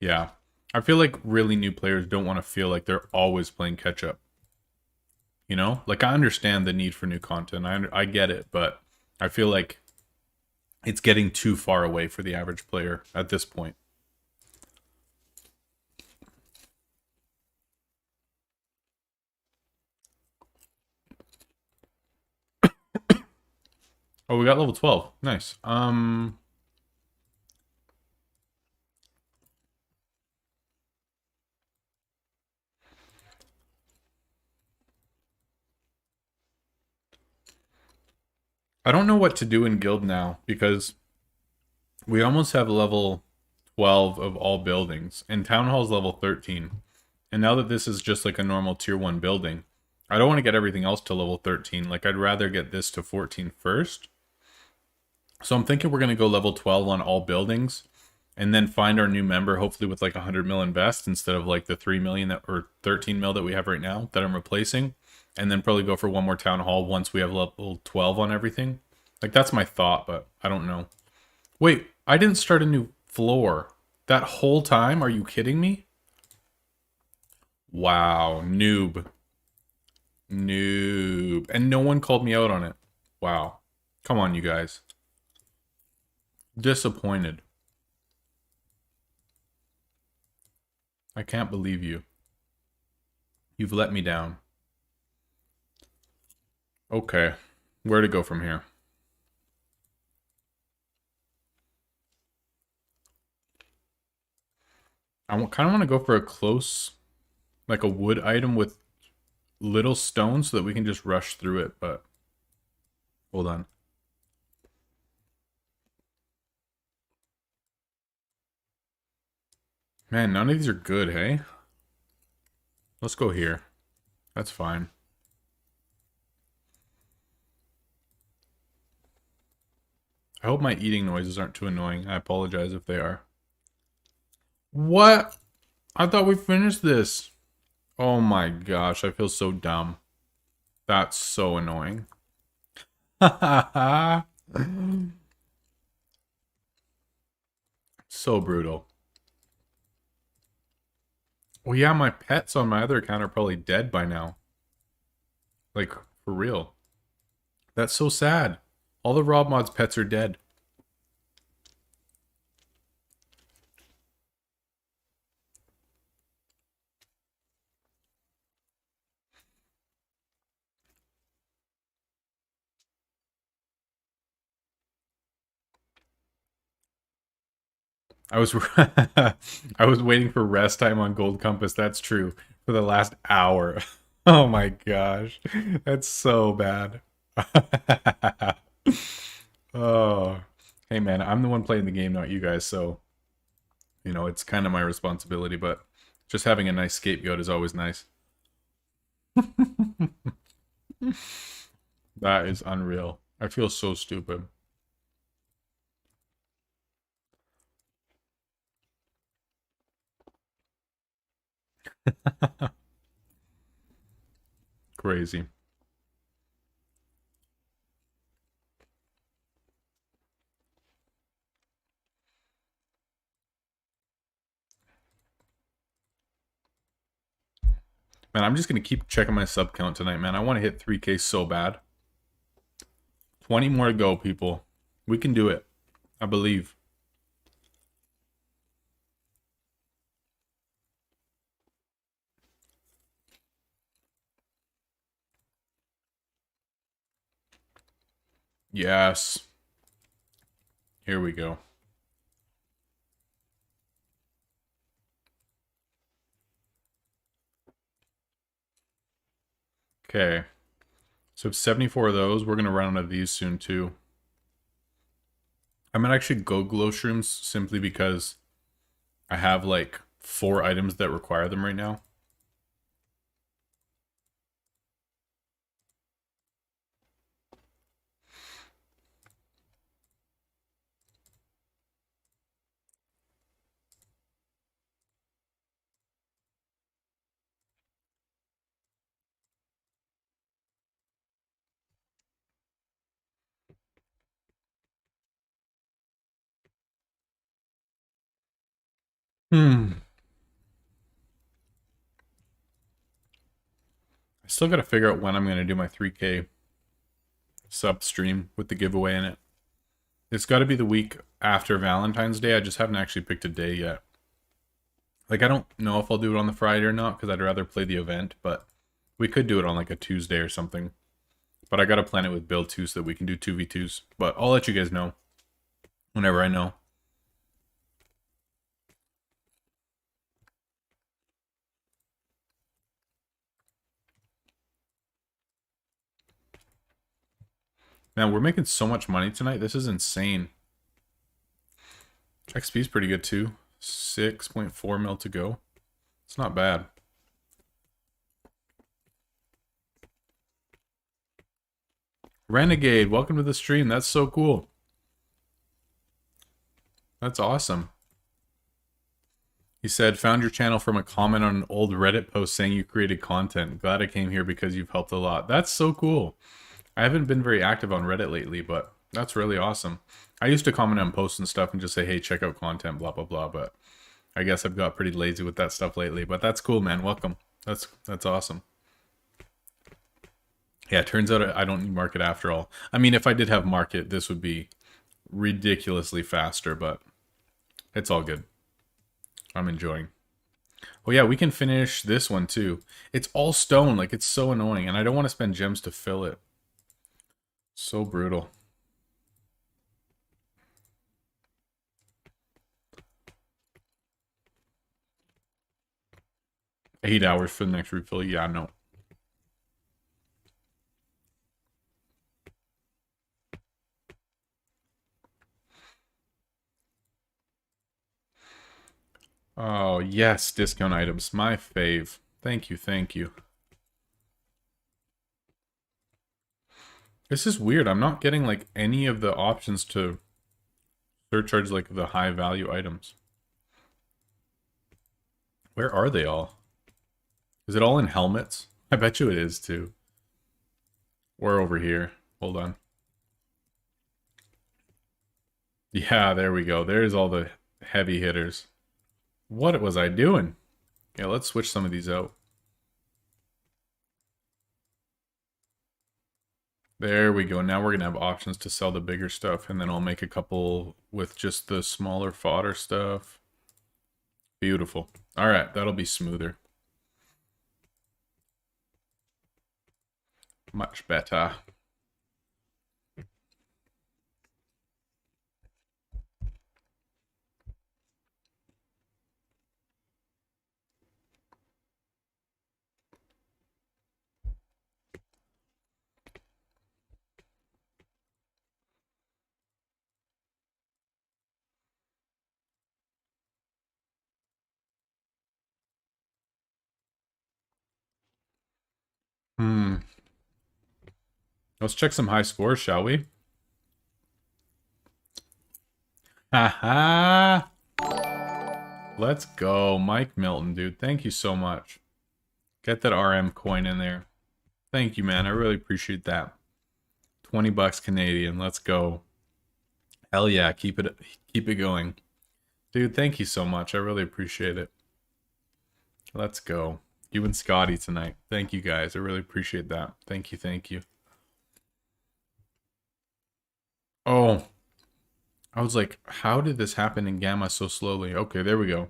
Yeah. I feel like really new players don't want to feel like they're always playing catch up. You know? Like, I understand the need for new content. I get it, but I feel like it's getting too far away for the average player at this point. Oh, we got level 12. Nice. I don't know what to do in guild now because we almost have level 12 of all buildings, and Town Hall's level 13. And now that this is just like a normal tier 1 building, I don't want to get everything else to level 13. Like, I'd rather get this to 14 first. So I'm thinking we're going to go level 12 on all buildings and then find our new member, hopefully with like 100 mil invest instead of like the 3 million that, or 13 mil that we have right now that I'm replacing. And then probably go for one more Town Hall once we have level 12 on everything. Like, that's my thought, but I don't know. Wait, I didn't start a new floor that whole time? Are you kidding me? Wow, noob. Noob. And no one called me out on it. Wow. Come on, you guys. Disappointed. I can't believe you. You've let me down. Okay. Where to go from here? I kind of want to go for a close, like a wood item with little stones so that we can just rush through it, but hold on. Man, none of these are good, hey? Let's go here. That's fine. I hope my eating noises aren't too annoying. I apologize if they are. What? I thought we finished this. Oh my gosh, I feel so dumb. That's so annoying. So brutal. Well, yeah, my pets on my other account are probably dead by now. Like, for real. That's so sad. All the Rob Mod's pets are dead. I was I was waiting for rest time on Gold Compass. That's true. For the last hour. Oh my gosh. That's so bad. Oh. Hey man, I'm the one playing the game, not you guys, so you know, it's kind of my responsibility, but just having a nice scapegoat is always nice. That is unreal. I feel so stupid. Crazy. Man, I'm just going to keep checking my sub count tonight, man. I want to hit 3K so bad. 20 more to go, people. We can do it. I believe. Yes. Here we go. Okay. So 74 of those. We're going to run out of these soon, too. I'm going to actually go glow shrooms simply because I have, like, 4 items that require them right now. I still got to figure out when I'm going to do my 3K sub stream with the giveaway in it. It's got to be the week after Valentine's Day. I just haven't actually picked a day yet. Like, I don't know if I'll do it on the Friday or not because I'd rather play the event, but we could do it on like a Tuesday or something. But I got to plan it with Bill too so that we can do 2v2s. But I'll let you guys know whenever I know. Man, we're making so much money tonight. This is insane. XP is pretty good too. 6.4 mil to go. It's not bad. Renegade, welcome to the stream. That's so cool. That's awesome. He said, found your channel from a comment on an old Reddit post saying you created content. Glad I came here because you've helped a lot. That's so cool. I haven't been very active on Reddit lately, but that's really awesome. I used to comment on posts and stuff and just say, hey, check out content, blah, blah, blah. But I guess I've got pretty lazy with that stuff lately. But that's cool, man. Welcome. That's awesome. Yeah, it turns out I don't need market after all. I mean, if I did have market, this would be ridiculously faster, but it's all good. I'm enjoying. Oh yeah, we can finish this one too. It's all stone, like it's so annoying, and I don't want to spend gems to fill it. So brutal. $8 hours for the next refill. Yeah, no. Oh, yes, discount items. My fave. Thank you, thank you. This is weird. I'm not getting, like, any of the options to surcharge, like, the high value items. Where are they all? Is it all in helmets? I bet you it is, too. Or over here. Hold on. Yeah, there we go. There's all the heavy hitters. What was I doing? Yeah, let's switch some of these out. There we go. Now we're going to have options to sell the bigger stuff, and then I'll make a couple with just the smaller fodder stuff. Beautiful. All right, that'll be smoother. Much better. Let's check some high scores, shall we? Haha! Let's go. Mike Milton, dude. Thank you so much. Get that RM coin in there. Thank you, man. I really appreciate that. 20 bucks Canadian. Let's go. Hell yeah. Keep it going. Dude, thank you so much. I really appreciate it. Let's go. You and Scotty tonight. Thank you, guys. I really appreciate that. Thank you, thank you. Oh. I was like, how did this happen in Gamma so slowly? Okay, there we go.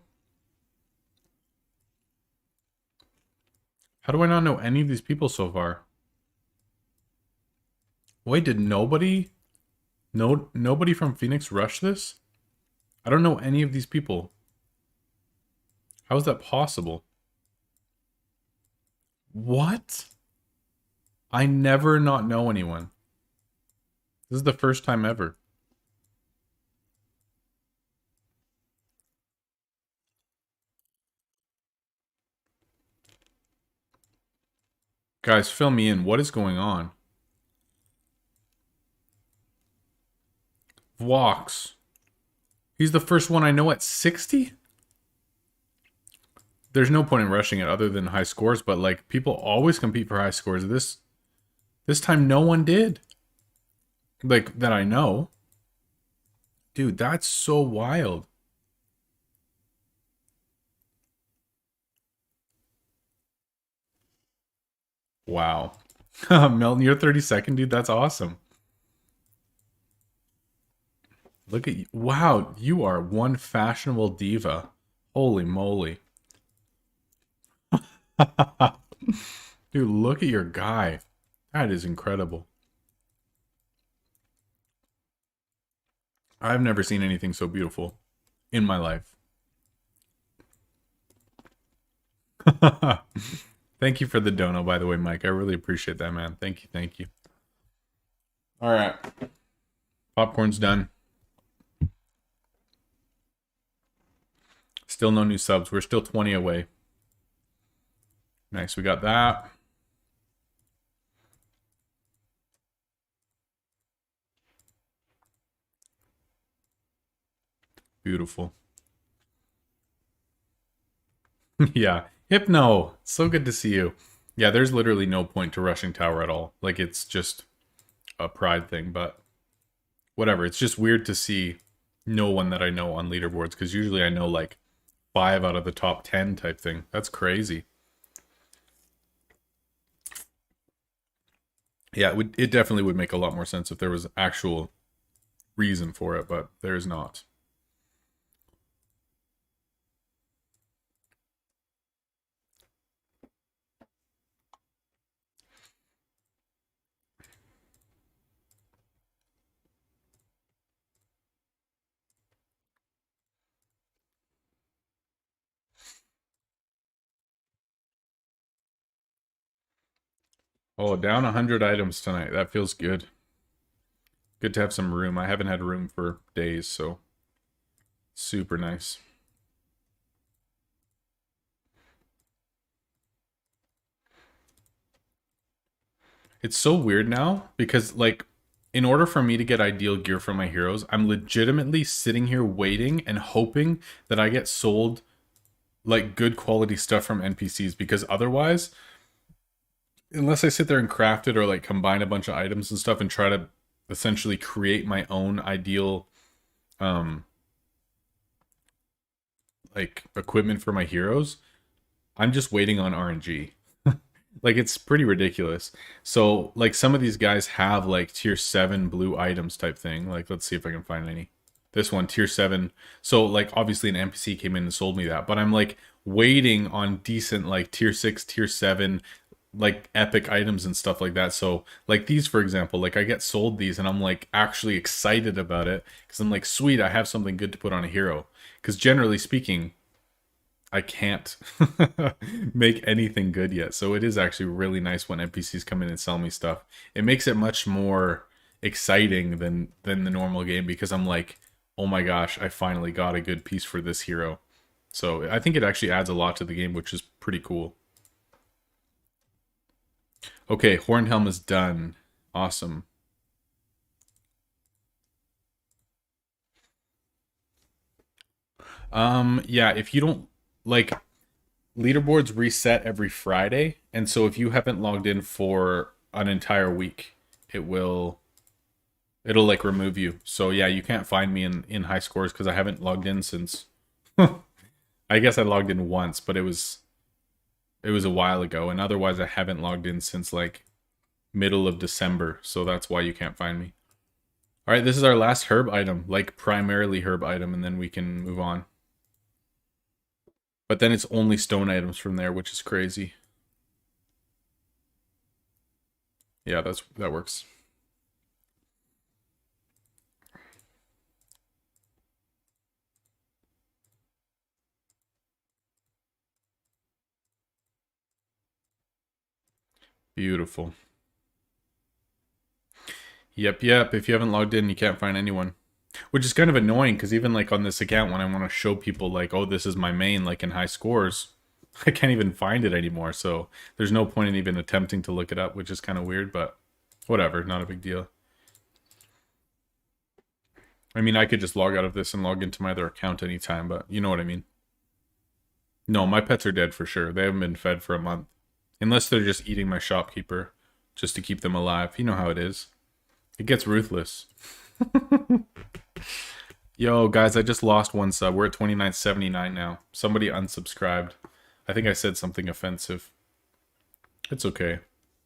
How do I not know any of these people so far? Wait, did nobody from Phoenix rush this? I don't know any of these people. How is that possible? What? I never not know anyone. This is the first time ever. Guys, fill me in. What is going on? Vlox. He's the first one I know at 60? There's no point in rushing it other than high scores, but like people always compete for high scores. This time no one did. Like that I know. Dude, that's so wild. Wow. Milton, you're 32nd, dude. That's awesome. Look at you. Wow, you are one fashionable diva. Holy moly. Dude, look at your guy. That is incredible. I've never seen anything so beautiful in my life. Thank you for the dono, by the way, Mike. I really appreciate that, man. Thank you, thank you. All right. Popcorn's done. Still no new subs. We're still 20 away. Nice. We got that. Beautiful. Yeah. Hypno. So good to see you. Yeah, there's literally no point to rushing tower at all. Like, it's just a pride thing, but whatever. It's just weird to see no one that I know on leaderboards, because usually I know like 5 out of the top 10 type thing. That's crazy. Yeah, it definitely would make a lot more sense if there was actual reason for it, but there's not. Oh, down 100 items tonight. That feels good. Good to have some room. I haven't had room for days, so super nice. It's so weird now because, like, in order for me to get ideal gear for my heroes, I'm legitimately sitting here waiting and hoping that I get sold like good quality stuff from NPCs, because otherwise, unless I sit there and craft it or like combine a bunch of items and stuff and try to essentially create my own ideal um like equipment for my heroes, I'm just waiting on RNG. Like, it's pretty ridiculous. So like some of these guys have like tier 7 blue items type thing. Like, let's see if I can find any. This one, tier 7. So like obviously an NPC came in and sold me that, but I'm like waiting on decent like tier 6, tier 7 like epic items and stuff like that. So like these, for example, like I get sold these and I'm like actually excited about it because I'm like, sweet, I have something good to put on a hero. Because generally speaking, I can't make anything good yet. So it is actually really nice when NPCs come in and sell me stuff. It makes it much more exciting than the normal game, because I'm like, oh my gosh, I finally got a good piece for this hero. So I think it actually adds a lot to the game, which is pretty cool. Okay, Hornhelm is done. Awesome. Yeah, if you don't like, leaderboards reset every Friday, and so if you haven't logged in for an entire week, it'll like remove you. So yeah, you can't find me in high scores because I haven't logged in since I guess I logged in once, but it was a while ago, and otherwise I haven't logged in since like middle of December, so that's why you can't find me. All right, this is our last herb item, like primarily herb item, and then we can move on. But then it's only stone items from there, which is crazy. Yeah, that works. Beautiful. Yep. If you haven't logged in, you can't find anyone. Which is kind of annoying, because even like on this account, when I want to show people like, oh, this is my main, like in high scores, I can't even find it anymore. So there's no point in even attempting to look it up, which is kind of weird, but whatever, not a big deal. I mean, I could just log out of this and log into my other account anytime, but you know what I mean. No, my pets are dead for sure. They haven't been fed for a month. Unless they're just eating my shopkeeper just to keep them alive. You know how it is. It gets ruthless. Yo, guys, I just lost one sub. We're at 29.79 now. Somebody unsubscribed. I think I said something offensive. It's okay.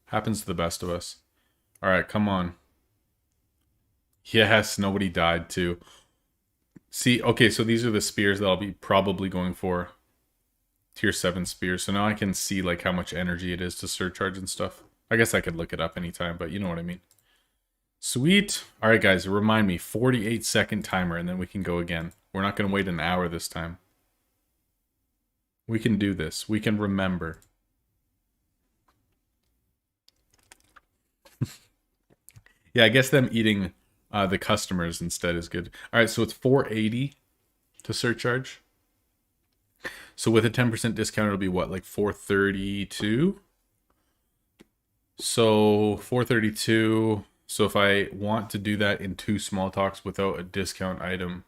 Happens to the best of us. Alright, come on. Yes, nobody died too. See, okay, so these are the spears that I'll be probably going for. Tier 7 spears. So now I can see like how much energy it is to surcharge and stuff. I guess I could look it up anytime, but you know what I mean. Sweet. All right, guys, remind me, 48-second timer, and then we can go again. We're not going to wait an hour this time. We can do this. We can remember. Yeah, I guess them eating the customers instead is good. All right, so it's 480 to surcharge. So with a 10% discount, it'll be what, like 432? So 432. So if I want to do that in 2 small talks without a discount item,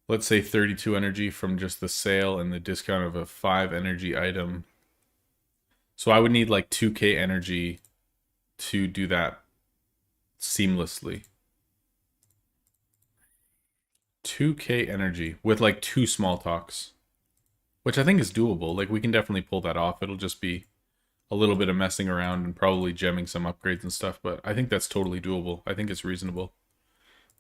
let's say 32 energy from just the sale and the discount of a 5 energy item. So I would need like 2k energy to do that seamlessly. 2k energy with like 2 small talks, which I think is doable. Like we can definitely pull that off. It'll just be a little bit of messing around and probably gemming some upgrades and stuff, but I think that's totally doable. I think it's reasonable.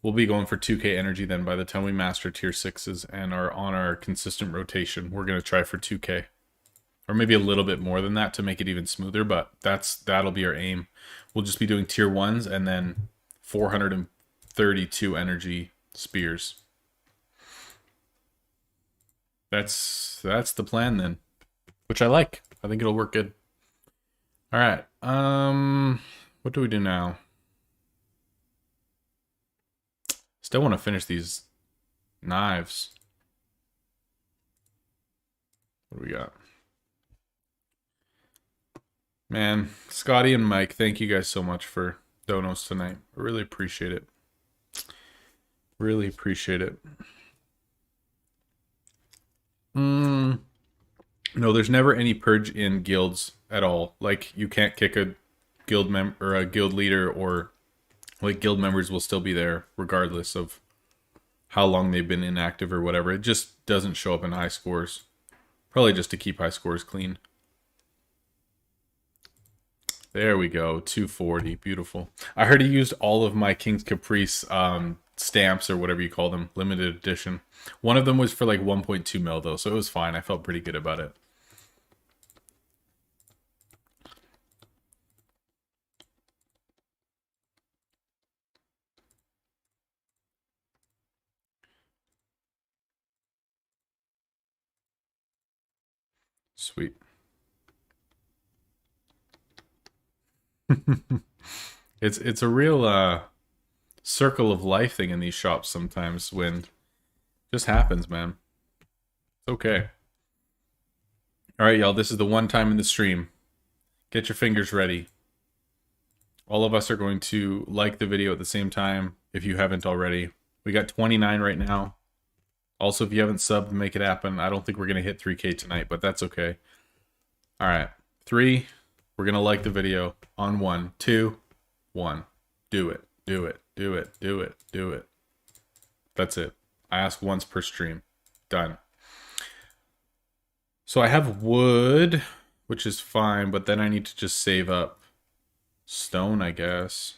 We'll be going for 2k energy then by the time we master tier 6s and are on our consistent rotation. We're going to try for 2k. Or maybe a little bit more than that to make it even smoother, but that'll be our aim. We'll just be doing tier 1s and then 432 energy spears. That's the plan then, which I like. I think it'll work good. All right. What do we do now? Still want to finish these knives. What do we got? Man, Scotty and Mike, thank you guys so much for donos tonight. I really appreciate it. Really appreciate it. No, there's never any purge in guilds at all. Like, you can't kick a guild or a guild leader, or like guild members will still be there regardless of how long they've been inactive or whatever. It just doesn't show up in high scores. Probably just to keep high scores clean. There we go, 240, beautiful. I heard he used all of my King's Caprice stamps or whatever you call them, limited edition. One of them was for like 1.2 mil though, so it was fine. I felt pretty good about it. Sweet. It's a real circle of life thing in these shops sometimes when just happens, man. It's okay. All right, y'all, this is the one time in the stream. Get your fingers ready. All of us are going to like the video at the same time if you haven't already. We got 29 right now. Also, if you haven't subbed, make it happen. I don't think we're going to hit 3K tonight, but that's okay. All right. 3. We're going to like the video on 1, 2, 1. Do it. Do it. Do it. Do it. Do it. That's it. I ask once per stream. Done. So I have wood, which is fine, but then I need to just save up stone, I guess.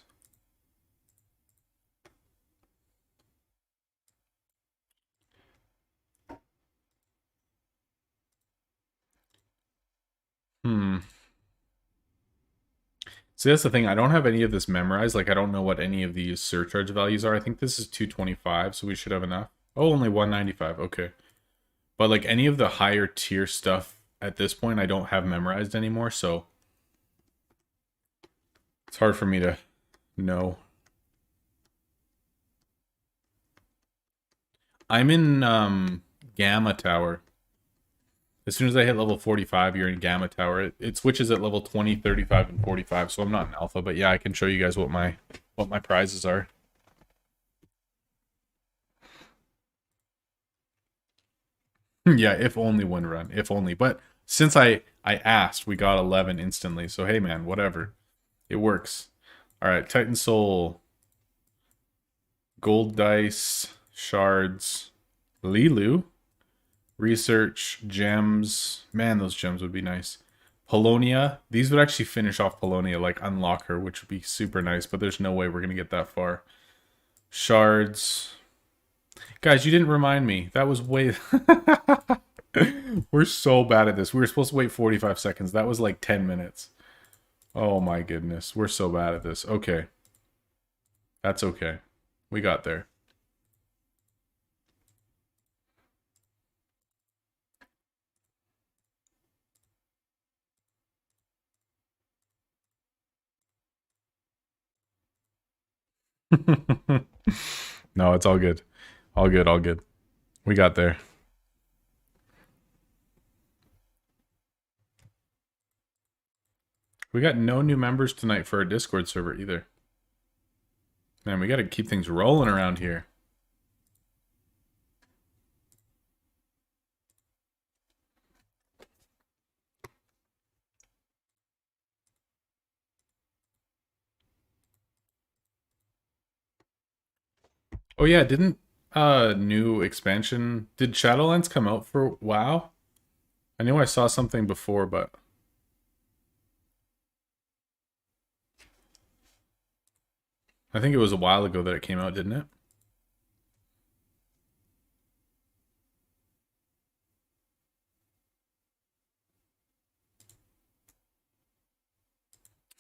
See, that's the thing. I don't have any of this memorized. Like, I don't know what any of these surcharge values are. I think this is 225, so we should have enough. Oh, only 195. Okay. But, like, any of the higher tier stuff at this point, I don't have memorized anymore, so it's hard for me to know. I'm in Gamma Tower. As soon as I hit level 45, you're in Gamma Tower. It switches at level 20, 35, and 45, so I'm not in Alpha, but yeah, I can show you guys what my prizes are. Yeah, if only one run. If only. But since I asked, we got 11 instantly, so hey man, whatever. It works. Alright, Titan Soul. Gold Dice. Shards. Lilu. Research, gems. Man, those gems would be nice. Polonia. These would actually finish off Polonia, like unlock her, which would be super nice, but there's no way we're going to get that far. Shards. Guys, you didn't remind me. That was way... We're so bad at this. We were supposed to wait 45 seconds. That was like 10 minutes. Oh my goodness. We're so bad at this. Okay. That's okay. We got there. No, it's all good. All good, all good. We got there. We got no new members tonight for our Discord server either. Man, we got to keep things rolling around here. Oh yeah, didn't new expansion, did Shadowlands come out for WoW? I knew I saw something before, but I think it was a while ago that it came out, didn't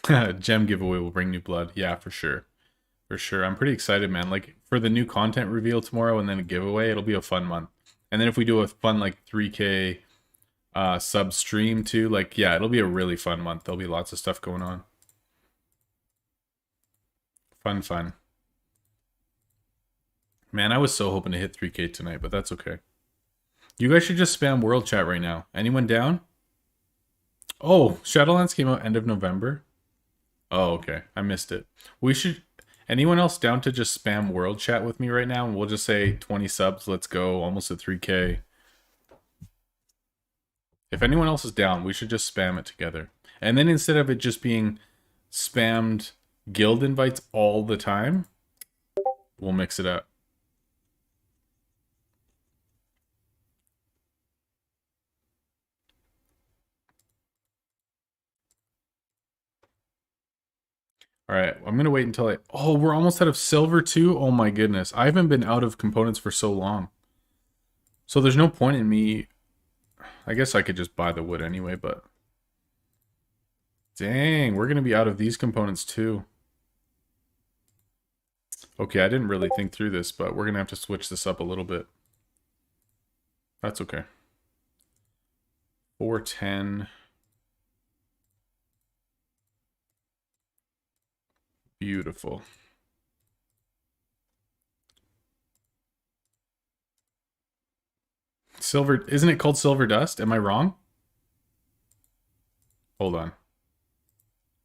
it? Gem giveaway will bring new blood. Yeah, for sure. For sure. I'm pretty excited, man. Like for the new content reveal tomorrow and then a giveaway, it'll be a fun month. And then if we do a fun like 3K sub stream too, like yeah, it'll be a really fun month. There'll be lots of stuff going on. Fun, fun. Man, I was so hoping to hit 3K tonight, but that's okay. You guys should just spam world chat right now. Anyone down? Oh, Shadowlands came out end of November. Oh, okay. I missed it. We should... Anyone else down to just spam world chat with me right now? And we'll just say 20 subs. Let's go. Almost at 3K. If anyone else is down, we should just spam it together. And then instead of it just being spammed guild invites all the time, we'll mix it up. All right, I'm going to wait until I... Oh, we're almost out of silver too? Oh my goodness. I haven't been out of components for so long. So there's no point in me... I guess I could just buy the wood anyway, but... Dang, we're going to be out of these components too. Okay, I didn't really think through this, but we're going to have to switch this up a little bit. That's okay. 410... Beautiful. Silver, isn't it called silver dust? Am I wrong? Hold on.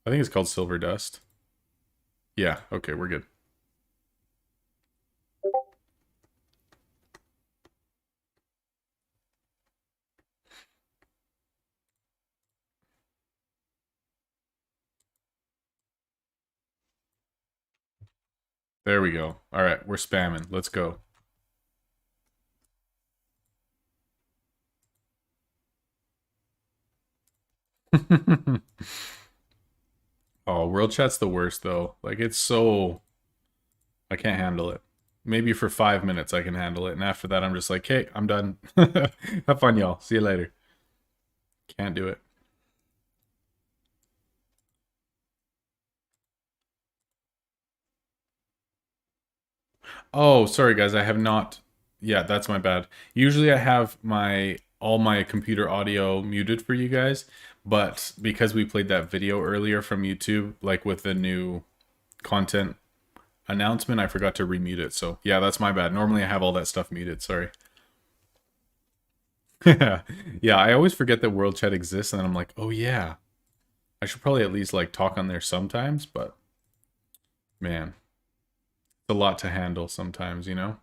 I think it's called silver dust. Yeah, okay, we're good. There we go. All right, we're spamming. Let's go. Oh, world chat's the worst though. Like it's so I can't handle it. Maybe for 5 minutes I can handle it, and after that I'm just like, "Hey, I'm done. Have fun, y'all. See you later." Can't do it. Oh, sorry guys, I have not. Yeah, that's my bad. Usually I have my all my computer audio muted for you guys, but because we played that video earlier from YouTube, like with the new content announcement, I forgot to remute it. So yeah, that's my bad. Normally I have all that stuff muted. Sorry. Yeah, I always forget that World Chat exists, and then I'm like, oh yeah, I should probably at least like talk on there sometimes. But man, it's a lot to handle sometimes, you know.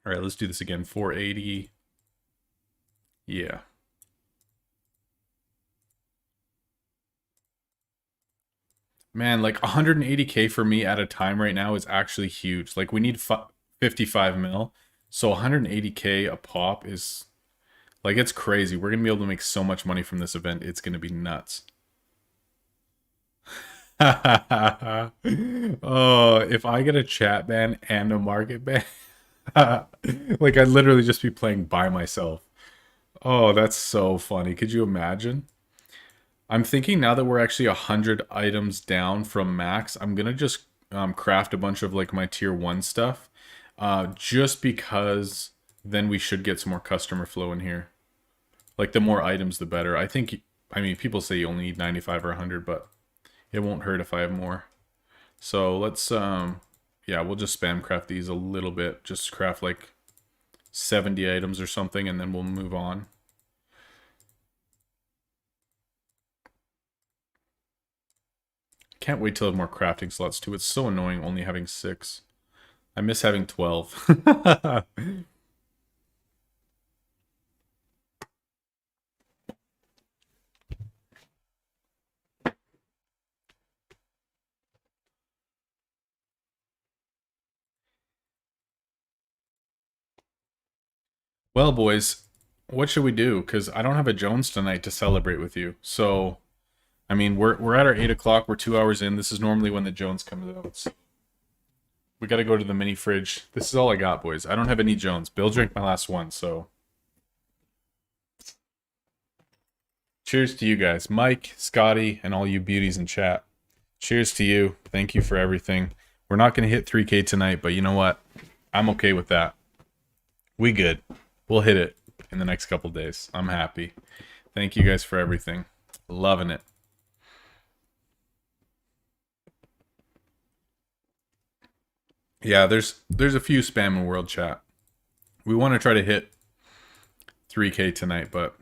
All right, let's do this again. 480. Yeah. Man, like 180K for me at a time right now is actually huge. Like we need 55 mil. So 180K a pop is like it's crazy. We're going to be able to make so much money from this event. It's going to be nuts. Oh, if I get a chat ban and a market ban, like I'd literally just be playing by myself. Oh, that's so funny. Could you imagine? I'm thinking now that we're actually 100 items down from max, I'm gonna just craft a bunch of like my tier 1 stuff. Just because then we should get some more customer flow in here. Like the more items, the better. I mean, people say you only need 95 or 100, but it won't hurt if I have more. So let's yeah, we'll just spam craft these a little bit. Just craft like 70 items or something, and then we'll move on. Can't wait till I have more crafting slots too. It's so annoying only having 6. I miss having 12. Well, boys, what should we do? Because I don't have a Jones tonight to celebrate with you. So, I mean, we're at our 8 o'clock. We're 2 hours in. This is normally when the Jones comes out. So we got to go to the mini fridge. This is all I got, boys. I don't have any Jones. Bill drank my last one, so cheers to you guys, Mike, Scotty, and all you beauties in chat. Cheers to you. Thank you for everything. We're not going to hit 3K tonight, but you know what? I'm okay with that. We good. We'll hit it in the next couple days. I'm happy. Thank you guys for everything. Loving it. Yeah, there's a few spam in world chat. We want to try to hit 3K tonight, but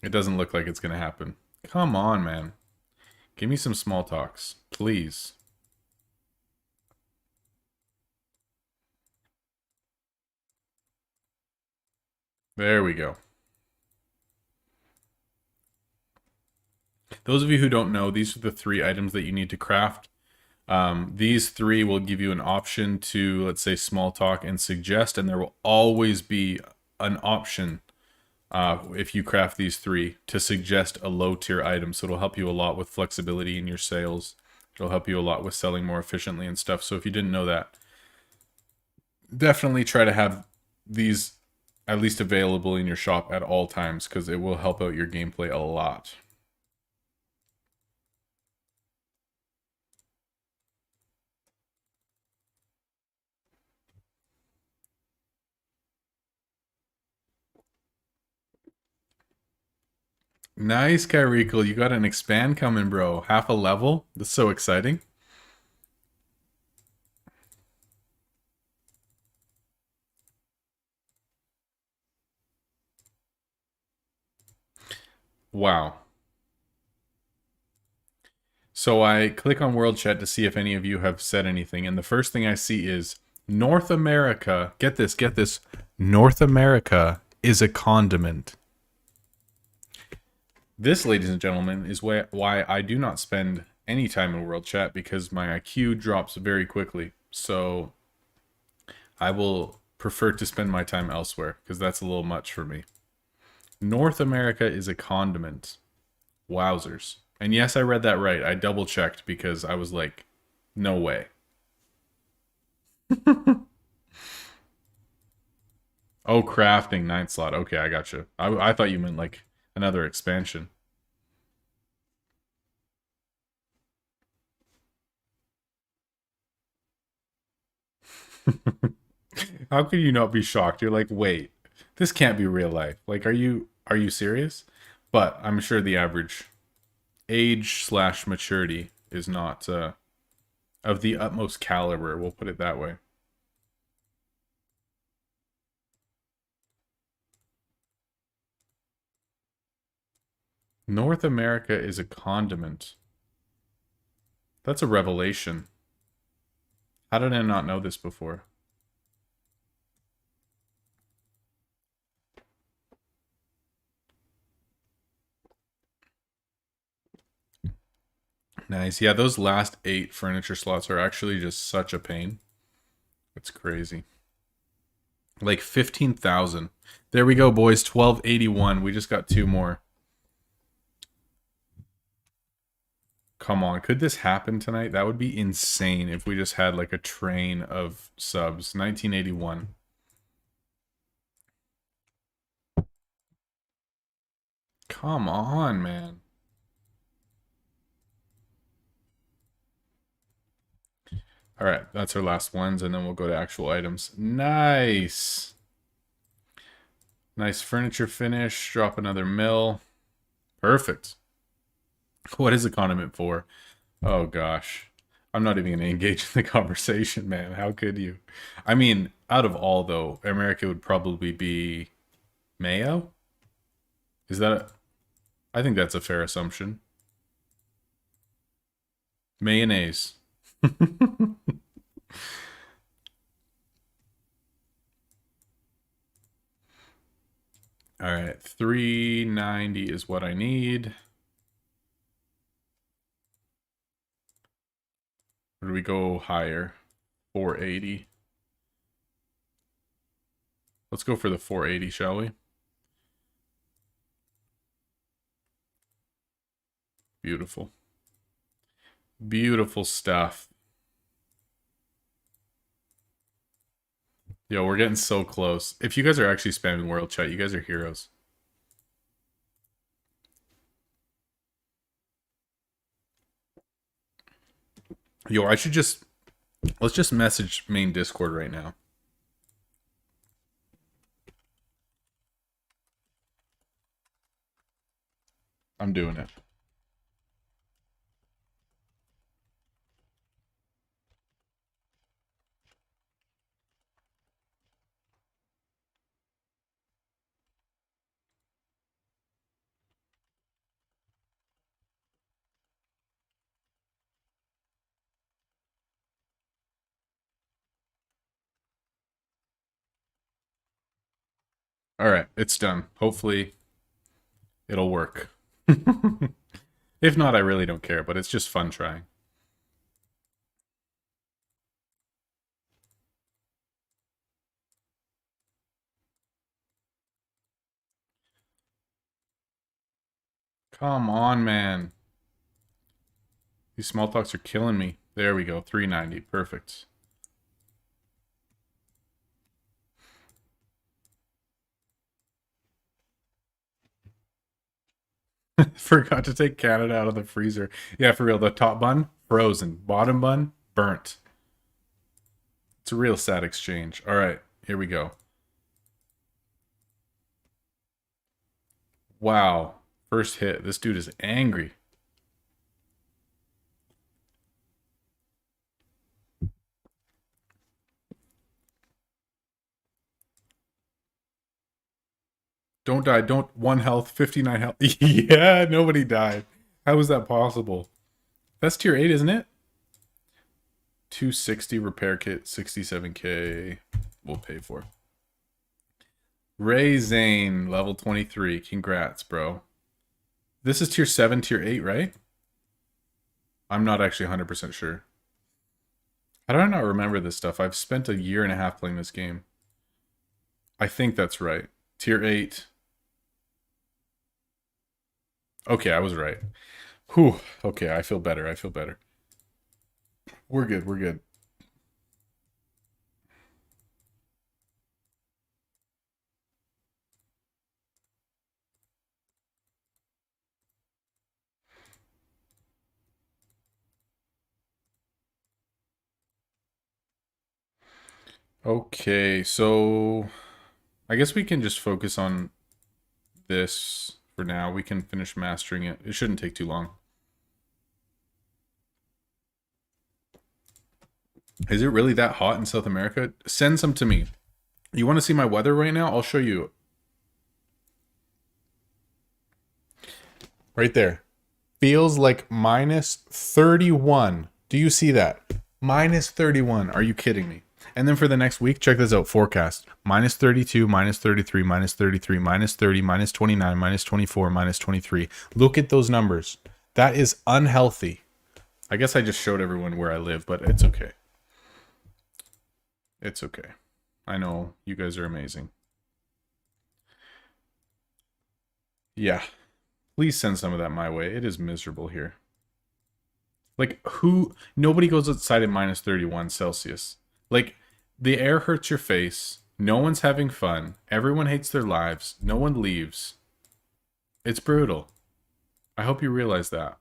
it doesn't look like it's going to happen. Come on, man. Give me some small talks, please. There we go. Those of you who don't know, these are the 3 items that you need to craft. These 3 will give you an option to, let's say, small talk and suggest, and there will always be an option if you craft these 3 to suggest a low tier item. So it'll help you a lot with flexibility in your sales. It'll help you a lot with selling more efficiently and stuff. So if you didn't know that, definitely try to have these at least available in your shop at all times, because it will help out your gameplay a lot. Nice, Kyrikel. You got an expand coming, bro. Half a level. That's so exciting. Wow. So I click on World Chat to see if any of you have said anything, and the first thing I see is North America. Get this, get this. North America is a condiment. This, ladies and gentlemen, is why I do not spend any time in World Chat, because my IQ drops very quickly. So I will prefer to spend my time elsewhere, because that's a little much for me. North America is a condiment. Wowzers. And yes, I read that right. I double checked because I was like, no way. Oh, crafting 9th slot. Okay, I gotcha. I thought you meant like another expansion. How could you not be shocked? You're like, wait, this can't be real life. Like, are you serious? But I'm sure the average age / maturity is not of the utmost caliber. We'll put it that way. North America is a condiment. That's a revelation. How did I not know this before? Nice. Yeah, those last 8 furniture slots are actually just such a pain. It's crazy. Like 15,000. There we go, boys. 1281. We just got 2 more. Come on. Could this happen tonight? That would be insane if we just had like a train of subs. 1981. Come on, man. All right, that's our last ones, and then we'll go to actual items. Nice. Nice furniture finish. Drop another mill. Perfect. What is a condiment for? Oh, gosh. I'm not even going to engage in the conversation, man. How could you? I mean, out of all, though, America would probably be mayo? Is that I think that's a fair assumption. Mayonnaise. All right, 390 is what I need. Or do we go higher? 480. Let's go for the 480, shall we? Beautiful. Beautiful stuff. Yo, we're getting so close. If you guys are actually spamming World Chat, you guys are heroes. Yo, I should just... Let's just message main Discord right now. I'm doing it. All right, it's done. Hopefully, it'll work. If not, I really don't care, but it's just fun trying. Come on, man. These small talks are killing me. There we go, 390. Perfect. Forgot to take Canada out of the freezer. Yeah, for real. The top bun, frozen. Bottom bun, burnt. It's a real sad exchange. All right, here we go. Wow. First hit. This dude is angry. Don't die. Don't. 1 health, 59 health. Yeah, nobody died. How is that possible? That's tier 8, isn't it? 260 repair kit, 67k. We'll pay for. Ray Zane, level 23. Congrats, bro. This is tier 7, tier 8, right? I'm not actually 100% sure. How do I not remember this stuff? I've spent a year and a half playing this game. I think that's right. Tier 8. Okay, I was right. Whew. Okay, I feel better. I feel better. We're good. We're good. Okay, so I guess we can just focus on this for now. We can finish mastering it. It shouldn't take too long. Is it really that hot in South America? Send some to me. You want to see my weather right now? I'll show you. Right there. Feels like minus 31. Do you see that? Minus 31. Are you kidding me? And then for the next week, check this out. Forecast. Minus 32, minus 33, minus 33, minus 30, minus 29, minus 24, minus 23. Look at those numbers. That is unhealthy. I guess I just showed everyone where I live, but it's okay. It's okay. I know you guys are amazing. Yeah. Please send some of that my way. It is miserable here. Like, nobody goes outside at minus 31 Celsius. Like, the air hurts your face. No one's having fun. Everyone hates their lives. No one leaves. It's brutal. I hope you realize that.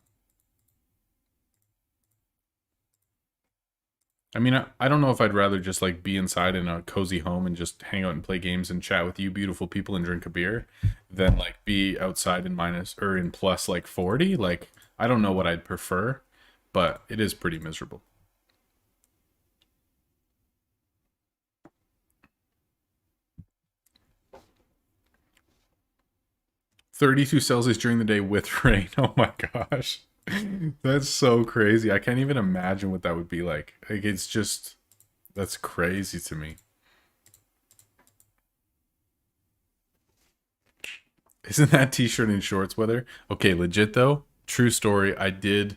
I mean, I don't know if I'd rather just like be inside in a cozy home and just hang out and play games and chat with you beautiful people and drink a beer than like be outside in minus or in plus like 40. Like, I don't know what I'd prefer, but it is pretty miserable. 32 Celsius during the day with rain. Oh my gosh. That's so crazy. I can't even imagine what that would be like. Like, it's just, that's crazy to me. Isn't that t-shirt and shorts weather? Okay, legit though. True story. I did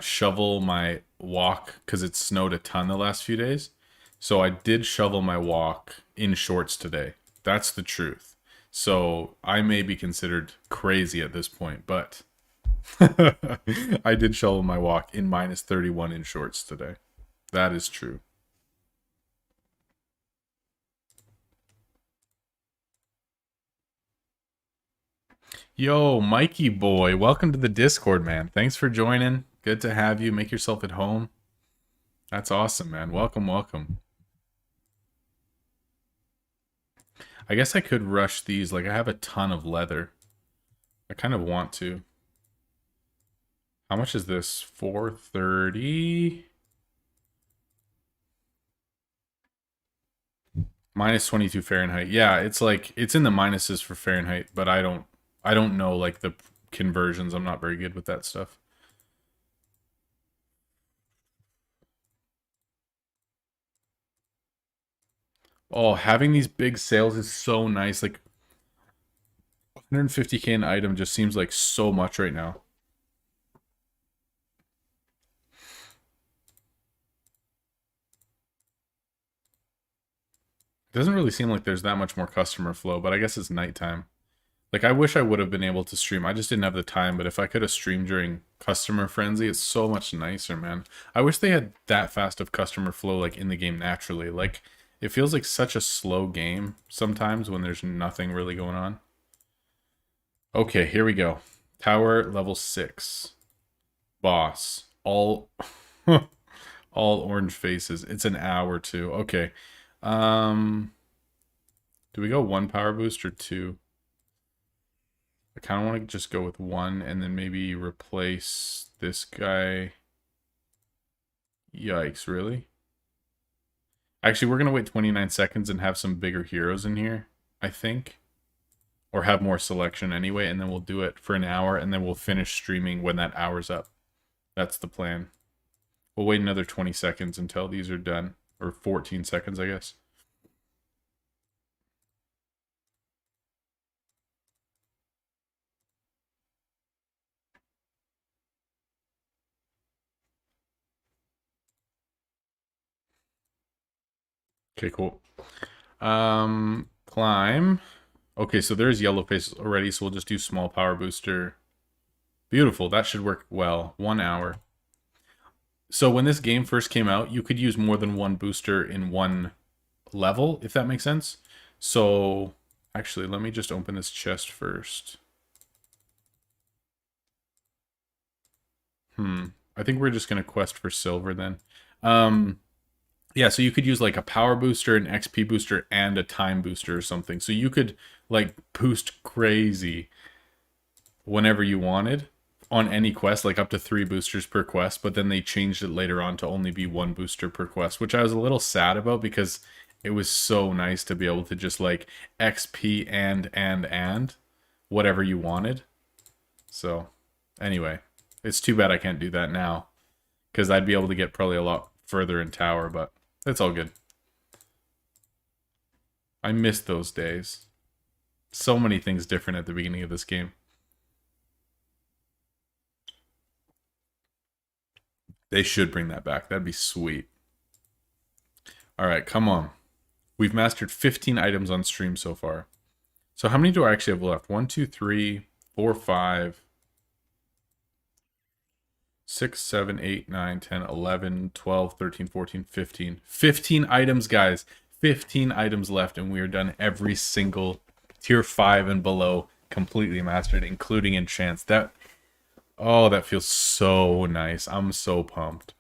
shovel my walk because it snowed a ton the last few days. So I did shovel my walk in shorts today. That's the truth. So I may be considered crazy at this point, but I did shovel my walk in -31 in shorts today. That is true. Yo, Mikey boy, welcome to the Discord, man. Thanks for joining. Good to have you. Make yourself at home. That's awesome, man. Welcome, welcome. I guess I could rush these. Like, I have a ton of leather. I kind of want to. How much is this? 430? -22 Fahrenheit. Yeah, it's like, it's in the minuses for Fahrenheit, but I don't know like the conversions. I'm not very good with that stuff. Oh, having these big sales is so nice. Like 150K an item just seems like so much right now. It doesn't really seem like there's that much more customer flow, but I guess it's nighttime. Like, I wish I would have been able to stream. I just didn't have the time, but if I could have streamed during customer frenzy, it's so much nicer, man. I wish they had that fast of customer flow, like, in the game naturally. Like, it feels like such a slow game sometimes when there's nothing really going on. Okay, here we go. Tower level 6. Boss. All all orange faces. It's an hour too. Okay. Do we go 1 power boost or 2? I kind of want to just go with 1 and then maybe replace this guy. Yikes, really? Actually, we're going to wait 29 seconds and have some bigger heroes in here, I think. Or have more selection anyway, and then we'll do it for an hour, and then we'll finish streaming when that hour's up. That's the plan. We'll wait another 20 seconds until these are done. Or 14 seconds, I guess. Okay, cool. Climb. Okay, so there's yellow faces already, so we'll just do small power booster. Beautiful, that should work well. 1 hour. So when this game first came out, you could use more than 1 booster in 1 level, if that makes sense. So, actually, let me just open this chest first. I think we're just going to quest for silver then. Yeah, so you could use like a power booster, an XP booster, and a time booster or something. So you could like boost crazy whenever you wanted on any quest, like up to 3 boosters per quest, but then they changed it later on to only be 1 booster per quest, which I was a little sad about because it was so nice to be able to just like XP and whatever you wanted. So anyway, it's too bad I can't do that now because I'd be able to get probably a lot further in tower, but it's all good. I miss those days. So many things different at the beginning of this game. They should bring that back. That'd be sweet. Alright, come on. We've mastered 15 items on stream so far. So how many do I actually have left? 1, 2, 3, 4, 5, 6, 7, 8, 9, 10, 11, 12, 13, 14, 15. 15 items, guys. 15 items left, and we are done every single tier 5 and below completely mastered, including enchants. Oh, that feels so nice. I'm so pumped.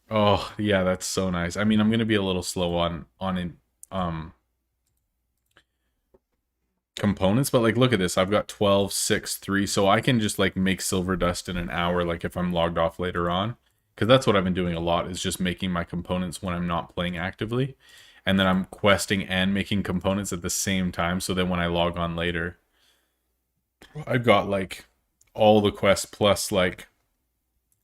Oh, yeah, that's so nice. I mean, I'm going to be a little slow on components, but like look at this. I've got 12, 6, 3, so I can just like make silver dust in an hour, like if I'm logged off later on, because that's what I've been doing a lot, is just making my components when I'm not playing actively. and then I'm questing and making components at the same time. So then when I log on later, I've got like all the quests plus like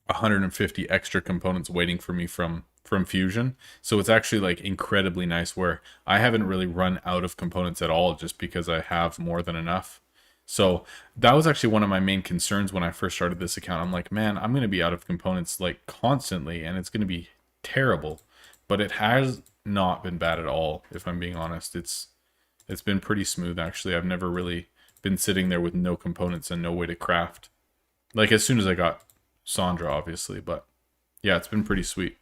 150 extra components waiting for me from Fusion. So it's actually like incredibly nice where I haven't really run out of components at all just because I have more than enough. So that was actually one of my main concerns when I first started this account. I'm like, man, I'm going to be out of components like constantly and it's going to be terrible. But it has not been bad at all, if I'm being honest. It's been pretty smooth actually. I've never really been sitting there with no components and no way to craft. Like as soon as I got Sandra, obviously, but yeah, it's been pretty sweet.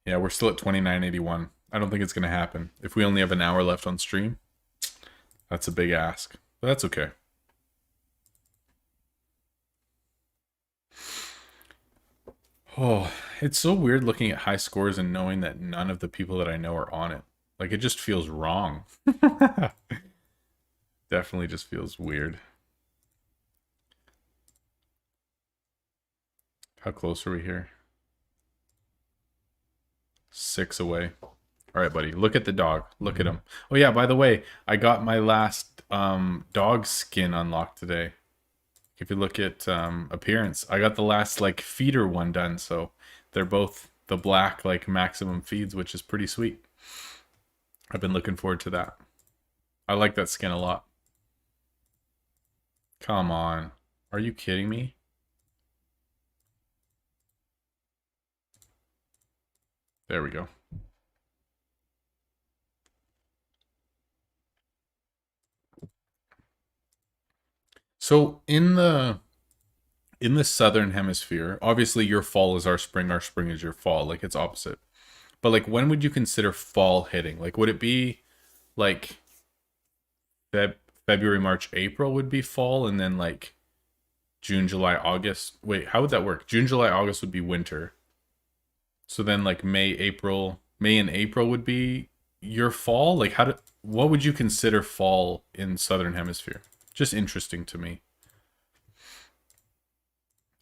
Yeah, we're still at 2981. I don't think it's going to happen. If we only have an hour left on stream, that's a big ask. But that's okay. Oh, it's so weird looking at high scores and knowing that none of the people that I know are on it. Like, it just feels wrong. Definitely just feels weird. How close are we here? 6 away. All right, buddy. Look at the dog. Look at him. Oh, yeah, by the way, I got my last dog skin unlocked today. If you look at appearance, I got the last like feeder one done, so they're both the black like maximum feeds, which is pretty sweet. I've been looking forward to that. I like that skin a lot. Come on. Are you kidding me? There we go. So in the southern hemisphere, obviously your fall is our spring is your fall, like it's opposite. But like when would you consider fall hitting? Like would it be like February, March, April would be fall and then like June, July, August. Wait, how would that work? June, July, August would be winter. So then like May and April would be your fall? Like what would you consider fall in southern hemisphere? Just interesting to me.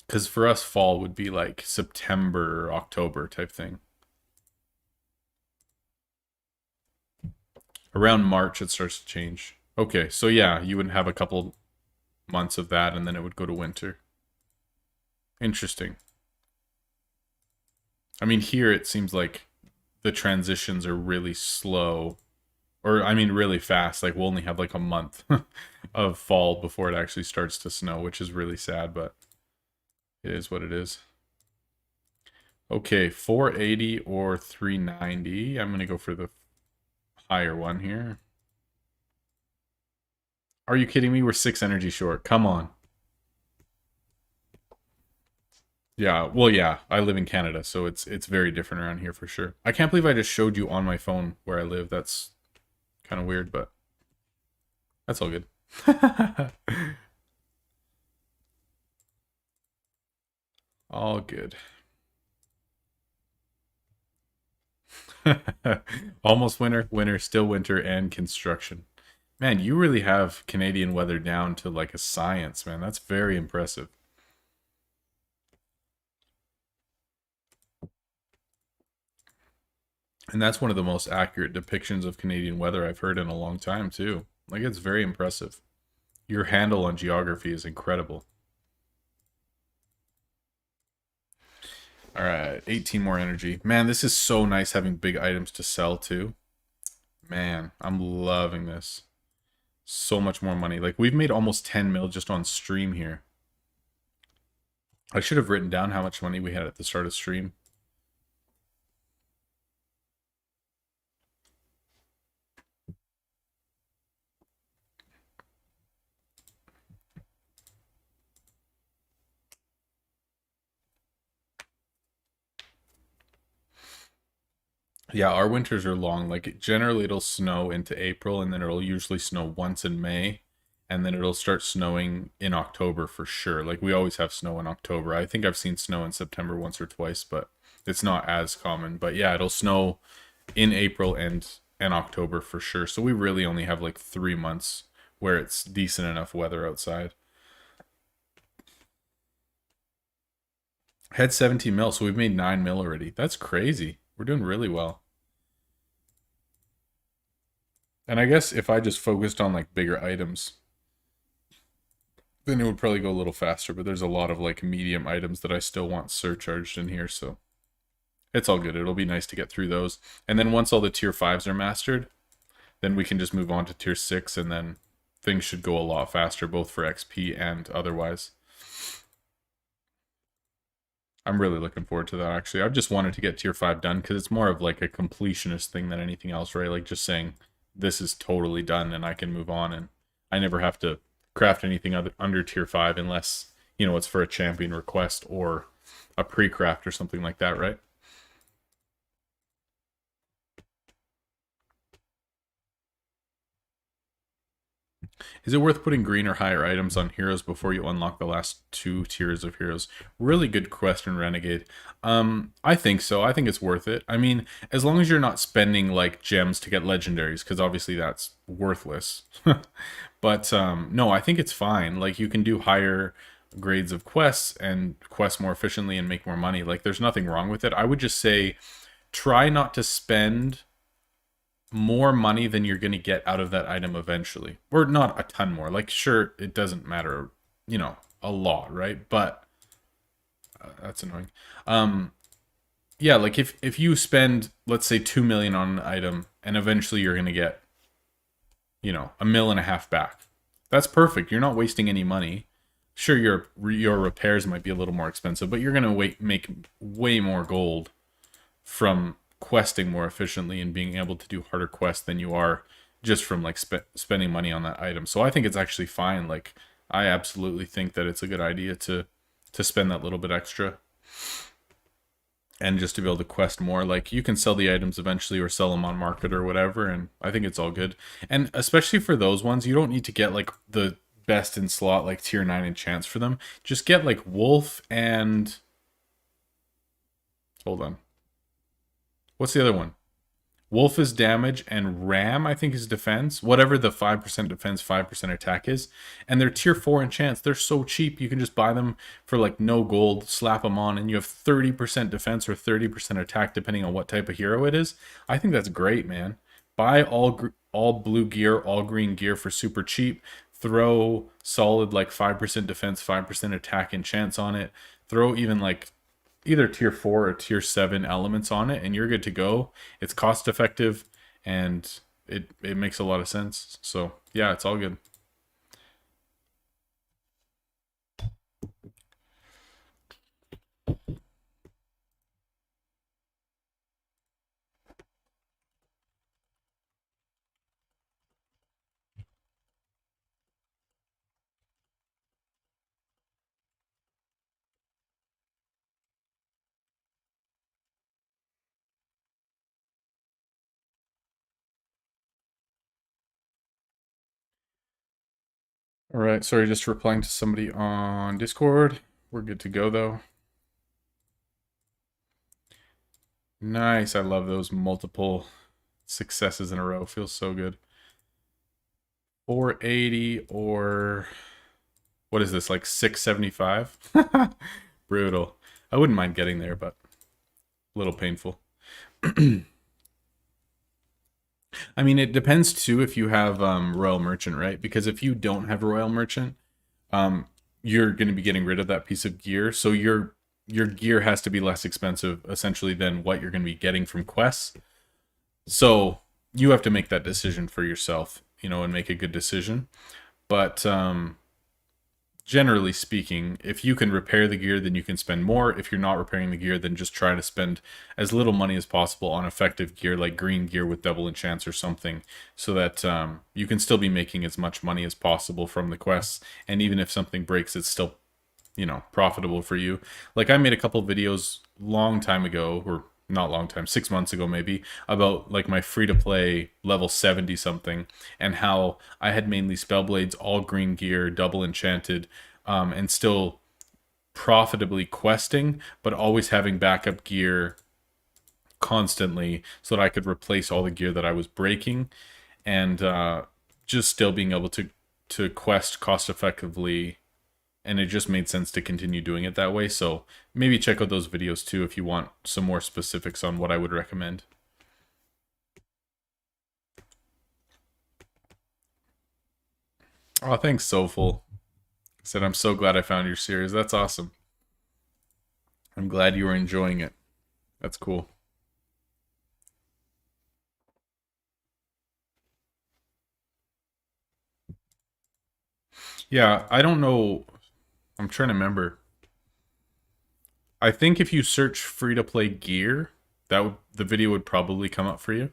Because for us, fall would be like September, October type thing. Around March, it starts to change. Okay, so yeah, you would have a couple months of that, and then it would go to winter. Interesting. I mean, here it seems like the transitions are really slow. Or, I mean, really fast. Like, we'll only have like a month of fall before it actually starts to snow, which is really sad, but it is what it is. Okay, 480 or 390. I'm going to go for the higher one here. Are you kidding me? We're 6 energy short. Come on. Yeah, well, yeah. I live in Canada, so it's very different around here for sure. I can't believe I just showed you on my phone where I live. That's kind of weird, but that's all good. All good. Almost winter, winter, still winter, and construction. Man, you really have Canadian weather down to like a science, man. That's very impressive. And that's one of the most accurate depictions of Canadian weather I've heard in a long time, too. Like, it's very impressive. Your handle on geography is incredible. All right, 18 more energy. Man, this is so nice having big items to sell, too. Man, I'm loving this. So much more money. Like, we've made almost 10 mil just on stream here. I should have written down how much money we had at the start of stream. Yeah, our winters are long. Like generally it'll snow into April and then it'll usually snow once in May and then it'll start snowing in October for sure. Like we always have snow in October. I think I've seen snow in September once or twice, but it's not as common. But yeah, it'll snow in April and October for sure. So we really only have like 3 months where it's decent enough weather outside. Had 17 mil, so we've made 9 mil already. That's crazy. We're doing really well. And I guess if I just focused on like bigger items, then it would probably go a little faster. But there's a lot of like medium items that I still want surcharged in here, so it's all good. It'll be nice to get through those. And then once all the tier 5s are mastered, then we can just move on to tier 6, and then things should go a lot faster, both for XP and otherwise. I'm really looking forward to that, actually. I've just wanted to get tier 5 done because it's more of like a completionist thing than anything else, right? Like just saying this is totally done and I can move on, and I never have to craft anything under tier 5 unless, you know, it's for a champion request or a pre-craft or something like that, right? Is it worth putting green or higher items on heroes before you unlock the last 2 tiers of heroes? Really good question, Renegade. I think so. I think it's worth it. I mean, as long as you're not spending like gems to get legendaries, because obviously that's worthless. But no, I think it's fine. Like you can do higher grades of quests and quest more efficiently and make more money. Like there's nothing wrong with it. I would just say try not to spend more money than you're going to get out of that item eventually, or not a ton more. Like sure, it doesn't matter, you know, a lot, right? But that's annoying. Yeah, like if you spend, let's say, 2 million on an item and eventually you're going to get, you know, 1.5 million back, that's perfect. You're not wasting any money. Sure, your repairs might be a little more expensive, but you're going to make way more gold from questing more efficiently and being able to do harder quests than you are just from like spending money on that item. So I think it's actually fine. Like I absolutely think that it's a good idea to spend that little bit extra and just to be able to quest more. Like you can sell the items eventually or sell them on market or whatever, and I think it's all good. And especially for those ones, you don't need to get like the best in slot like tier 9 enchants for them. Just get like wolf and hold on, what's the other one? Wolf is damage and Ram, I think, is defense. Whatever the 5% defense, 5% attack is. And they're tier 4 enchants. They're so cheap. You can just buy them for like no gold, slap them on, and you have 30% defense or 30% attack depending on what type of hero it is. I think that's great, man. Buy all blue gear, all green gear for super cheap. Throw solid like 5% defense, 5% attack enchants on it. Throw even like either tier 4 or tier 7 elements on it and you're good to go. It's cost effective and it makes a lot of sense. So yeah, it's all good. All right, sorry, just replying to somebody on Discord. We're good to go though. Nice, I love those multiple successes in a row. Feels so good. 480 or what is this, like 675? Brutal. I wouldn't mind getting there, but a little painful. I mean, it depends too if you have Royal Merchant, right? Because if you don't have Royal Merchant, you're going to be getting rid of that piece of gear. So your gear has to be less expensive, essentially, than what you're going to be getting from quests. So you have to make that decision for yourself, you know, and make a good decision. But generally speaking, if you can repair the gear, then you can spend more. If you're not repairing the gear, then just try to spend as little money as possible on effective gear, like green gear with double enchants or something, so that you can still be making as much money as possible from the quests. And even if something breaks, it's still, you know, profitable for you. Like I made a couple videos long time ago, or not long time, 6 months ago maybe, about like my free-to-play level 70 something and how I had mainly spellblades, all green gear, double enchanted, and still profitably questing, but always having backup gear constantly so that I could replace all the gear that I was breaking, and just still being able to quest cost effectively and it just made sense to continue doing it that way. So maybe check out those videos too if you want some more specifics on what I would recommend. Oh, thanks, Soulful. Said, I'm so glad I found your series. That's awesome. I'm glad you were enjoying it. That's cool. Yeah, I don't know. I'm trying to remember. I think if you search free-to-play gear, the video would probably come up for you.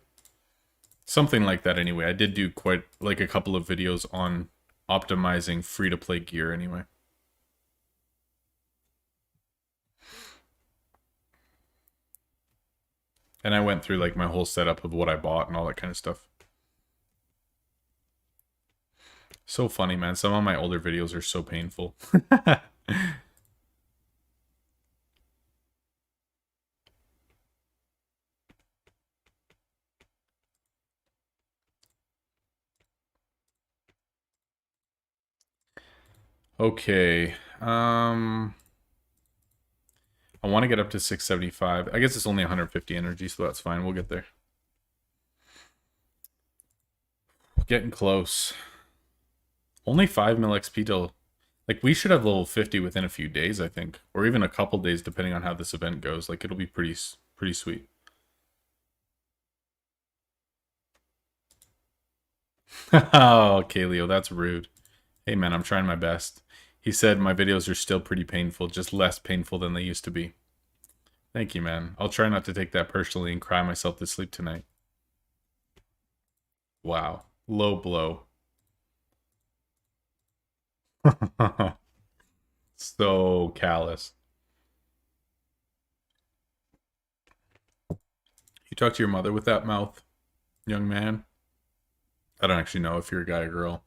Something like that anyway. I did do quite like a couple of videos on optimizing free-to-play gear anyway. And I went through like my whole setup of what I bought and all that kind of stuff. So funny, man. Some of my older videos are so painful. Okay. I want to get up to 675. I guess it's only 150 energy, so that's fine. We'll get there. Getting close. Only 5 mil XP till... Like, we should have level 50 within a few days, I think. Or even a couple days, depending on how this event goes. Like, it'll be pretty sweet. Oh, okay, Leo, that's rude. Hey, man, I'm trying my best. He said my videos are still pretty painful, just less painful than they used to be. Thank you, man. I'll try not to take that personally and cry myself to sleep tonight. Wow. Low blow. So callous. You talk to your mother with that mouth, young man? I don't actually know if you're a guy or girl.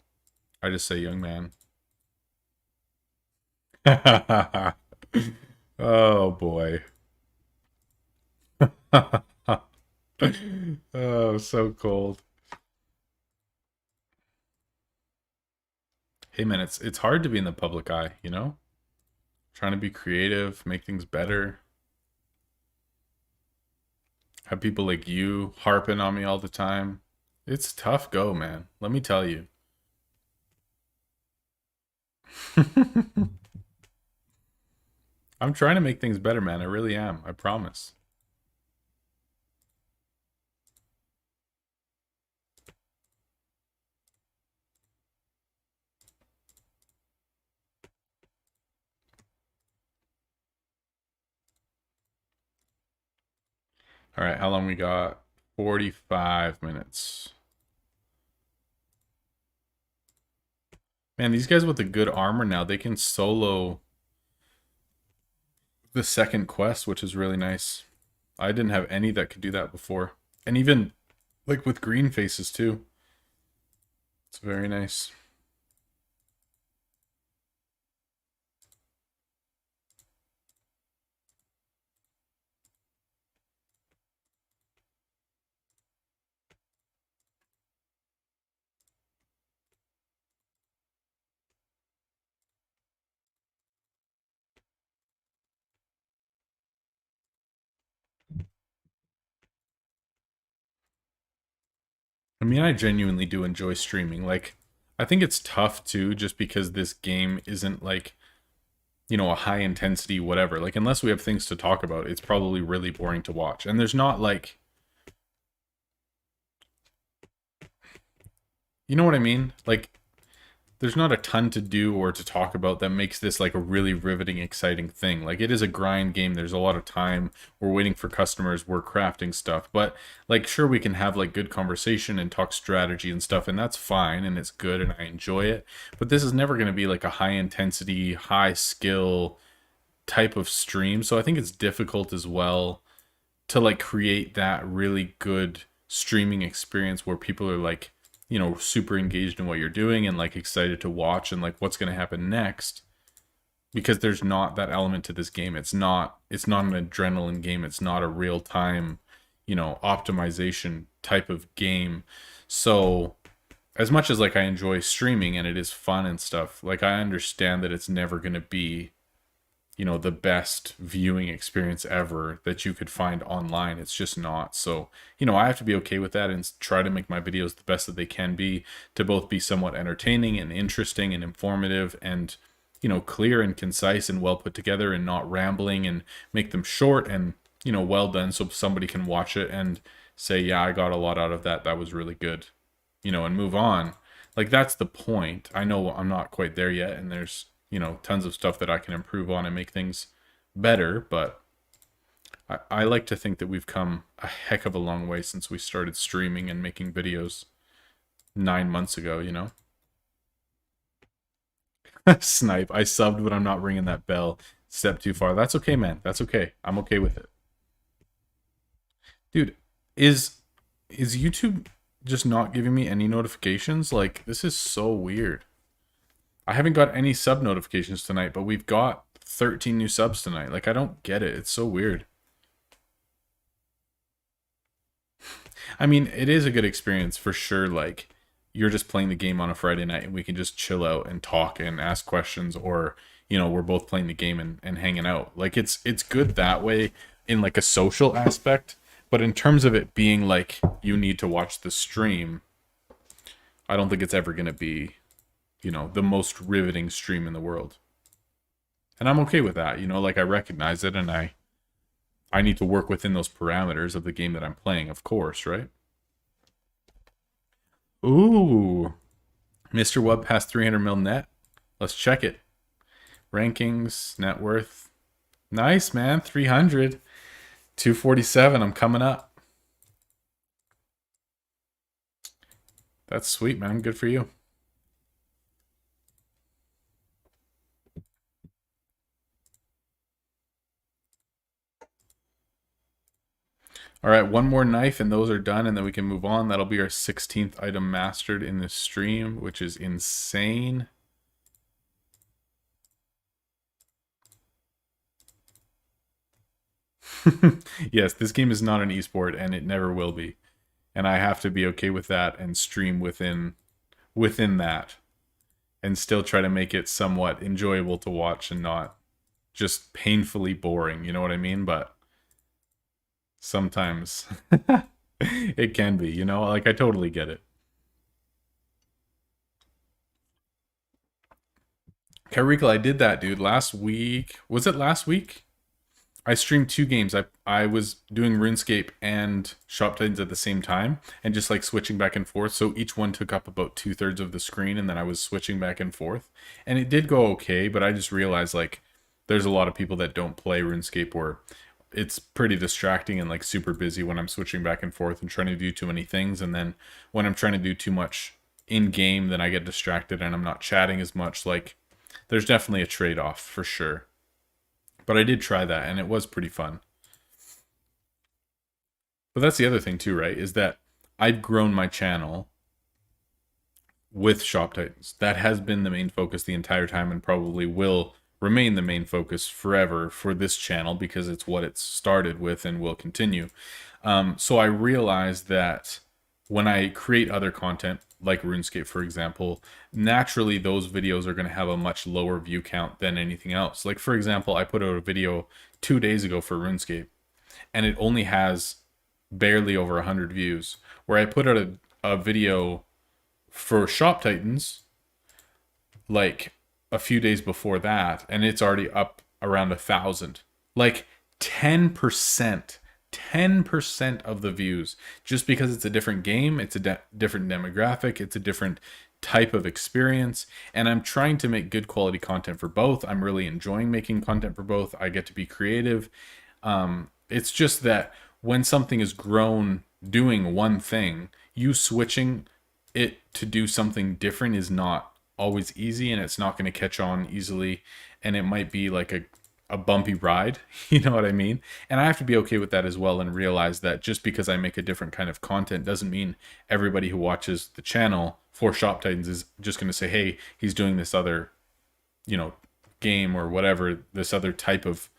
I just say young man. Oh boy. Oh, so cold. Hey man, it's hard to be in the public eye, you know? Trying to be creative, make things better. Have people like you harping on me all the time. It's a tough go, man. Let me tell you. I'm trying to make things better, man. I really am. I promise. All right, how long we got? 45 minutes. Man, these guys with the good armor now, they can solo the second quest, which is really nice. I didn't have any that could do that before. And even like with green faces too. It's very nice. I mean, I genuinely do enjoy streaming. Like, I think it's tough too, just because this game isn't like, you know, a high intensity whatever. Like, unless we have things to talk about, it's probably really boring to watch. And there's not like, you know what I mean? Like, there's not a ton to do or to talk about that makes this like a really riveting, exciting thing. Like, it is a grind game. There's a lot of time. We're waiting for customers. We're crafting stuff. But like, sure, we can have like good conversation and talk strategy and stuff, and that's fine and it's good and I enjoy it. But this is never going to be like a high intensity, high skill type of stream. So I think it's difficult as well to like create that really good streaming experience where people are like, you know, super engaged in what you're doing and like excited to watch and like what's going to happen next, because there's not that element to this game. It's not an adrenaline game. It's not a real time, you know, optimization type of game. So as much as like I enjoy streaming and it is fun and stuff, like I understand that it's never going to be, you know, the best viewing experience ever that you could find online. It's just not. So, you know, I have to be okay with that and try to make my videos the best that they can be, to both be somewhat entertaining and interesting and informative and, you know, clear and concise and well put together and not rambling, and make them short and, you know, well done so somebody can watch it and say, yeah, I got a lot out of that. That was really good, you know, and move on. Like, that's the point. I know I'm not quite there yet, and there's, you know, tons of stuff that I can improve on and make things better, but I like to think that we've come a heck of a long way since we started streaming and making videos 9 months ago, you know? Snipe, I subbed, but I'm not ringing that bell. Step too far. That's okay, man. That's okay. I'm okay with it. Dude, is YouTube just not giving me any notifications? Like, this is so weird. I haven't got any sub notifications tonight, but we've got 13 new subs tonight. Like, I don't get it. It's so weird. I mean, it is a good experience for sure. Like, you're just playing the game on a Friday night and we can just chill out and talk and ask questions, or, you know, we're both playing the game and hanging out. Like, it's good that way in like a social aspect, but in terms of it being like you need to watch the stream, I don't think it's ever going to be, you know, the most riveting stream in the world. And I'm okay with that, you know, like I recognize it, and I need to work within those parameters of the game that I'm playing, of course, right? Ooh, Mr. Wub passed 300 mil net. Let's check it. Rankings, net worth. Nice, man. 300. 247. I'm coming up. That's sweet, man. Good for you. All right, one more knife and those are done, and then we can move on. That'll be our 16th item mastered in this stream, which is insane. Yes, this game is not an esport, and it never will be. And I have to be okay with that and stream within that, and still try to make it somewhat enjoyable to watch and not just painfully boring, you know what I mean? But sometimes it can be, you know, like I totally get it. Carrickle, I did that, dude, last week. Was it last week? I streamed 2 games. I was doing RuneScape and Shop Titans at the same time, and just like switching back and forth. So each one took up about 2/3 of the screen, and then I was switching back and forth. And it did go okay, but I just realized like there's a lot of people that don't play RuneScape, where it's pretty distracting and like super busy when I'm switching back and forth and trying to do too many things. And then when I'm trying to do too much in game, then I get distracted and I'm not chatting as much. Like, there's definitely a trade-off for sure. But I did try that, and it was pretty fun. But that's the other thing too, right? Is that I've grown my channel with Shop Titans. That has been the main focus the entire time, and probably will remain the main focus forever for this channel, because it's what it started with and will continue. So I realized that when I create other content, like RuneScape, for example, naturally those videos are going to have a much lower view count than anything else. Like, for example, I put out a video 2 days ago for RuneScape, and it only has barely over 100 views. Where I put out a video for Shop Titans, like a few days before that, and it's already up around 1,000. Like 10%. 10% of the views, just because it's a different game, it's a different demographic, it's a different type of experience, and I'm trying to make good quality content for both. I'm really enjoying making content for both. I get to be creative. It's just that when something is grown doing one thing, you switching it to do something different is not always easy, and it's not going to catch on easily, and it might be like a bumpy ride, you know what I mean? And I have to be okay with that as well, and realize that just because I make a different kind of content doesn't mean everybody who watches the channel for Shop Titans is just going to say, hey, he's doing this other, you know, game or whatever, this other type of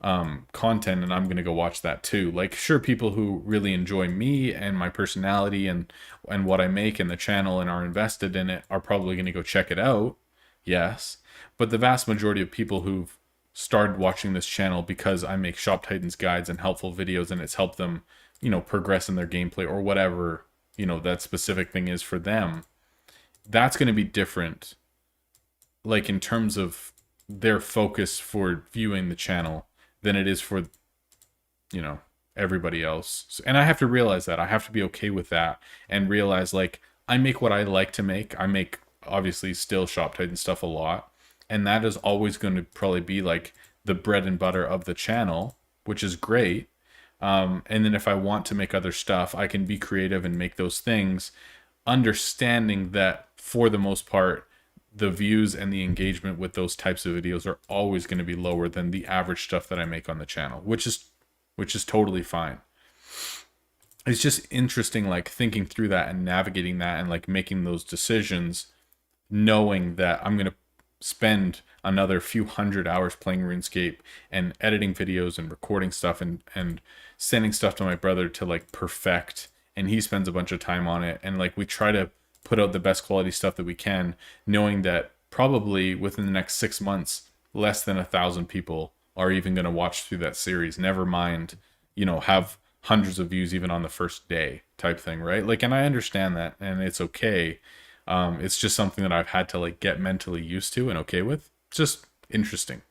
content, and I'm gonna go watch that too. Like, sure, people who really enjoy me and my personality and what I make and the channel and are invested in it are probably gonna go check it out. Yes, but the vast majority of people who've started watching this channel because I make Shop Titans guides and helpful videos, and it's helped them, progress in their gameplay or whatever, that specific thing is for them. That's going to be different, like in terms of their focus for viewing the channel than it is for, you know, everybody else. And I have to realize that. I have to be okay with that and realize, like, I make what I like to make. I make, obviously, still Shop Titan stuff a lot. And that is always going to probably be like the bread and butter of the channel, which is great. And then if I want to make other stuff, I can be creative and make those things, understanding that for the most part, the views and the engagement with those types of videos are always going to be lower than the average stuff that I make on the channel, which is totally fine. It's just interesting, like thinking through that and navigating that and like making those decisions, knowing that I'm going to spend another few hundred hours playing RuneScape and editing videos and recording stuff and sending stuff to my brother to like perfect, and he spends a bunch of time on it, and like we try to put out the best quality stuff that we can, knowing that probably within the next 6 months less than 1,000 people are even going to watch through that series, never mind have hundreds of views even on the first day type thing, right? Like, and I understand that, and it's okay. It's just something that I've had to like get mentally used to and okay with. It's just interesting.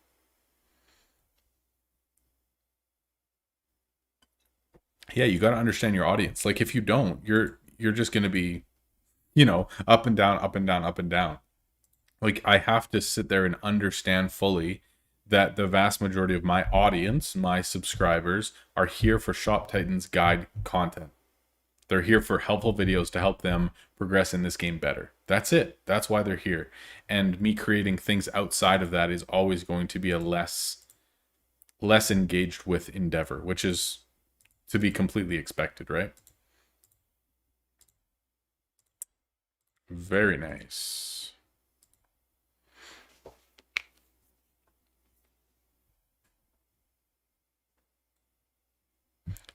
Yeah, you got to understand your audience. Like, if you don't, you're just going to be, up and down, up and down, up and down. Like, I have to sit there and understand fully that the vast majority of my audience, my subscribers, are here for Shop Titans guide content. They're here for helpful videos to help them progress in this game better. That's it. That's why they're here. And me creating things outside of that is always going to be a less engaged with endeavor, which is to be completely expected, right? Very nice.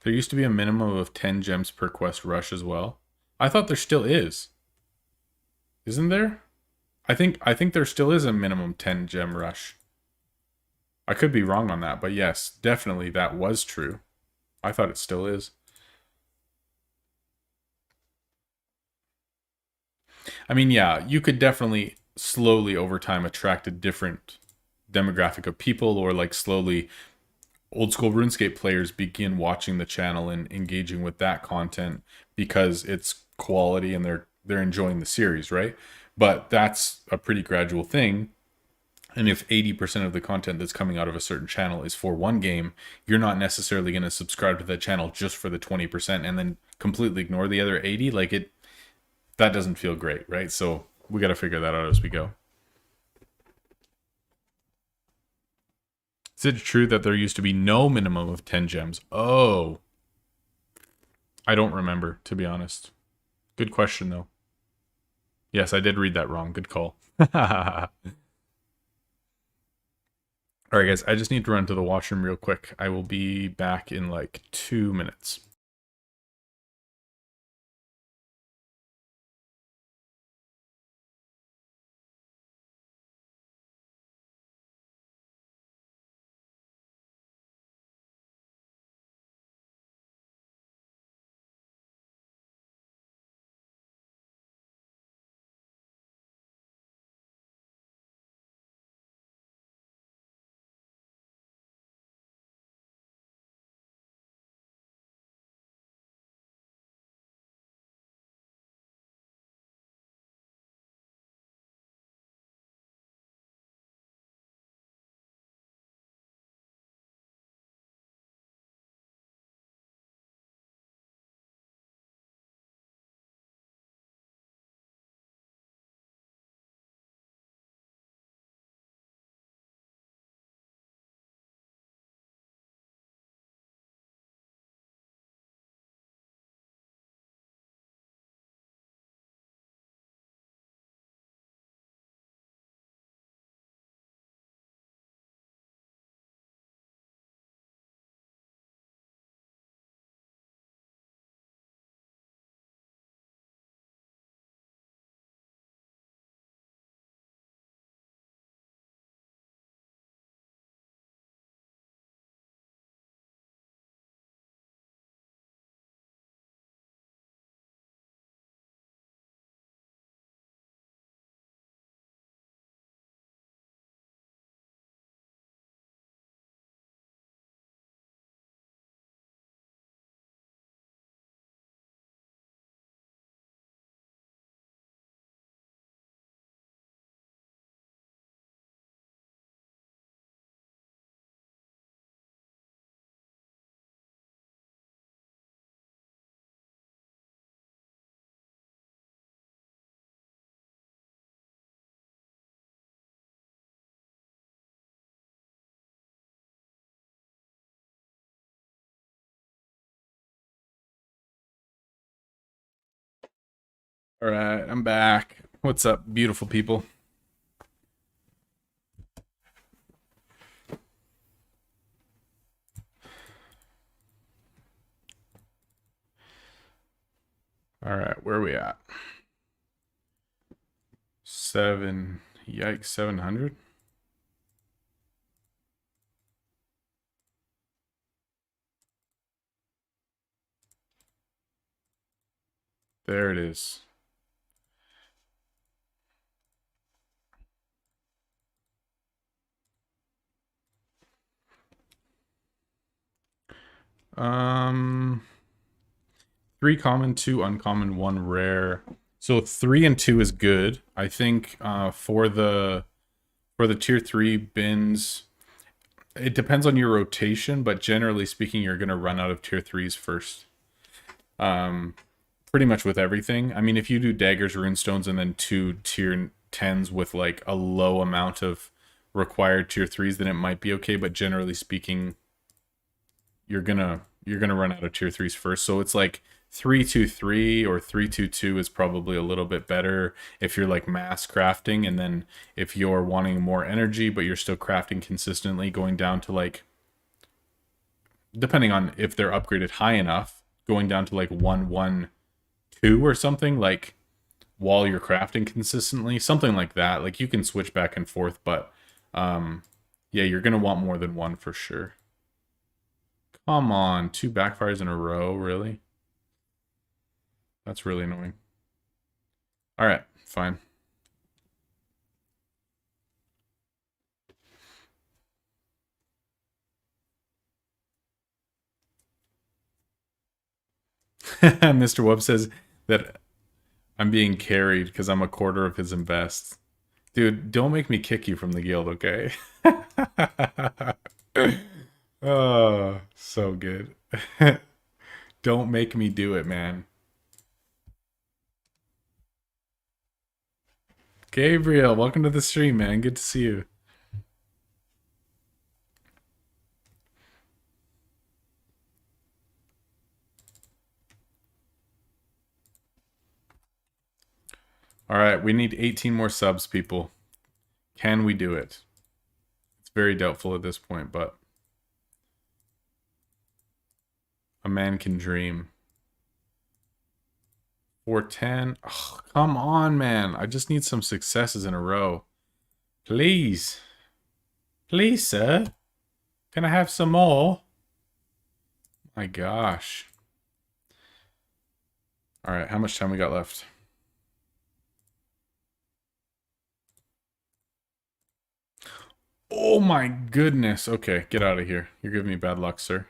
There used to be a minimum of 10 gems per quest rush as well. I thought there still is. Isn't there? I think there still is a minimum 10 gem rush. I could be wrong on that, but yes, definitely that was true. I thought it still is. I mean, yeah, you could definitely slowly over time attract a different demographic of people, or like slowly old school RuneScape players begin watching the channel and engaging with that content because it's quality and they're enjoying the series, right? But that's a pretty gradual thing. And if 80% of the content that's coming out of a certain channel is for one game, you're not necessarily going to subscribe to that channel just for the 20% and then completely ignore the other 80. Like, that doesn't feel great, right? So we got to figure that out as we go. Is it true that there used to be no minimum of 10 gems? Oh, I don't remember, to be honest. Good question, though. Yes, I did read that wrong. Good call. All right, guys, I just need to run to the washroom real quick. I will be back in like 2 minutes. All right, I'm back. What's up, beautiful people? All right, where are we at? 7. Yikes, 700. There it is. Um, 3 common, 2 uncommon, 1 rare. So 3 and 2 is good. I think for the tier 3 bins, it depends on your rotation, but generally speaking, you're gonna run out of tier 3s first. Pretty much with everything. I mean, if you do daggers, runestones, and then 2 tier 10s with like a low amount of required tier 3s, then it might be okay. But generally speaking, you're gonna run out of tier 3s first. So it's like 3-2-3 or 3-2-2 is probably a little bit better if you're like mass crafting, and then if you're wanting more energy but you're still crafting consistently, going down to like, depending on if they're upgraded high enough, going down to like 1-1-2 or something, like while you're crafting consistently, something like that. Like you can switch back and forth, but yeah, you're gonna want more than one for sure. Come on, 2 backfires in a row, really? That's really annoying. All right, fine. Mr. Wub says that I'm being carried because I'm a quarter of his invest. Dude, don't make me kick you from the guild, okay? Oh, so good. Don't make me do it, man. Gabriel, welcome to the stream, man. Good to see you. All right, we need 18 more subs, people. Can we do it? It's very doubtful at this point, but a man can dream. 410. Oh, come on, man. I just need some successes in a row. Please. Please, sir. Can I have some more? My gosh. All right, how much time we got left? Oh my goodness. Okay, get out of here. You're giving me bad luck, sir.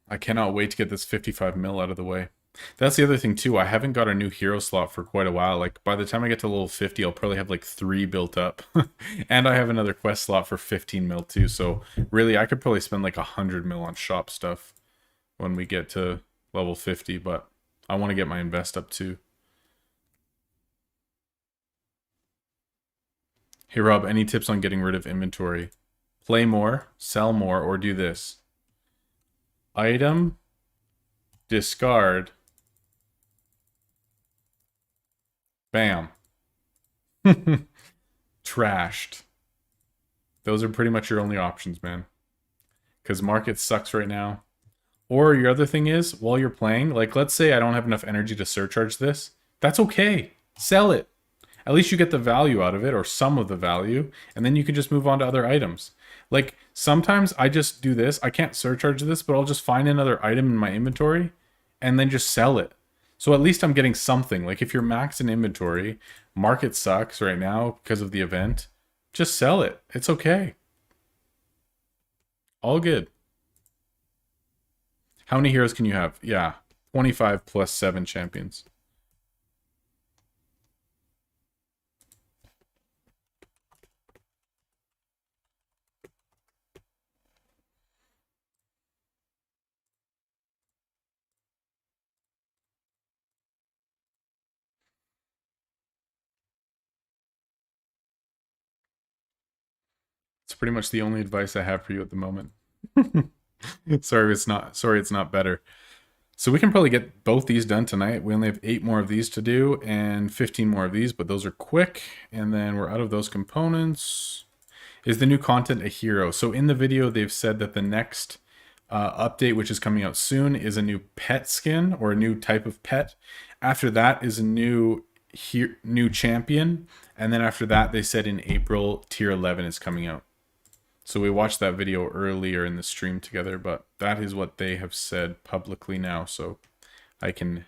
I cannot wait to get this 55 mil out of the way. That's the other thing too. I haven't got a new hero slot for quite a while. Like by the time I get to level 50, I'll probably have like 3 built up. And I have another quest slot for 15 mil too. So really I could probably spend like 100 mil on shop stuff when we get to level 50, but I want to get my invest up too. Hey Rob, any tips on getting rid of inventory? Play more, sell more, or do this. Item, discard, bam. Trashed. Those are pretty much your only options, man. Because market sucks right now. Or your other thing is, while you're playing, like let's say I don't have enough energy to surcharge this. That's okay. Sell it. At least you get the value out of it, or some of the value, and then you can just move on to other items. Like, sometimes I just do this. I can't surcharge this, but I'll just find another item in my inventory and then just sell it. So at least I'm getting something. Like, if you're maxed in inventory, market sucks right now because of the event, just sell it. It's okay. All good. How many heroes can you have? Yeah, 25 plus 7 champions. It's pretty much the only advice I have for you at the moment. Sorry it's not better. So we can probably get both these done tonight. We only have 8 more of these to do and 15 more of these, but those are quick. And then we're out of those components. Is the new content a hero? So in the video, they've said that the next update, which is coming out soon, is a new pet skin or a new type of pet. After that is a new champion. And then after that, they said in April, tier 11 is coming out. So we watched that video earlier in the stream together, but that is what they have said publicly now, so I can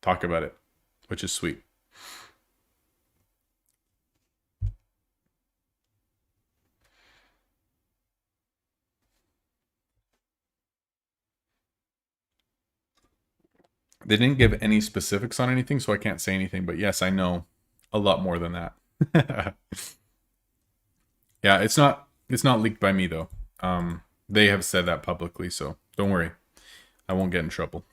talk about it, which is sweet. They didn't give any specifics on anything, so I can't say anything, but yes, I know a lot more than that. Yeah, it's not leaked by me though. They have said that publicly, so don't worry. I won't get in trouble.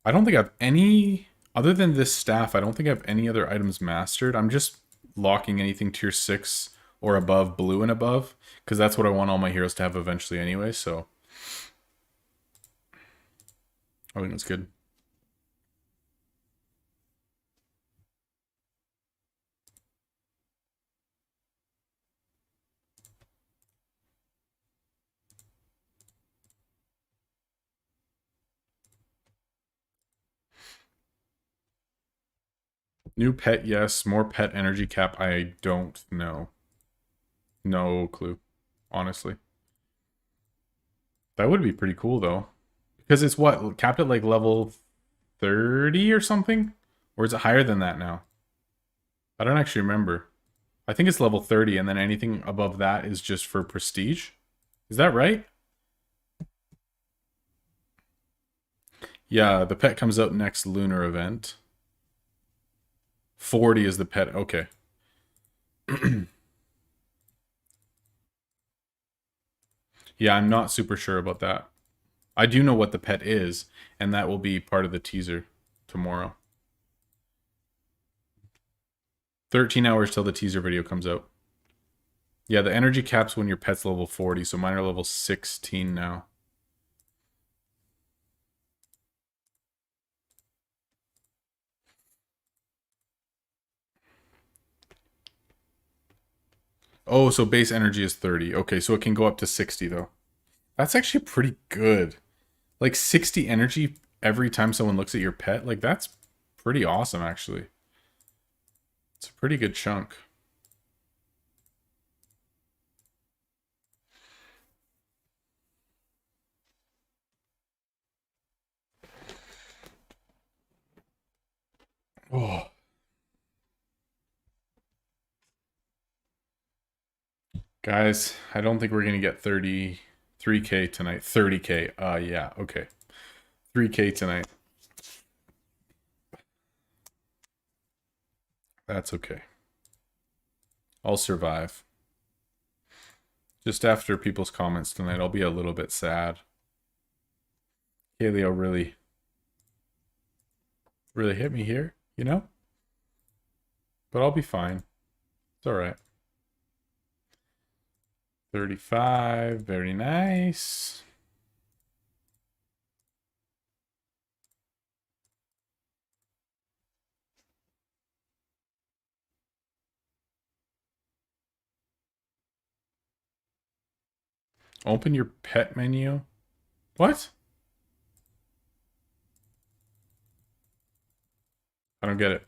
I don't think I have any, other than this staff, I don't think I have any other items mastered. I'm just locking anything tier 6 or above, blue and above, because that's what I want all my heroes to have eventually anyway, so I think that's good. New pet, yes. More pet energy cap, I don't know. No clue, honestly. That would be pretty cool, though. Because it's what? Capped at like level 30 or something? Or is it higher than that now? I don't actually remember. I think it's level 30, and then anything above that is just for prestige. Is that right? Yeah, the pet comes out next lunar event. 40 is the pet. Okay. Yeah, I'm not super sure about that. I do know what the pet is, and that will be part of the teaser tomorrow. 13 hours till the teaser video comes out. Yeah, the energy cap's when your pet's level 40, so mine are level 16 now. Oh, so base energy is 30. Okay, so it can go up to 60, though. That's actually pretty good. Like, 60 energy every time someone looks at your pet? Like, that's pretty awesome, actually. It's a pretty good chunk. Oh. Guys, I don't think we're going to get 3K tonight. 30K. Yeah, okay. 3K tonight. That's okay. I'll survive. Just after people's comments tonight, I'll be a little bit sad. Paleo really hit me here, you know? But I'll be fine. It's alright. 35, very nice. Open your pet menu. What? I don't get it.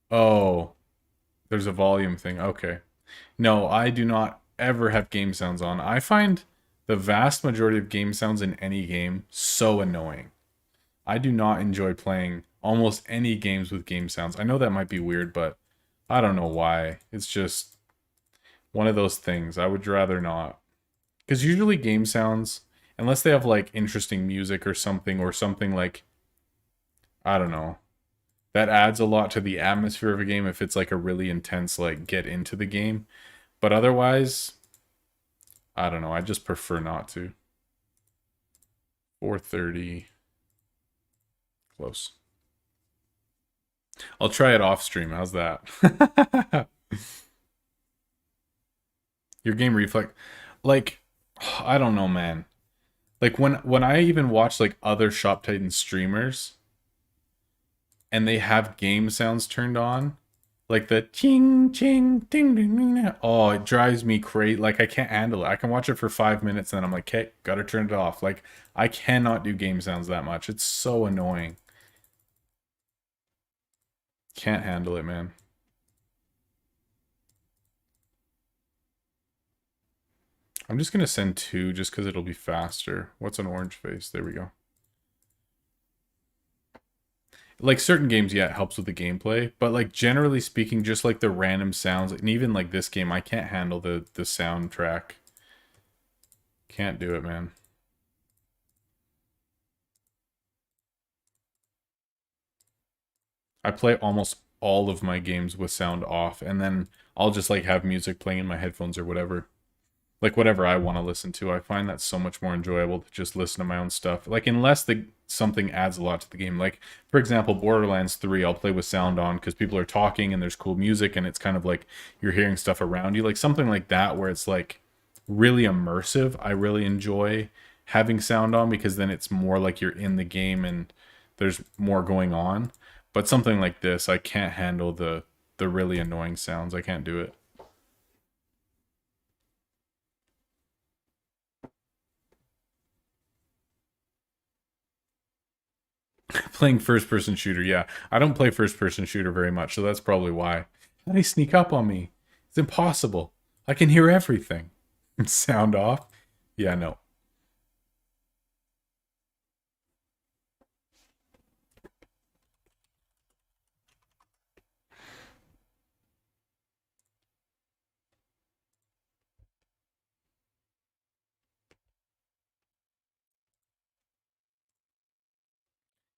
Oh, there's a volume thing. Okay. No, I do not ever have game sounds on. I find the vast majority of game sounds in any game so annoying. I do not enjoy playing almost any games with game sounds. I know that might be weird, but I don't know why. It's just one of those things. I would rather not. Because usually game sounds, unless they have like interesting music or something like, I don't know, that adds a lot to the atmosphere of a game if it's like a really intense, like, get into the game. But otherwise, I don't know. I just prefer not to. 4:30. Close. I'll try it off stream. How's that? Your game reflex. Like, I don't know, man. Like when I even watch like other Shop Titan streamers and they have game sounds turned on, like the ching ching ding ding ding. Oh, it drives me crazy. Like I can't handle it. I can watch it for 5 minutes and then I'm like, okay, gotta turn it off. Like I cannot do game sounds that much. It's so annoying. Can't handle it, man. I'm just gonna send two just because it'll be faster. What's an orange face? There we go. Like certain games, yeah, it helps with the gameplay, but like generally speaking, just like the random sounds, and even like this game, I can't handle the soundtrack. Can't do it, man. I play almost all of my games with sound off, and then I'll just like have music playing in my headphones or whatever. Like whatever I want to listen to. I find that so much more enjoyable to just listen to my own stuff. Like unless the something adds a lot to the game. Like for example, Borderlands 3, I'll play with sound on because people are talking and there's cool music and it's kind of like you're hearing stuff around you. Like something like that where it's like really immersive. I really enjoy having sound on because then it's more like you're in the game and there's more going on. But something like this, I can't handle the really annoying sounds. I can't do it. Playing first person shooter, yeah. I don't play first person shooter very much, so that's probably why. How do they sneak up on me? It's impossible. I can hear everything. Sound off? Yeah, no.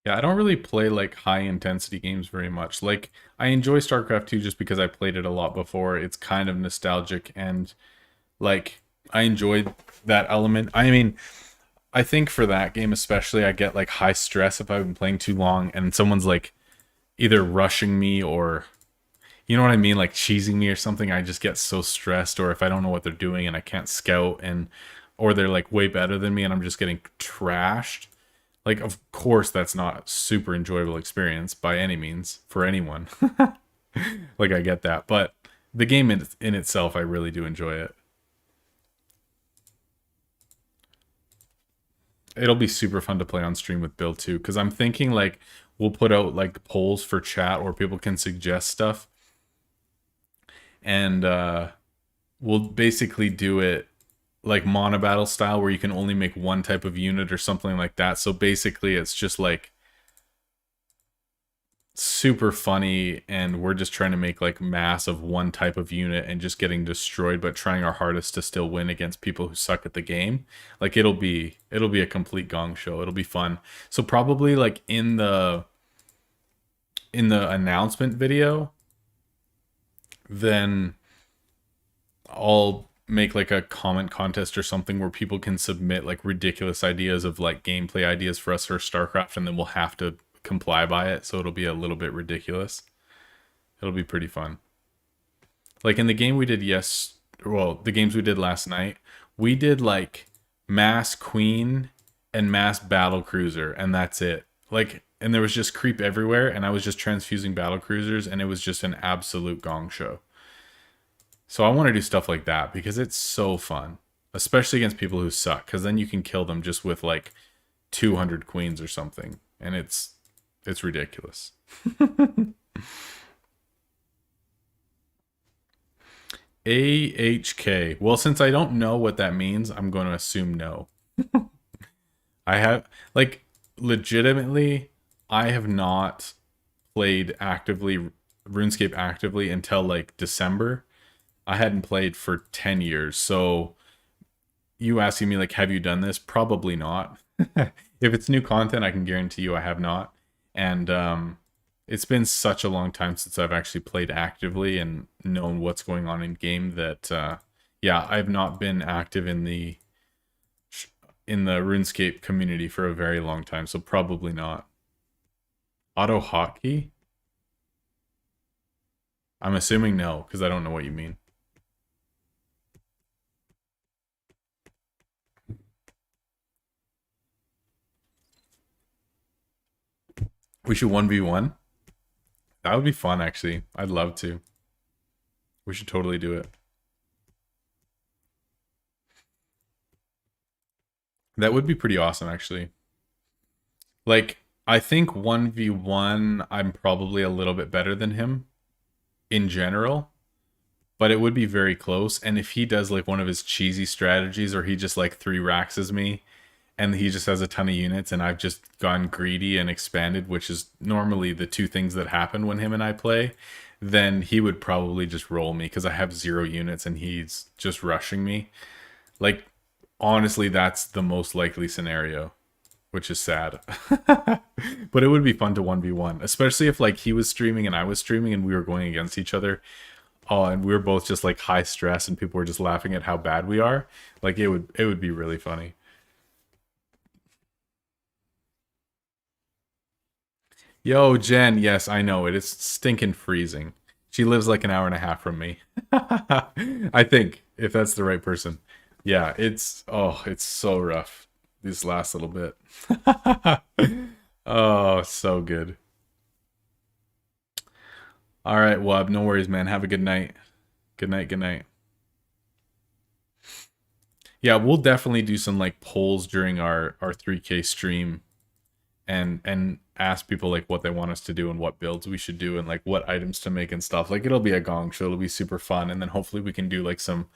Yeah, I don't really play like high intensity games very much. Like I enjoy StarCraft 2 just because I played it a lot before. It's kind of nostalgic and like I enjoyed that element. I mean, I think for that game especially I get like high stress if I've been playing too long and someone's like either rushing me or you know what I mean, like cheesing me or something. I just get so stressed, or if I don't know what they're doing and I can't scout, and or they're like way better than me and I'm just getting trashed. Like of course that's not a super enjoyable experience by any means for anyone. Like I get that, but the game in itself I really do enjoy it. It'll be super fun to play on stream with Bill too, because I'm thinking like we'll put out like polls for chat or people can suggest stuff, and we'll basically do it like mono battle style where you can only make one type of unit or something like that. So basically it's just like super funny and we're just trying to make like mass of one type of unit and just getting destroyed but trying our hardest to still win against people who suck at the game. Like it'll be a complete gong show. It'll be fun. So probably like in the announcement video, then I'll make like a comment contest or something where people can submit like ridiculous ideas of like gameplay ideas for us for StarCraft, and then we'll have to comply by it. So it'll be a little bit ridiculous. It'll be pretty fun. Like in the game we did well, the games we did last night, we did like mass queen and mass battle cruiser, and that's it. Like, and there was just creep everywhere, and I was just transfusing battle cruisers, and it was just an absolute gong show. So I want to do stuff like that because it's so fun, especially against people who suck. Because then you can kill them just with like 200 queens or something, and it's ridiculous. AHK. Well, since I don't know what that means, I'm going to assume no. I have like legitimately, I have not played actively RuneScape actively until like December. I hadn't played for 10 years. So you asking me like have you done this? Probably not. If it's new content, I can guarantee you I have not. And it's been such a long time since I've actually played actively and known what's going on in game that yeah, I've not been active in the RuneScape community for a very long time, so probably not. Auto hotkey? I'm assuming no, because I don't know what you mean. We should 1v1. That would be fun, actually. I'd love to. We should totally do it. That would be pretty awesome, actually. Like, I think 1v1, I'm probably a little bit better than him in general, but it would be very close. And if he does like one of his cheesy strategies, or he just like 3-raxes me and he just has a ton of units and I've just gone greedy and expanded, which is normally the two things that happen when him and I play, then he would probably just roll me because I have 0 units and he's just rushing me. Like, honestly, that's the most likely scenario, which is sad. But it would be fun to 1v1, especially if like he was streaming and I was streaming and we were going against each other. Oh, and we were both just like high stress and people were just laughing at how bad we are. Like, it would be really funny. Yo, Jen, yes, I know it. It's stinking freezing. She lives like an hour and a half from me. I think, if that's the right person. Yeah, it's so rough this last little bit. Oh, so good. All right, Wub, no worries, man. Have a good night. Good night, good night. Yeah, we'll definitely do some like polls during our 3K stream and ask people like what they want us to do and what builds we should do and like what items to make and stuff. Like, it'll be a gong show. It'll be super fun, and then hopefully we can do like some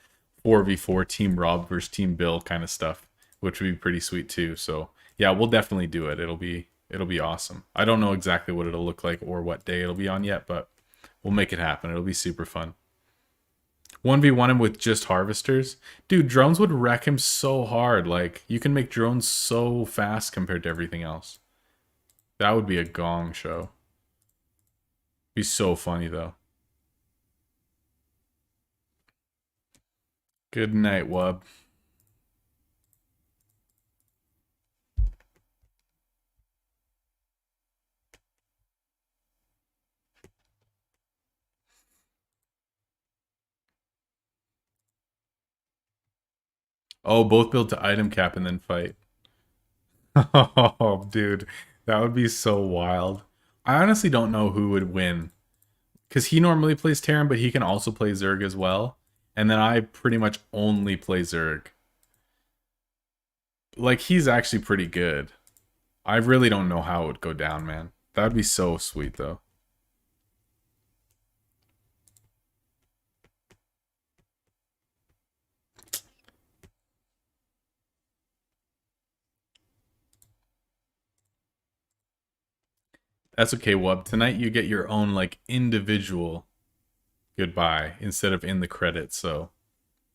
4v4 team Rob versus team Bill kind of stuff, which would be pretty sweet too. So yeah, we'll definitely do it. It'll be awesome. I don't know exactly what it'll look like or what day it'll be on yet, but we'll make it happen. It'll be super fun. 1v1 him with just harvesters. Dude, drones would wreck him so hard. Like, you can make drones so fast compared to everything else. That would be a gong show. Be so funny though. Good night, Wub. Oh, both build to item cap and then fight. Oh, dude, that would be so wild. I honestly don't know who would win. Because he normally plays Terran, but he can also play Zerg as well. And then I pretty much only play Zerg. Like, he's actually pretty good. I really don't know how it would go down, man. That'd be so sweet, though. That's okay, Wub. Tonight you get your own, like, individual goodbye instead of in the credits, so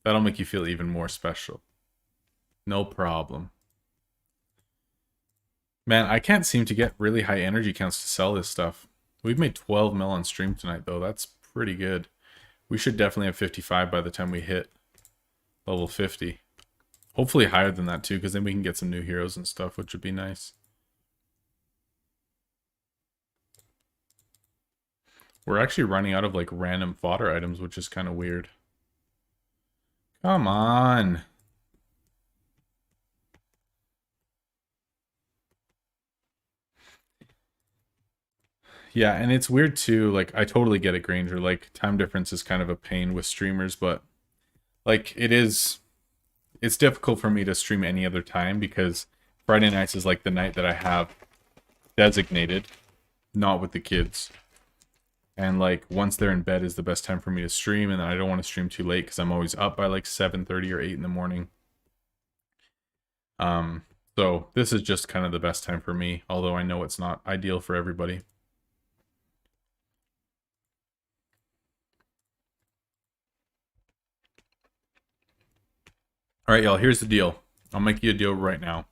that'll make you feel even more special. No problem. Man, I can't seem to get really high energy counts to sell this stuff. We've made 12 mil on stream tonight, though. That's pretty good. We should definitely have 55 by the time we hit level 50. Hopefully higher than that, too, because then we can get some new heroes and stuff, which would be nice. We're actually running out of, like, random fodder items, which is kind of weird. Come on. Yeah, and it's weird too, like, I totally get it, Granger. Like, time difference is kind of a pain with streamers, but like, it's difficult for me to stream any other time because Friday nights is like the night that I have designated, not with the kids. And like, once they're in bed is the best time for me to stream, and then I don't want to stream too late because I'm always up by like 7:30 or 8 in the morning. So this is just kind of the best time for me, although I know it's not ideal for everybody. All right, y'all, here's the deal. I'll make you a deal right now.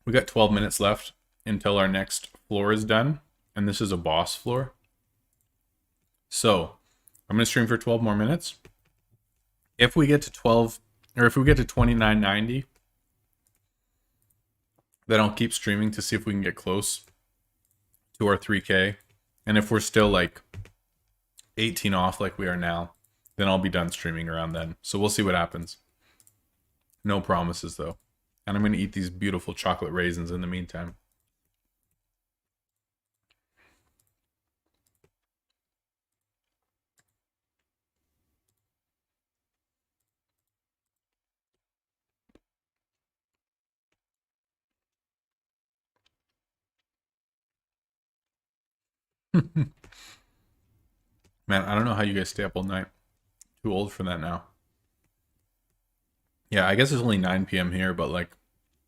We got 12 minutes left until our next floor is done, and this is a boss floor. So, I'm going to stream for 12 more minutes. If we get to 2990, then I'll keep streaming to see if we can get close to our 3K. And if we're still like 18 off like we are now, then I'll be done streaming around then. So we'll see what happens. No promises though. And I'm going to eat these beautiful chocolate raisins in the meantime. Man, I don't know how you guys stay up all night. Too old for that now. Yeah, I guess it's only 9 p.m. here, but like,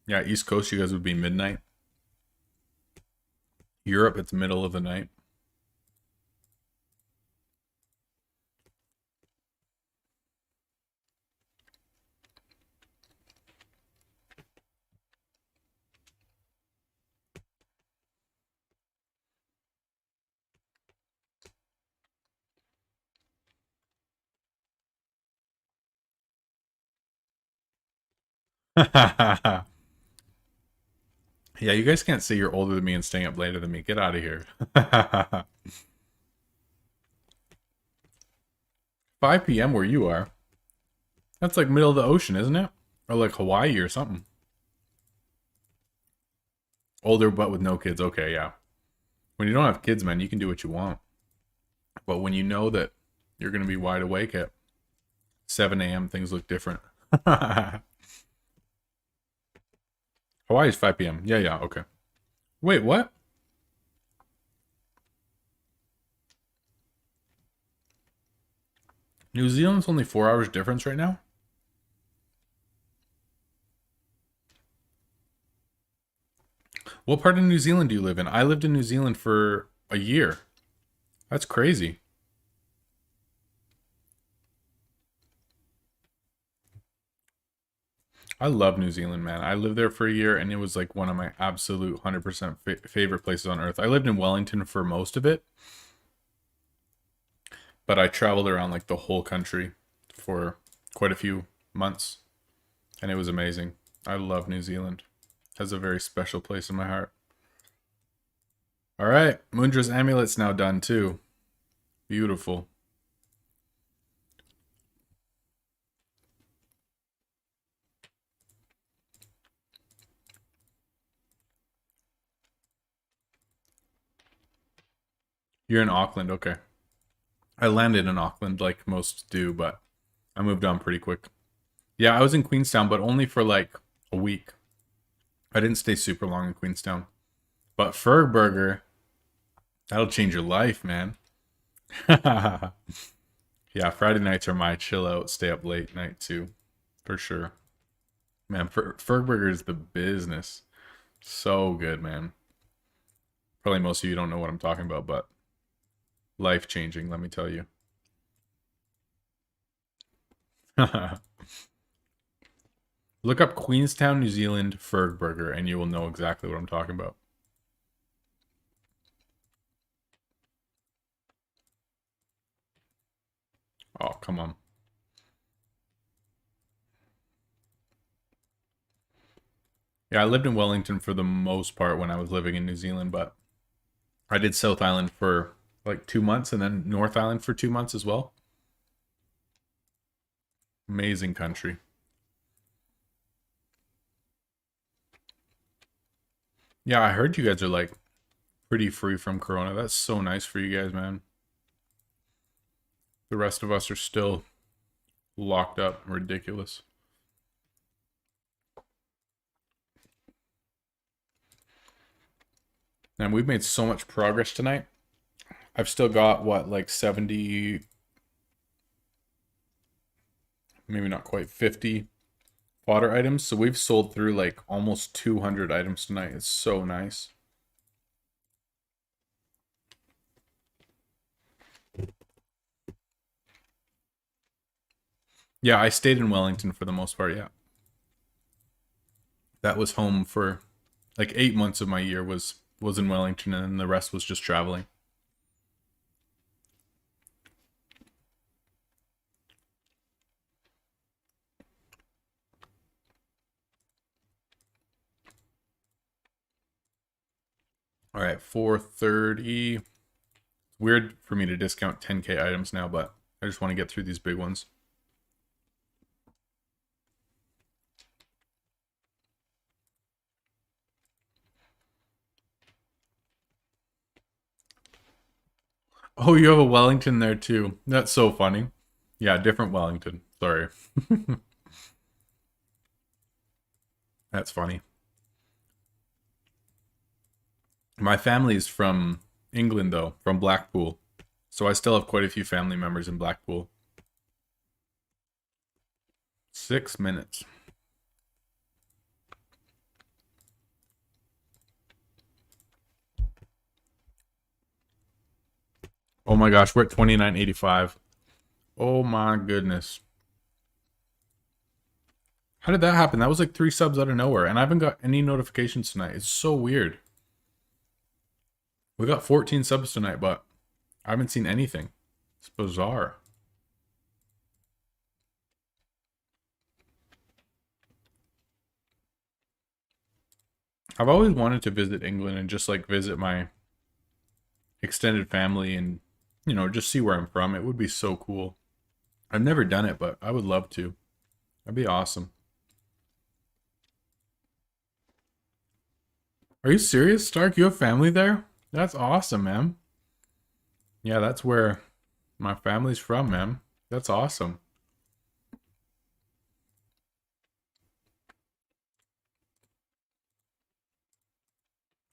yeah, East Coast, you guys would be midnight. Europe, it's middle of the night. Yeah, you guys can't say you're older than me and staying up later than me. Get out of here. 5 p.m. where you are. That's like middle of the ocean, isn't it? Or like Hawaii or something. Older but with no kids. Okay, yeah. When you don't have kids, man, you can do what you want. But when you know that you're going to be wide awake at 7 a.m., things look different. Hawaii is 5 p.m. Yeah, yeah, okay. Wait, what? New Zealand's only 4 hours difference right now? What part of New Zealand do you live in? I lived in New Zealand for a year. That's crazy. I love New Zealand, man. I lived there for a year and it was like one of my absolute 100% favorite places on earth. I lived in Wellington for most of it, but I traveled around like the whole country for quite a few months and it was amazing. I love New Zealand. It has a very special place in my heart. All right, Mundra's amulet's now done too. Beautiful. You're in Auckland, okay. I landed in Auckland like most do, but I moved on pretty quick. Yeah, I was in Queenstown, but only for like a week. I didn't stay super long in Queenstown. But Fergburger, that'll change your life, man. Yeah, Friday nights are my chill out, stay up late night too, for sure. Man, Fergburger is the business. So good, man. Probably most of you don't know what I'm talking about, but life changing, let me tell you. Look up Queenstown, New Zealand Fergburger, and you will know exactly what I'm talking about. Oh, come on. Yeah, I lived in Wellington for the most part when I was living in New Zealand, but I did South Island for like 2 months and then North Island for 2 months as well. Amazing country. Yeah, I heard you guys are like pretty free from Corona. That's so nice for you guys, man. The rest of us are still locked up. Ridiculous. And we've made so much progress tonight. I've still got what, like 70, maybe not quite 50 fodder items. So we've sold through like almost 200 items tonight. It's so nice. Yeah, I stayed in Wellington for the most part, yeah. That was home for like 8 months of my year was in Wellington and the rest was just traveling. All right, 430. Weird for me to discount 10k items now, but I just want to get through these big ones. Oh, you have a Wellington there too. That's so funny. Yeah, different Wellington. Sorry. That's funny. My family is from England, though, from Blackpool. So I still have quite a few family members in Blackpool. 6 minutes. Oh my gosh, we're at 29.85. Oh my goodness. How did that happen? That was like 3 subs out of nowhere, and I haven't got any notifications tonight. It's so weird. We got 14 subs tonight, but I haven't seen anything. It's bizarre. I've always wanted to visit England and just like visit my extended family and, you know, just see where I'm from. It would be so cool. I've never done it, but I would love to. That'd be awesome. Are you serious, Stark? You have family there? That's awesome, man. Yeah, that's where my family's from, man. That's awesome.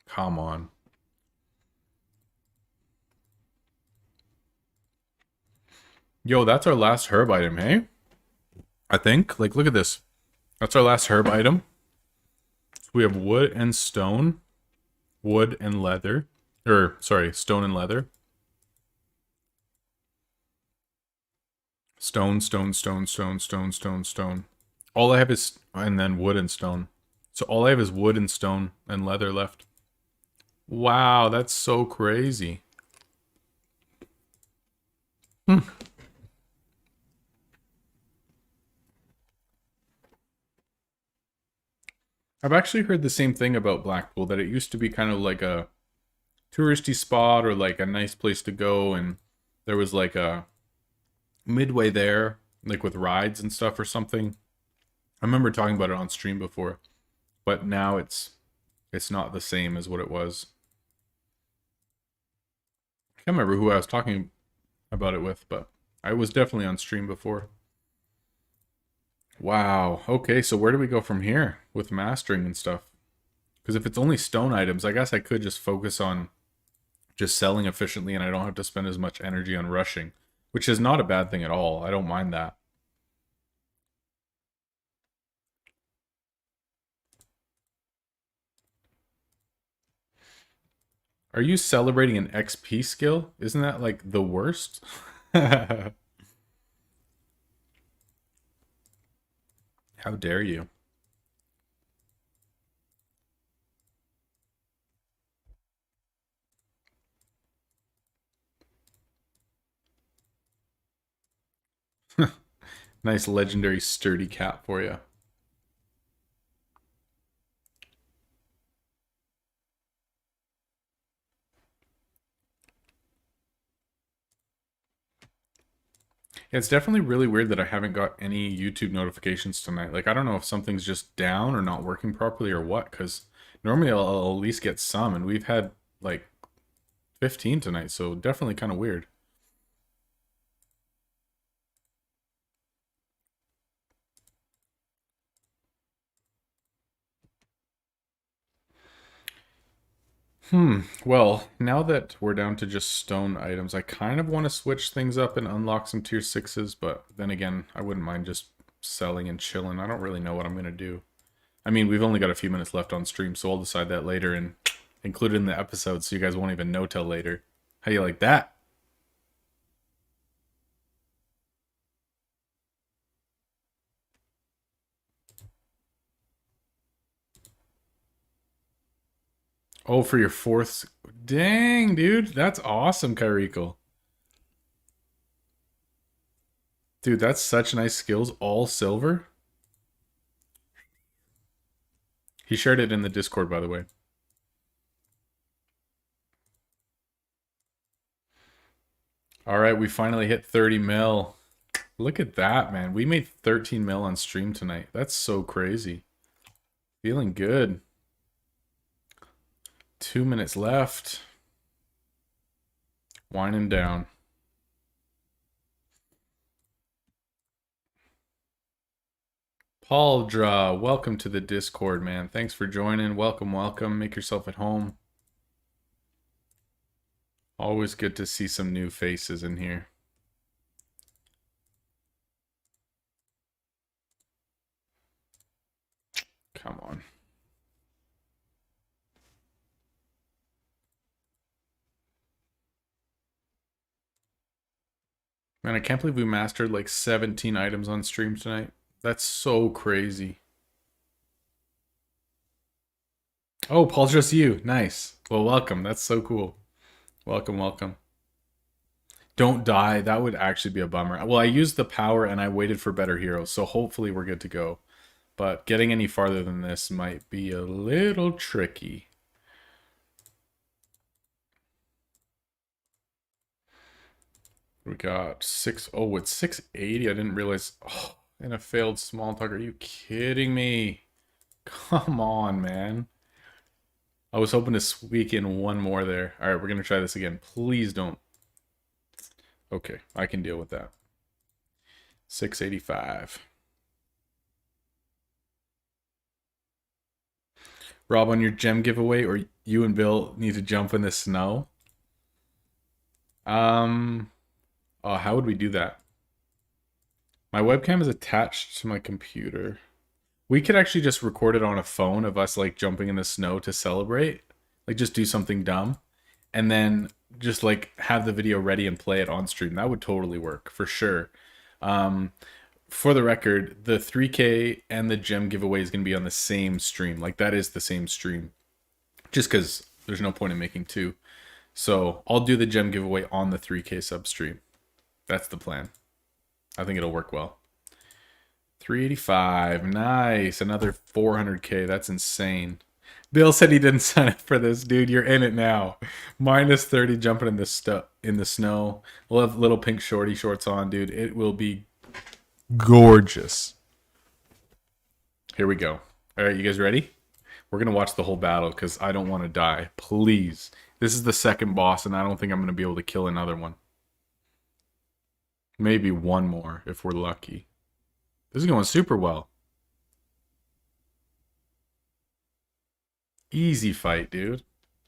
Come on. Yo, that's our last herb item, hey? I think. Like, look at this. That's our last herb item. So we have wood and stone. Wood and leather. Or, sorry, stone and leather. Stone, stone, stone, stone, stone, stone, stone. All I have is... And then wood and stone. So all I have is wood and stone and leather left. Wow, that's so crazy. I've actually heard the same thing about Blackpool, that it used to be kind of like a touristy spot or like a nice place to go, and there was like a midway there, like with rides and stuff or something. I remember talking about it on stream before, but now it's not the same as what it was. I can't remember who I was talking about it with, but I was definitely on stream before. Wow. Okay, so where do we go from here with mastering and stuff? Because if it's only stone items, I guess I could just focus on just selling efficiently and I don't have to spend as much energy on rushing, which is not a bad thing at all. I don't mind that. Are you celebrating an XP skill? Isn't that like the worst? How dare you? Nice legendary sturdy cat for you. Yeah, it's definitely really weird that I haven't got any YouTube notifications tonight. Like, I don't know if something's just down or not working properly or what, because normally I'll at least get some, and we've had like 15 tonight, so definitely kind of weird. Well, now that we're down to just stone items, I kind of want to switch things up and unlock some tier 6s, but then again, I wouldn't mind just selling and chilling. I don't really know what I'm going to do. I mean, we've only got a few minutes left on stream, so I'll decide that later and include it in the episode so you guys won't even know till later. How you like that? Oh, for your fourth... Dang, dude. That's awesome, Kairiko. Dude, that's such nice skills. All silver. He shared it in the Discord, by the way. Alright, we finally hit 30 mil. Look at that, man. We made 13 mil on stream tonight. That's so crazy. Feeling good. 2 minutes left. Winding down. Paul Draw, welcome to the Discord, man. Thanks for joining. Welcome, welcome. Make yourself at home. Always good to see some new faces in here. Come on. Man, I can't believe we mastered like 17 items on stream tonight. That's so crazy. Oh, Paul's just you. Nice. Well, welcome. That's so cool. Welcome, welcome. Don't die. That would actually be a bummer. Well, I used the power and I waited for better heroes, so hopefully we're good to go. But getting any farther than this might be a little tricky. We got 6. Oh, it's 680. I didn't realize. Oh, and a failed small talk. Are you kidding me? Come on, man. I was hoping to squeak in one more there. All right, we're going to try this again. Please don't. Okay, I can deal with that. 685. Rob, on your gem giveaway, or you and Bill need to jump in the snow? Oh, how would we do that? My webcam is attached to my computer. We could actually just record it on a phone of us like jumping in the snow to celebrate. Like just do something dumb. And then just like have the video ready and play it on stream. That would totally work for sure. For the record, the 3K and the gem giveaway is going to be on the same stream. Like that is the same stream. Just because there's no point in making two. So I'll do the gem giveaway on the 3K sub stream. That's the plan. I think it'll work well. 385. Nice. Another 400K. That's insane. Bill said he didn't sign up for this. Dude, you're in it now. Minus 30 jumping in the snow. We'll have little pink shorty shorts on, dude. It will be gorgeous. Here we go. All right, you guys ready? We're going to watch the whole battle because I don't want to die. Please. This is the second boss, and I don't think I'm going to be able to kill another one. Maybe one more if we're lucky. This is going super well. Easy fight, dude.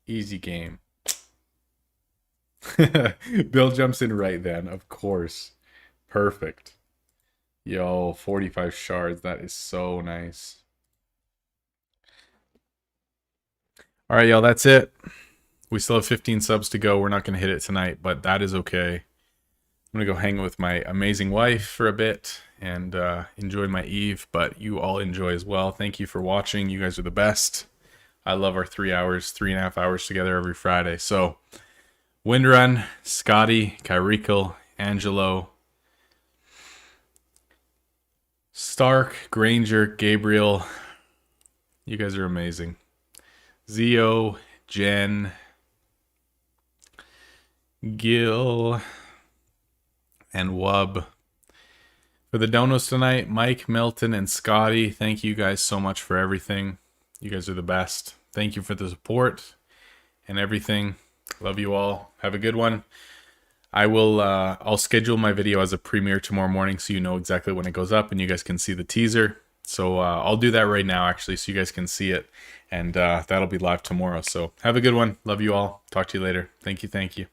Easy game. Bill jumps in right then, of course. Perfect. Yo, 45 shards. That is so nice. All right, y'all, that's it. We still have 15 subs to go. We're not going to hit it tonight, but that is okay. I'm going to go hang with my amazing wife for a bit and enjoy my eve, but you all enjoy as well. Thank you for watching. You guys are the best. I love our 3.5 hours together every Friday. So, Windrun, Scotty, Kyrikel, Angelo, Stark, Granger, Gabriel. You guys are amazing. Zio, Jen, Gil, and Wub. For the donos tonight, Mike, Milton, and Scotty, thank you guys so much for everything. You guys are the best. Thank you for the support and everything. Love you all. Have a good one. I'll schedule my video as a premiere tomorrow morning so you know exactly when it goes up and you guys can see the teaser. So I'll do that right now actually so you guys can see it. And that'll be live tomorrow. So have a good one. Love you all. Talk to you later. Thank you. Thank you.